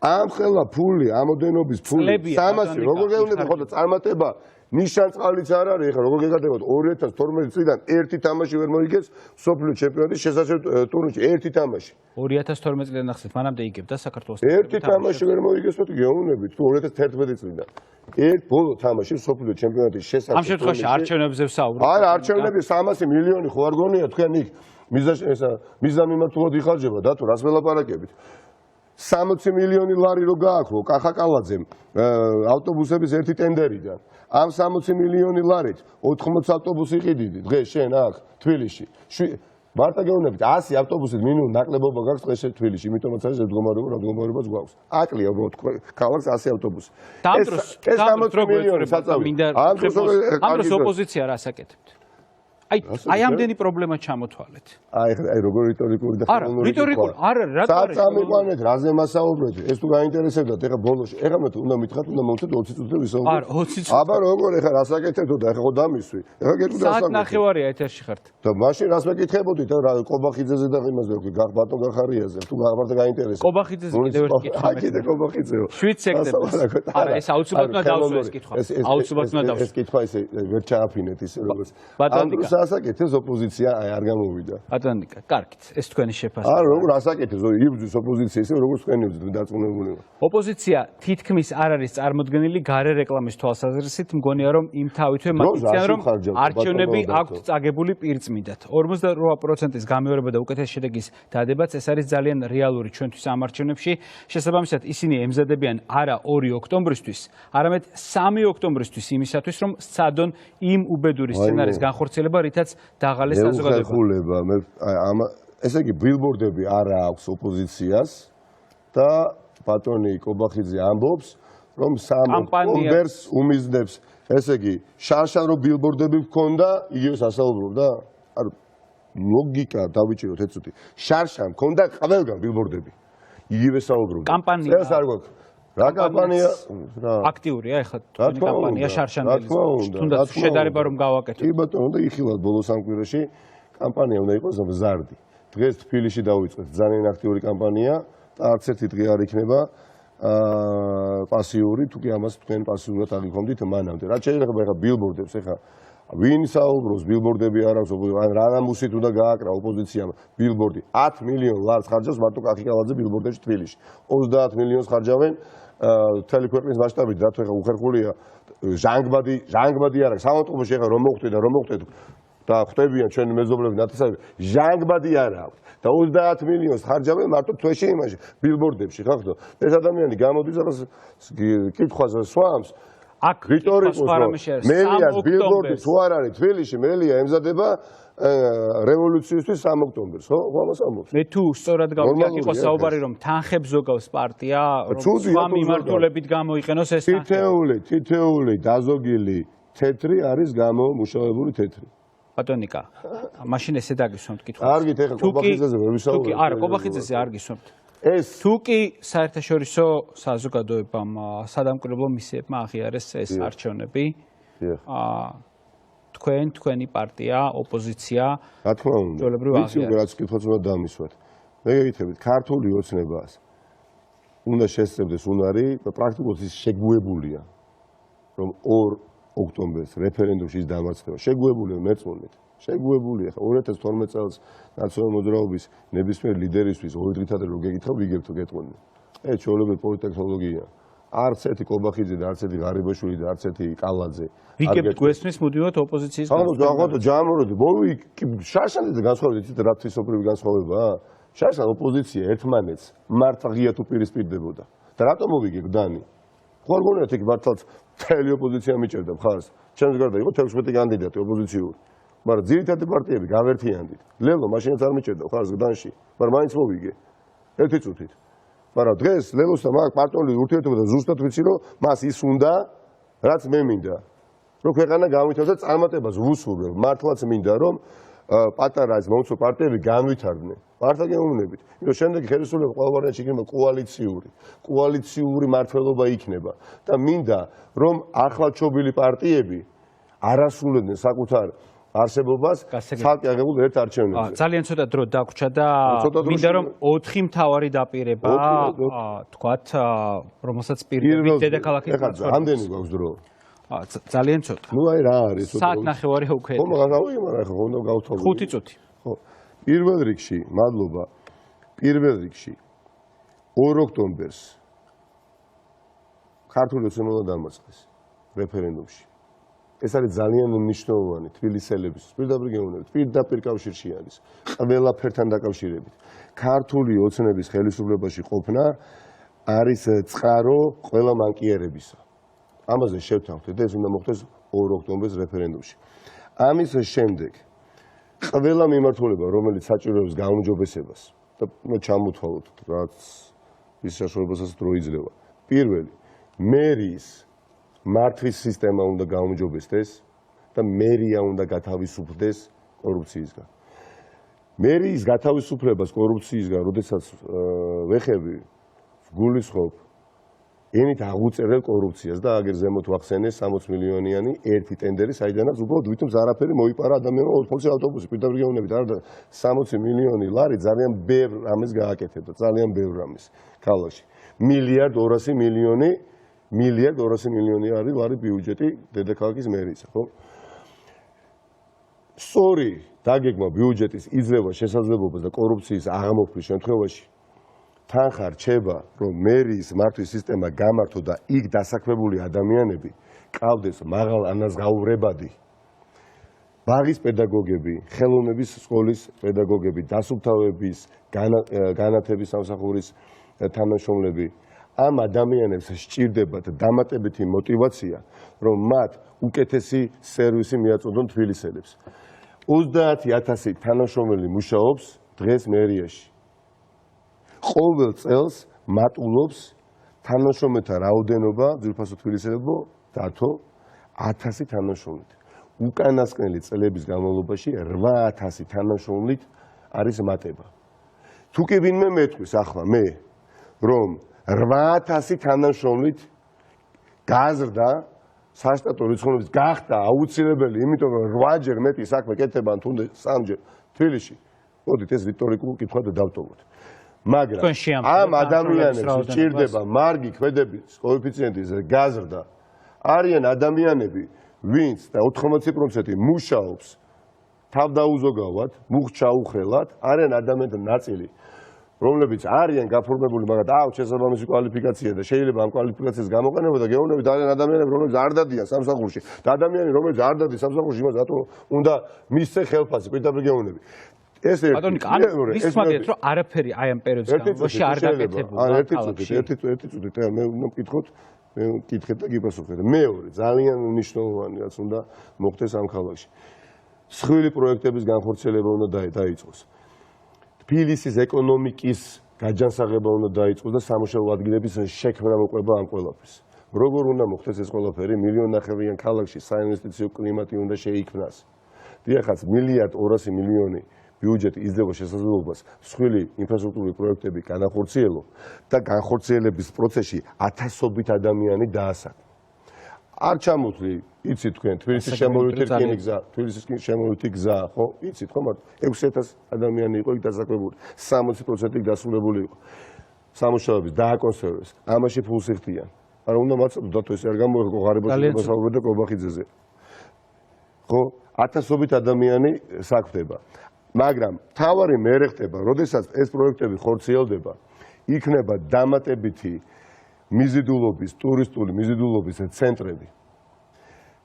ამ ხელა ფული, ამოდენობის ფული 300 როგორ გეუბნებით, ხო და წარმატება ნიშანწყალიც არ არის, ეხლა როგორ გეკადრებათ 2012 წლიდან ერთი თამაში ვერ მოიგებს სოფლიო ჩემპიონატის შესაძლო ტურნირში, ერთი თამაში. 2012 წლიდან ახსენეთ, მანამდე იგებდა საქართველოს. ერთი თამაში ვერ მოიგებს, თუ გეუბნებით, თუ 2011 წლიდან. ერთ ბოლო თამაში სოფლიო ჩემპიონატის შესაძლო. ამ შემთხვევაში არჩევნებზე ვსაუბრობ. არა, არჩევნები 300 მილიონი ხო არ გონია თქვენ იქ მიზანმიმართულად იხარჯება და თუ რას ველაპარაკებით. 60 მილიონი ლარი რო გააქვო კახა კალაძემ ავტობუსების ერთი ტენდერიდან. ამ 60 მილიონი ლარით 80 ავტობუსი იყიდიდი დღეს შენ აქ თბილისში. მარტო გეუბნებით 100 ავტობუსით მინიმუმ ნაკლებობა გაქვს დღეს თბილისში, იმიტომაც არის მდგომარეობაც გვაქვს. აკლია უბრალოდ ქალაქს 100 ავტობუსი. ეს 60 მილიონი საწავი. ამ დროს ოპოზიცია რას აკეთებთ? აი ამდენი პრობლემა ჩამოთვალეთ. აი როგორ რიტორიკული და ხელოვნური. რიტორიკული, არა, რატო არის? საწამიყვანეთ, რაზე მასაუბრეთ? ეს თუ გაინტერესებდათ, ეხა ბოლოში, ეხა მე უნდა მითხრათ, უნდა მოვცეთ 20 წუთი ვისაუბროთ. არა, 20 წუთი. აბა როგორ ეხა რას აკეთებდო და ეხა ხო დამისვი. ეხა გეტყვი საათ ნახევარია ეთერში ხართ. და მაშინ რას მეკითხებოდით რა ყობახიძეზე და იმაზე ბატონ გახარიაზე, თუ გახარდა გაინტერესებს. ყობახიძეზე კიდევ ერთი კითხვა. აი კიდე ყობახიძეო. 7 სექტემბერს. არა, ეს აუცილებლად უნდა დავსვეს კითხვა. აუცილებლად უნდა დავსვეს. ეს კითხვა ისე ვერ ჩააფინეთ ისე როგორც. ბატონიკა ასაკეთებს ოპოზიცია არ გამოვიდა. ბატონიკა, კარგით, ეს თქვენი შეფასება. არა, როგორ ასაკეთებს, იბრძვის ოპოზიცია, ისე როგორც თქვენი იბრძვის დარწმუნებული. ოპოზიცია თითქმის არ არის წარმოდგენილი გარე რეკლამის თვალსაზრისით, მგონია რომ იმ თავითვე მაგიციან რომ არჩევნები აქვთ წაგებული პირწმინდად. 48%-ის გამეორება და უკეთესი შედეგის დადებაც ეს არის ძალიან რეალური ჩვენთვის ამ არჩევნებში. შესაბამისად, ისინი ემზადებიან არა 2 ოქტომბრისთვის, არამედ 3 ოქტომბრისთვის იმისათვის, რომ სცადონ იმ უბედური სცენარის განხორციელება, რითაც დაღალეს საზოგადოება. ესე იგი, ბილბორდები არა აქვს ოპოზიციას და ბატონი კობახიძე ამბობს, რომ 3 ოქტომბერს უმიზნებს. ესე იგი, შარშან რო ბილბორდები მქონდა, იგივე სასაუბრობდა? არა, ლოგიკა დავიჭიროთ ეცუთი. შარშან მქონდა ყველგან ბილბორდები. იგივე საუბრობდა. კამპანია. ეს არ გვაქვს. რა კამპანია? აქტიურია ეხლა თქვენი კამპანია შარშანელის. თუნდაც შედარება რომ გავაკეთოთ. კი ბატონო, და იხილავთ ბოლოს ამ კვირაში კამპანია უნდა იყოს მზარდი. დღეს თბილისში დავიწყეთ ძალიან აქტიური კამპანია და არც ერთი დღე არ იქნება პასიური, თუ კი ამას თქვენ პასიურად აღიქვამდით მანამდე. რაც შეიძლება ეხლა ბილბორდებს, ეხლა ვინ საუბრობს ბილბორდები არ აქვს, ან რა მუსით უნდა გააკრა ოპოზიციამ ბილბორდი. 10 მილიონ ლარს ხარჯავს მარტო კახიკალაძე ბილბორდებში თბილისში. 30 მილიონს ხარჯავენ მთელი ქვეყნის მასშტაბით, რა თქმა უნდა უხერხულია ჟანგბადი არ აქვს. სამავტყოფოში ეხლა რომ მოხვდე და რომ მოხვდეთ და ხვდებიან ჩვენი მეზობლები ნათესავები, ჟანგბადი არ აქვს. და 30 მილიონს ხარჯავენ მარტო თვეში იმაში ბილბორდებში, ხახდო. ეს ადამიანი გამოდის რაღაც კითხვას სვამს. აქ რიტორიკოს მელია ბილბორდი თუ არ არის თბილისში, მელია ემზადება რევოლუციისთვის 3 ოქტომბერს, ხო? ამას ამბობს. მე თუ სწორად გავიგე, აქ იყო საუბარი რომ თანხებს ზოგავს პარტია, რომ სხვა მიმართულებით გამოიყენოს ეს თანხები. თითეული დაზოგილი თეთრი არის გამომუშავებული თეთრი. ბატონიკა, მაშინ ესე დაგისვამთ კითხვა. კარგით, ეხლა კობახიძეზე ვერ ვისაუბრებ. თუ კი არა, კობახიძეზე არ გისვამთ. ეს თუ კი საერთაშორისო საზოგადოებამ სადამკვირვებლო მისიებმა აღიარეს ეს არჩევნები, თქვენი პარტია, ოპოზიცია, რა თქმა უნდა, ვიცი რაც კითხვაც უნდა დამისვათ. მე გეკითხებით, ქართული ოცნებას უნდა შესწევდეს უნარი და პრაქტიკულად ის შეგუებულია, რომ 2 ოქტომბერს რეფერენდუმში ის დამარცხება. შეგუებულია მერწმუნდით. შეგუებულია. 2012 წელს ნაციონალური მოძრაობის ნებისმიერ ლიდერისთვის ორი დღით ადრე რო გეკითხა, ვიგებთო გეტყვი. ეს ჩვეულებრივი პოლიტექნოლოგია. არც ერთი კობახიძე და არც ერთი ღარიბაშვილი და არც ერთი კალაძე. ვიგებთ გვესმის მუდმივად ოპოზიციის განსხვავება. ჯამროდი, ბოლო შარშანიძე განსხვავებით, იცით რა თვისობრივი განსხვავებაა? შარშან ოპოზიცია ერთმანეთს მართლა ღია თუ პირისპირდებოდა. და რატომ მოვიგე გდანი? ხوار გონიათ იქ მართლაც მთელი ოპოზიცია მიჭერდა მხარს. ჩემს გარდა იყო 16 კანდიდატი ოპოზიციური. მაგრამ ძირითადი პარტიები გავერთიანდით. ლელო მაშინაც არ მიჭერდა ხარს გდანში, მაგრამ მაინც მოვიგე. ერთი წუთით. მაგრამ დღეს ლელოსთან მაგ პარტიული ურთიერთობა და ზუსტად ვიცი რომ მას ის უნდა, რაც მე მინდა. რომ ქვეყანა განვითარდეს და წარმატებას ვუსურვებ. მართლაც მინდა რომ პატარა ეს მომცრო პარტიები განვითარდნენ. მართლა გეუბნებით. იმიტომ შემდეგ ხელისუფლება ყოველ ვარიანტში იქნება კოალიციური მმართველობა იქნება და მინდა რომ ახლადშობილი პარტიები არასრულებდნენ საკუთარ არსებობას ცალკე აღებულ ერთ არჩევნებზე. ძალიან ცოტა დრო დაგვრჩა და მინდა რომ 4 მთავარი დაპირება თქვათ, რომელსაც პირდაპირ დედაქალაქი გაწევს. ამდენი გვაქვს დრო. ძალიან ცოტა. ნუ აი რა არის? საათნახევარი უკვე. ხო, მაგრამ გავიგე, ახლა ხომ უნდა გავთვალო. 5 წუთი. ხო. პირველ რიგში, მადლობა. პირველ რიგში 2 ოქტომბერს ქართული ოცნება უნდა დამარცხეს რეფერენდუმში. ეს არის ძალიან მნიშვნელოვანი თბილისელებისთვის. პირდაპირ გეუბნებით, პირდაპირ კავშირში არის. ყველაფერთან დაკავშირებით. ქართული ოცნების ხელისუფლებაში ყოფნა არის წყარო ყველა მანკიერებისა. ამაზე შევთანხმდით და ეს უნდა მოხდეს 2 ოქტომბერს რეფერენდუმში. ამის შემდეგ ყველა მიმართულება, რომელიც საჭიროებს გაუმჯობესებას და მე ჩამოთვალოთ, რაც ის საშუალებასაც დრო იძლევა. პირველი, მერიის მართვის სისტემა უნდა გაუმჯობესდეს და მერია უნდა გათავისუფლდეს კორუფციისგან. მერიის გათავისუფლებას კორუფციისგან, როდესაც ვეხები გულისხმობ ენით აღუწერელ კორუფციას და აგერ ზემოთ ვახსენე 60 მილიონიანი ერთი ტენდერი, საიდანაც უბრალოდ ვითომ არაფერი მოიპარა ადამიანმა 80 ავტობუსი პირდაპირ გეუბნებით, არა 60 მილიონი ლარი ძალიან ბევრ რამეს გააკეთებდა, ძალიან ბევრ რამეს ქალაქში. მილიარდ 200 მილიონი არის ლარი ბიუჯეტი დედაქალაქის მერიის, ხო? სწორი დაგეგმა ბიუჯეტის იძლევა შესაძლებლობას და კორუფციის აღმოფხვის შემთხვევაში თანხა რჩება, რომ მერიის მართვის სისტემა გამართო და იქ დასაქმებული ადამიანები ყავდეს მაღალ ანაზღაურებადი. ბაღის პედაგოგები, ხელოვნების სკოლის პედაგოგები, დასუფთავების, განათების სამსახურის თანამშრომლები, ამ ადამიანებს სჭირდებათ დამატებითი мотиваცია, რომ მათ უკეთესი სერვისი მიაწოდონ თბილისელებს. 30,000 თანამშრომელი მუშაობს დღეს მერიაში. ყოველ წელს მატულობს თანამშრომელთა რაოდენობა, ძვირფასო თბილისელებო, დათო 1000 თანამშრომლით. უკანასკნელი წლების განმავლობაში 8,000 თანამშრომლით არის მატება. თუ კი ვინმე მეტყვის ახლა მე, რომ 8,000 თანამშრომლით გაზრდა საშტატო რიცხოვნობის გახდა აუცილებელი, იმიტომ რომ 8-ჯერ მეტი საქმე კეთებან თუნდაც 3-ჯერ თბილისში. მოდით ეს რიტორიკულ კითხვა და დავტოვოთ. მაგრამ ამ ადამიანებს სჭირდება მარგი ქმედების კოეფიციენტის გაზრდა. არიან ადამიანები, ვინც და 80% მუშაობს თავდაუზოგავად, მუხჩაუხელად, არიან ადამიანთა ნაწილი, რომლებიც არიან გაფორმებული, მაგრამ შესაბამისი კვალიფიკაცია და შეიძლება ამ კვალიფიკაციას გამოყენება და გეუბნებით არიან ადამიანები, რომლებიც არ დადიან სამსახურში და ადამიანები, რომლებიც არ დადიან სამსახურში, იმას რატო უნდა მისცე ხელფასი, პირდაპირ გეუბნები. ეს ბატონო, ისმადეთ, რომ არაფერი აი ამ პერიოდის განმავლობაში არ გაკეთებულა. ერთი წუთი, მე უნდა მკითხოთ, მე მკითხეთ და გიპასუხეთ. მეორე, ძალიან მნიშვნელოვანი რაც უნდა მოხდეს ამ ქალაქში. მსხვილი პროექტების განხორციელება უნდა დაიწყოს. თბილისის ეკონომიკის გაჯანსაღება უნდა დაიწყოს და სამუშაო ადგილების შექმნა მოყვება ამ ყველაფერს. როგორ უნდა მოხდეს ეს ყველაფერი? 1,5 მილიონიან ქალაქში საინვესტიციო კლიმატი უნდა შეიქმნას. დიახაც 1,200,000,000 ბიუჯეტი იძლევა შესაძლებლობას მსხვილი ინფრასტრუქტურული პროექტები განახორციელო და განხორციელების პროცესში ათასობით ადამიანი დაასაქმო. არ ჩამოთვლი, იცით თქვენ, თბილისის შემოვლითი რკინი გზა, თბილისის შემოვლითი გზა, ხო? იცით ხო, მაგრამ 6,000 ადამიანი იყო იქ დასაქმებული, 60% დასრულებული იყო. სამუშაოების დააკონსერვეს, ამაში ფულს იხდიან. მაგრამ უნდა მაწოდოთ დათო ეს არ გამოიღო ღარიბაში მოსაუბრე და კობახიძეზე. ხო? ათასობით ადამიანი საქმდება. მაგრამ თავარი მერე ხდება, როდესაც ეს პროექტები ხორციელდება, იქნება დამატებითი მიზიდულობის, ტურისტული მიზიდულობის ცენტრები.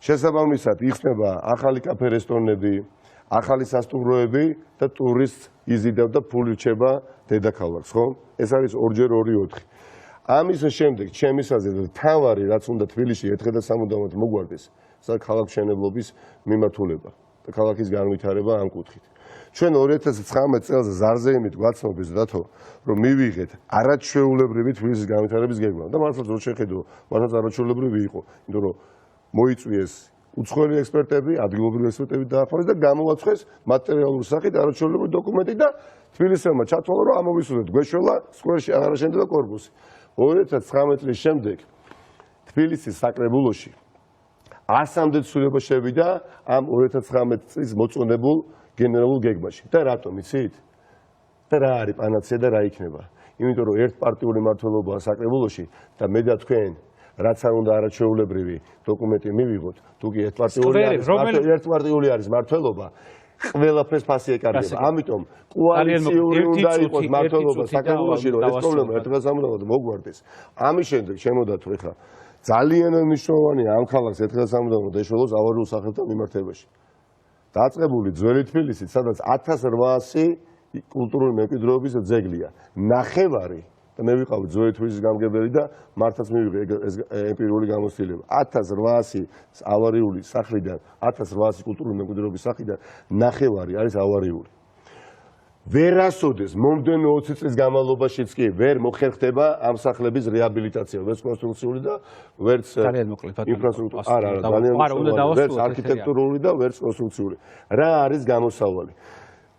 შესაბამისად, იხსნება ახალი კაფე რესტორნები, ახალი სასტუმროები და ტურისტს იზიდავ და ფული რჩება დედაქალაქს, ხო? ეს არის 2x2 4. ამის შემდეგ, ჩემის აზრით, თავარი რაც უნდა თბილისში ერთხელ და სამუდამოდ მოგვარდეს, ქალაქ მშენებლობის მიმართულება და ქალაქის განვითარება ამ კუთხით. ჩვენ 2019 წელს ზარზეიმით გვაცნობეს დათო, რომ მივიღეთ არაჩვეულებრივი თბილისის განვითარების გეგმა და მართლაც რო შეხედო, მართლაც არაჩვეულებრივი იყო, იმიტომ რომ მოიწვიეს უცხოელი ექსპერტები, ადგილობრივი ექსპერტები დაახმარეს და გამოაცხეს მატერიალური სახით არაჩვეულებრივი დოკუმენტი და თბილისელმა ჩათვალა, რომ ამოვისურვეთ გვეშველა სკვერში აღარ შენდება კორპუსი. 2019 წლის შემდეგ თბილისის საკრებულოში 100-მდე ცვლილება შევიდა ამ 2019 წლის მოწონებულ გენერალურ გეგმაში. და რატომ იცით? და რა არის პანაცეა და რა იქნება? იმიტომ რომ ერთპარტიული მმართველობაა საკრებულოში და მე და თქვენ რაც არ უნდა არაჩვეულებრივი დოკუმენტი მივიღოთ, თუ კი ერთპარტიული არის მმართველობა, ყველაფერს ფასი ეკარგება. ამიტომ კოალიციური უნდა იყოს მმართველობა საკრებულოში, რომ ეს პრობლემა ერთდღე სამუდამოდ მოგვარდეს. ამის შემდეგ შემოდათო ხა ძალიან მნიშვნელოვანია ამ ქალაქს ერთდღე სამუდამოდ ეშველოს ავარიულ სახელთან მიმართებაში. დაწყებული ძველი თბილისით, სადაც 1800 კულტურული მემკვიდრეობის ძეგლია. ნახევარი და მე ვიყავი ძველი თბილისის გამგებელი და მართლაც მივიღე ეს ემპირიული გამოცდილება. 1800 ავარიული სახლიდან, 1800 კულტურული მემკვიდრეობის სახლიდან ნახევარი არის ავარიული. ვერასოდეს მომდენო 20 წლის განმავლობაშიც კი ვერ მოხერხდება ამ სახლების რეაბილიტაცია, ვერც კონსტრუქციული და ვერც ინფრასტრუქტურული. არა, ვერც არქიტექტურული და ვერც კონსტრუქციული. რა არის გამოსავალი?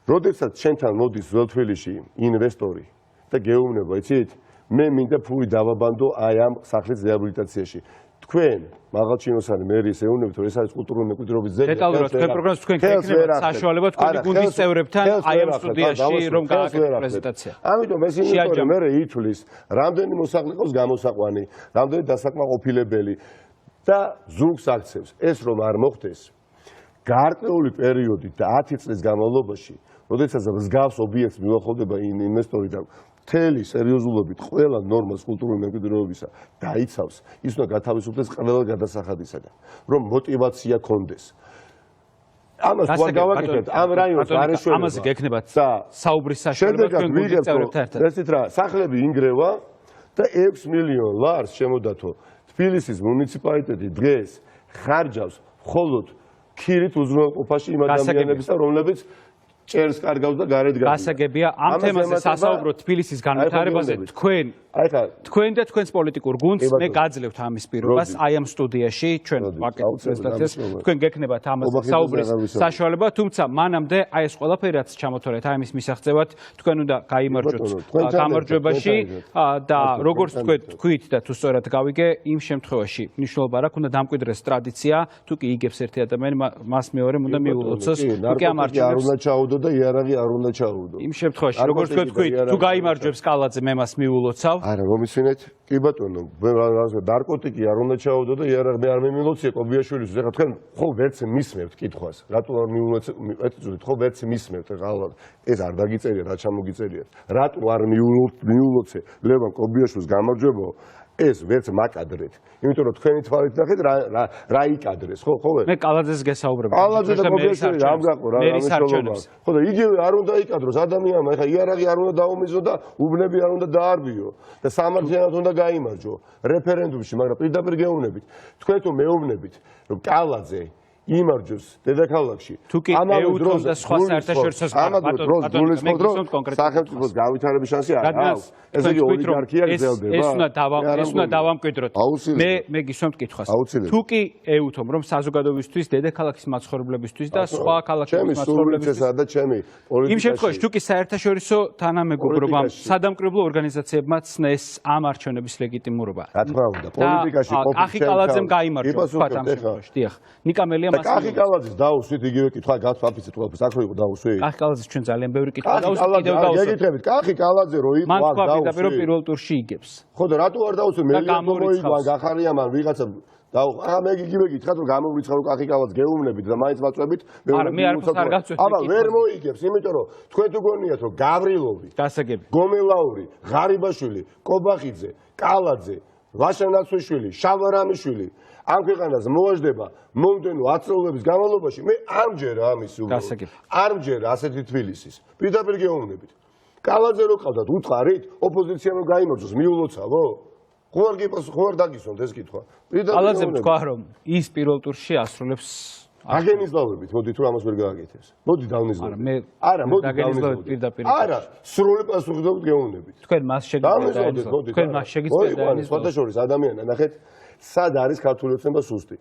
როდესაც შენთან მოდის ძველ თბილისში ინვესტორი და გეუბნება, იცით, მე მინდა ფული დავაბანდო აი ამ სახლის რეაბილიტაციაში. თქვენ მაღალჩინოსანი მერის ეუბნებით, რომ ეს არის კულტურული მემკვიდრეობის ძეგლი. დეტალურად თქვენ პროგრამას თქვენ გეკნებათ საშუალება თქვენი გუნდის წევრებთან აი ამ სტუდიაში რომ გააკეთოს პრეზენტაცია. ამიტომ ეს ინვესტორი მერე ითვლის, რამდენი მოსახლე ყავს გამოსაყვანი, რამდენი დასაკმაყოფილებელი და ზურგს აქცევს. ეს რომ არ მოხდეს, გარკვეული პერიოდი და 10 წლის განმავლობაში, როდესაც მსგავს ობიექტს მიუახლოვდება ინვესტორი და მთელი სერიოზულობით ყველა ნორმას კულტურული მემკვიდრეობისა დაიცავს, ის უნდა გათავისუფლდეს ყველა გადასახადისაგან, რომ мотиваცია კონდეს. ამას თუ არ გავაკეთებთ, ამ რაიონს არ ეშველება. ამაზე გექნებათ საუბრის საშუალება თქვენ გუნდის წევრებთან ერთად. ესეთ რა, სახლები ინგრევა და 6 მილიონ ლარს შემოდათო თბილისის მუნიციპალიტეტი დღეს ხარჯავს მხოლოდ ქირით უზრუნველყოფაში იმ ადამიანებისა, რომლებიც ჭერს კარგავს და გარეთ გადიან. გასაგებია, ამ თემაზე სასაუბრო თბილისის განვითარებაზე თქვენ და თქვენს პოლიტიკურ გუნდს მე გაძლევთ ამის პირობას აი ამ სტუდიაში ჩვენ ვაკეთებთ პრეზენტაციას თქვენ გექნებათ ამაზე საუბრის საშუალება, თუმცა მანამდე აი ეს ყველაფერი რაც ჩამოთვალეთ აი ამის მისაღწევად თქვენ უნდა გაიმარჯვოთ გამარჯვებაში და როგორც თქვით და თუ სწორად გავიგე იმ შემთხვევაში მნიშვნელობა რა უნდა დამკვიდრეს ტრადიცია, თუ კი იგებს ერთი ადამიანი მას მეორემ უნდა მიულოცოს, თუ კი ამარჯვებს და იარაღი არ უნდა ჩაუდო. იმ შემთხვევაში, როგორც თქვით, თუ გაიმარჯვებს კალაძე, მე მას მიულოცავ. არა, მომისმინეთ. კი ბატონო, ნარკოტიკი არ უნდა ჩაუდო და იარაღი მე არ მიმილოცია კობიაშვილის. ეხლა თქვენ ხო ვერც მისმევთ კითხვას. რატო არ მიულოცეთ? ხო ვერც მისმევთ ეხლა. ეს არ დაგიწერია, რა ჩამოგიწერიათ. რატო არ მიულოცე ლევან კობიაშვილის გამარჯვებაო? ეს ვერც მაკადრეთ. იმიტომ რომ თქვენი თვალით ნახეთ რა იკადრეს, ხო ვერ? მე კალაძეს გესაუბრებ. კალაძე და კობიაშვილი რამ გაყო რა მნიშვნელობა. ხო და იგივე არ უნდა იკადროს ადამიანმა, ეხლა იარაღი არ უნდა დაუმიზო და უბნები არ უნდა დაარბიო და სამართლიანად უნდა გაიმარჯვო რეფერენდუმში, მაგრამ პირდაპირ გეუბნებით. თქვენ თუ მეუბნებით, რომ კალაძე იმარჯვოს დედაქალაქში. თუ კი ეუთოს და სხვა საერთაშორისო სახელმწიფოს გავითარების შანსი არ აქვს. ესე იგი ოლიგარქია გრძელდება. ეს უნდა დავამკვიდროთ. მე გისვამთ კითხვას. თუ კი ეუთომ რომ საზოგადოებისთვის, დედაქალაქის მაცხოვრებლებისთვის და სხვა ქალაქების მაცხოვრებლებისთვის და ჩემი პოლიტიკაში იმ შემთხვევაში თუ კი საერთაშორისო თანამეგობრობამ სადამკვირვებლო ორგანიზაციებმა ცნეს ამ არჩევნების ლეგიტიმურობა. რა თქმა უნდა, პოლიტიკაში ყოფილი ახი კალაძემ გაიმარჯვა თქვა ამ შემთხვევაში. დიახ. ნიკამელია და კახი კალაძის დაუსვით იგივე კითხვა გათვალისწინეთ ყველაფერს აქ რო იყო დაუსვით. კახი კალაძის ჩვენ ძალიან ბევრი კითხვა დაუსვით კიდევ დაუსვით. გეკითხებით კახი კალაძე რო იყო აქ დაუსვით. მან თქვა პირველ ტურში იგებს. ხო და რატო არ დაუსვით? მე მოიგო გახარია მან ვიღაცა ახლა მე იგივე გითხრათ რომ გამოვრიცხა რომ კახი კალაძს გეუბნებით და მაინც ვაწვევით. არა მე არ გავწვევთ. აბა ვერ მოიგებს, იმიტომ რომ თქვენ თუ გონიათ რომ გავრილოვი, გასაგები, გომელაური, ღარიბაშვილი, კობახიძე, კალაძე, ვაშენაცვიშვილი, შავარამიშვილი ამ ქვეყანას მოაჯდება მომდენო 10 წლების განმავლობაში მე ამჯერა ამის უბრალოდ ამჯერა ასეთი თბილისის პირდაპირ გეუბნებით კალაძე რო ყავდათ უთხარით ოპოზიციამ რომ გაიმარჯვოს მიულოცავო ხო არ დაგისვამთ ეს კითხვა კალაძემ თქვა რომ ის პირველ ტურში ასრულებს აგენიზლავებით მოდი თუ ამას ვერ გააკეთებს მოდი დავნიზლავებით არა მოდი დავნიზლავებით პირდაპირ არა სრული პასუხისმგებლობით გეუბნებით თქვენ მას შეგიძლიათ თქვენ მას შეგიძლიათ სხვადასხვა ადამიანი ნახეთ სად არის ქართული ოცნება სუსტი?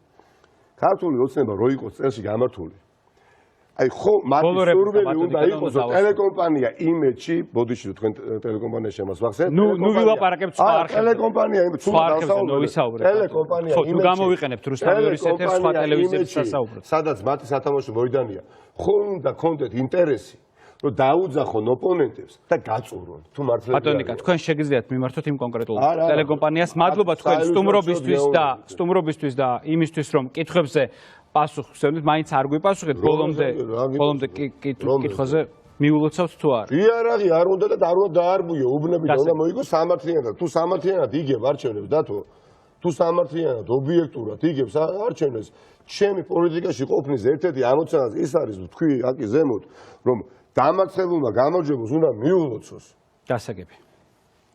ქართული ოცნება რო იყოს წელში გამართული. აი ხო მათი სურვილი უნდა იყოს ტელეკომპანია იმედში, ბოდიში თქვენ ტელეკომპანიაში ამას ვახსენებთ. ნუ ვილაპარაკებთ სხვა არხებზე. ტელეკომპანია იმედში სხვა არხებზე ნუ ვისაუბრებთ. ტელეკომპანია იმედში. ხო, გამოვიყენებთ რუსთავის ეთერს სხვა ტელევიზიებს სასაუბრად. სადაც მათი სათამაშო მოედანია. ხო უნდა კონდეთ ინტერესი რომ დაუძახონ ოპონენტებს და გაწურონ თუ მართლაც ბატონიკა თქვენ შეგიძლიათ მიმართოთ იმ კონკრეტულ ტელეკომპანიას მადლობა თქვენ სტუმრობისთვის და იმისთვის რომ კითხვებზე პასუხ გსცემთ მაინც არ გვიპასუხეთ ბოლომდე კითხვაზე მიულოცავთ თუ არა იარაღი არ უნდა და არ უნდა დაარბიო უბნები და უნდა მოიგოს სამართლიანად თუ სამართლიანად იგებ არჩევნებს დათო თუ სამართლიანად ობიექტურად იგებს არჩევნებს ჩემი პოლიტიკაში ყოფნის ერთ-ერთი ამოცანა ის არის თქვი აკი ზემოთ რომ დამარცხებულმა გამარჯვებულს უნდა მიულოცოს. გასაგები.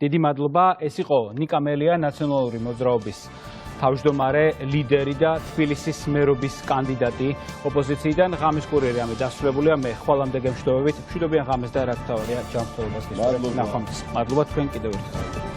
დიდი მადლობა. ეს იყო ნიკამელია ნაციონალური მოძრაობის თავმჯდომარე, ლიდერი და თბილისის მერობის კანდიდატი ოპოზიციიდან. ღამის კურიერი ამით დასრულებულია. მე ხვალამდე გემშვიდობებით. მშვიდობიან ღამეს და რაც თავია ჯანმრთელობას გისურვებთ. ნახვამდის. მადლობა თქვენ კიდევ ერთხელ.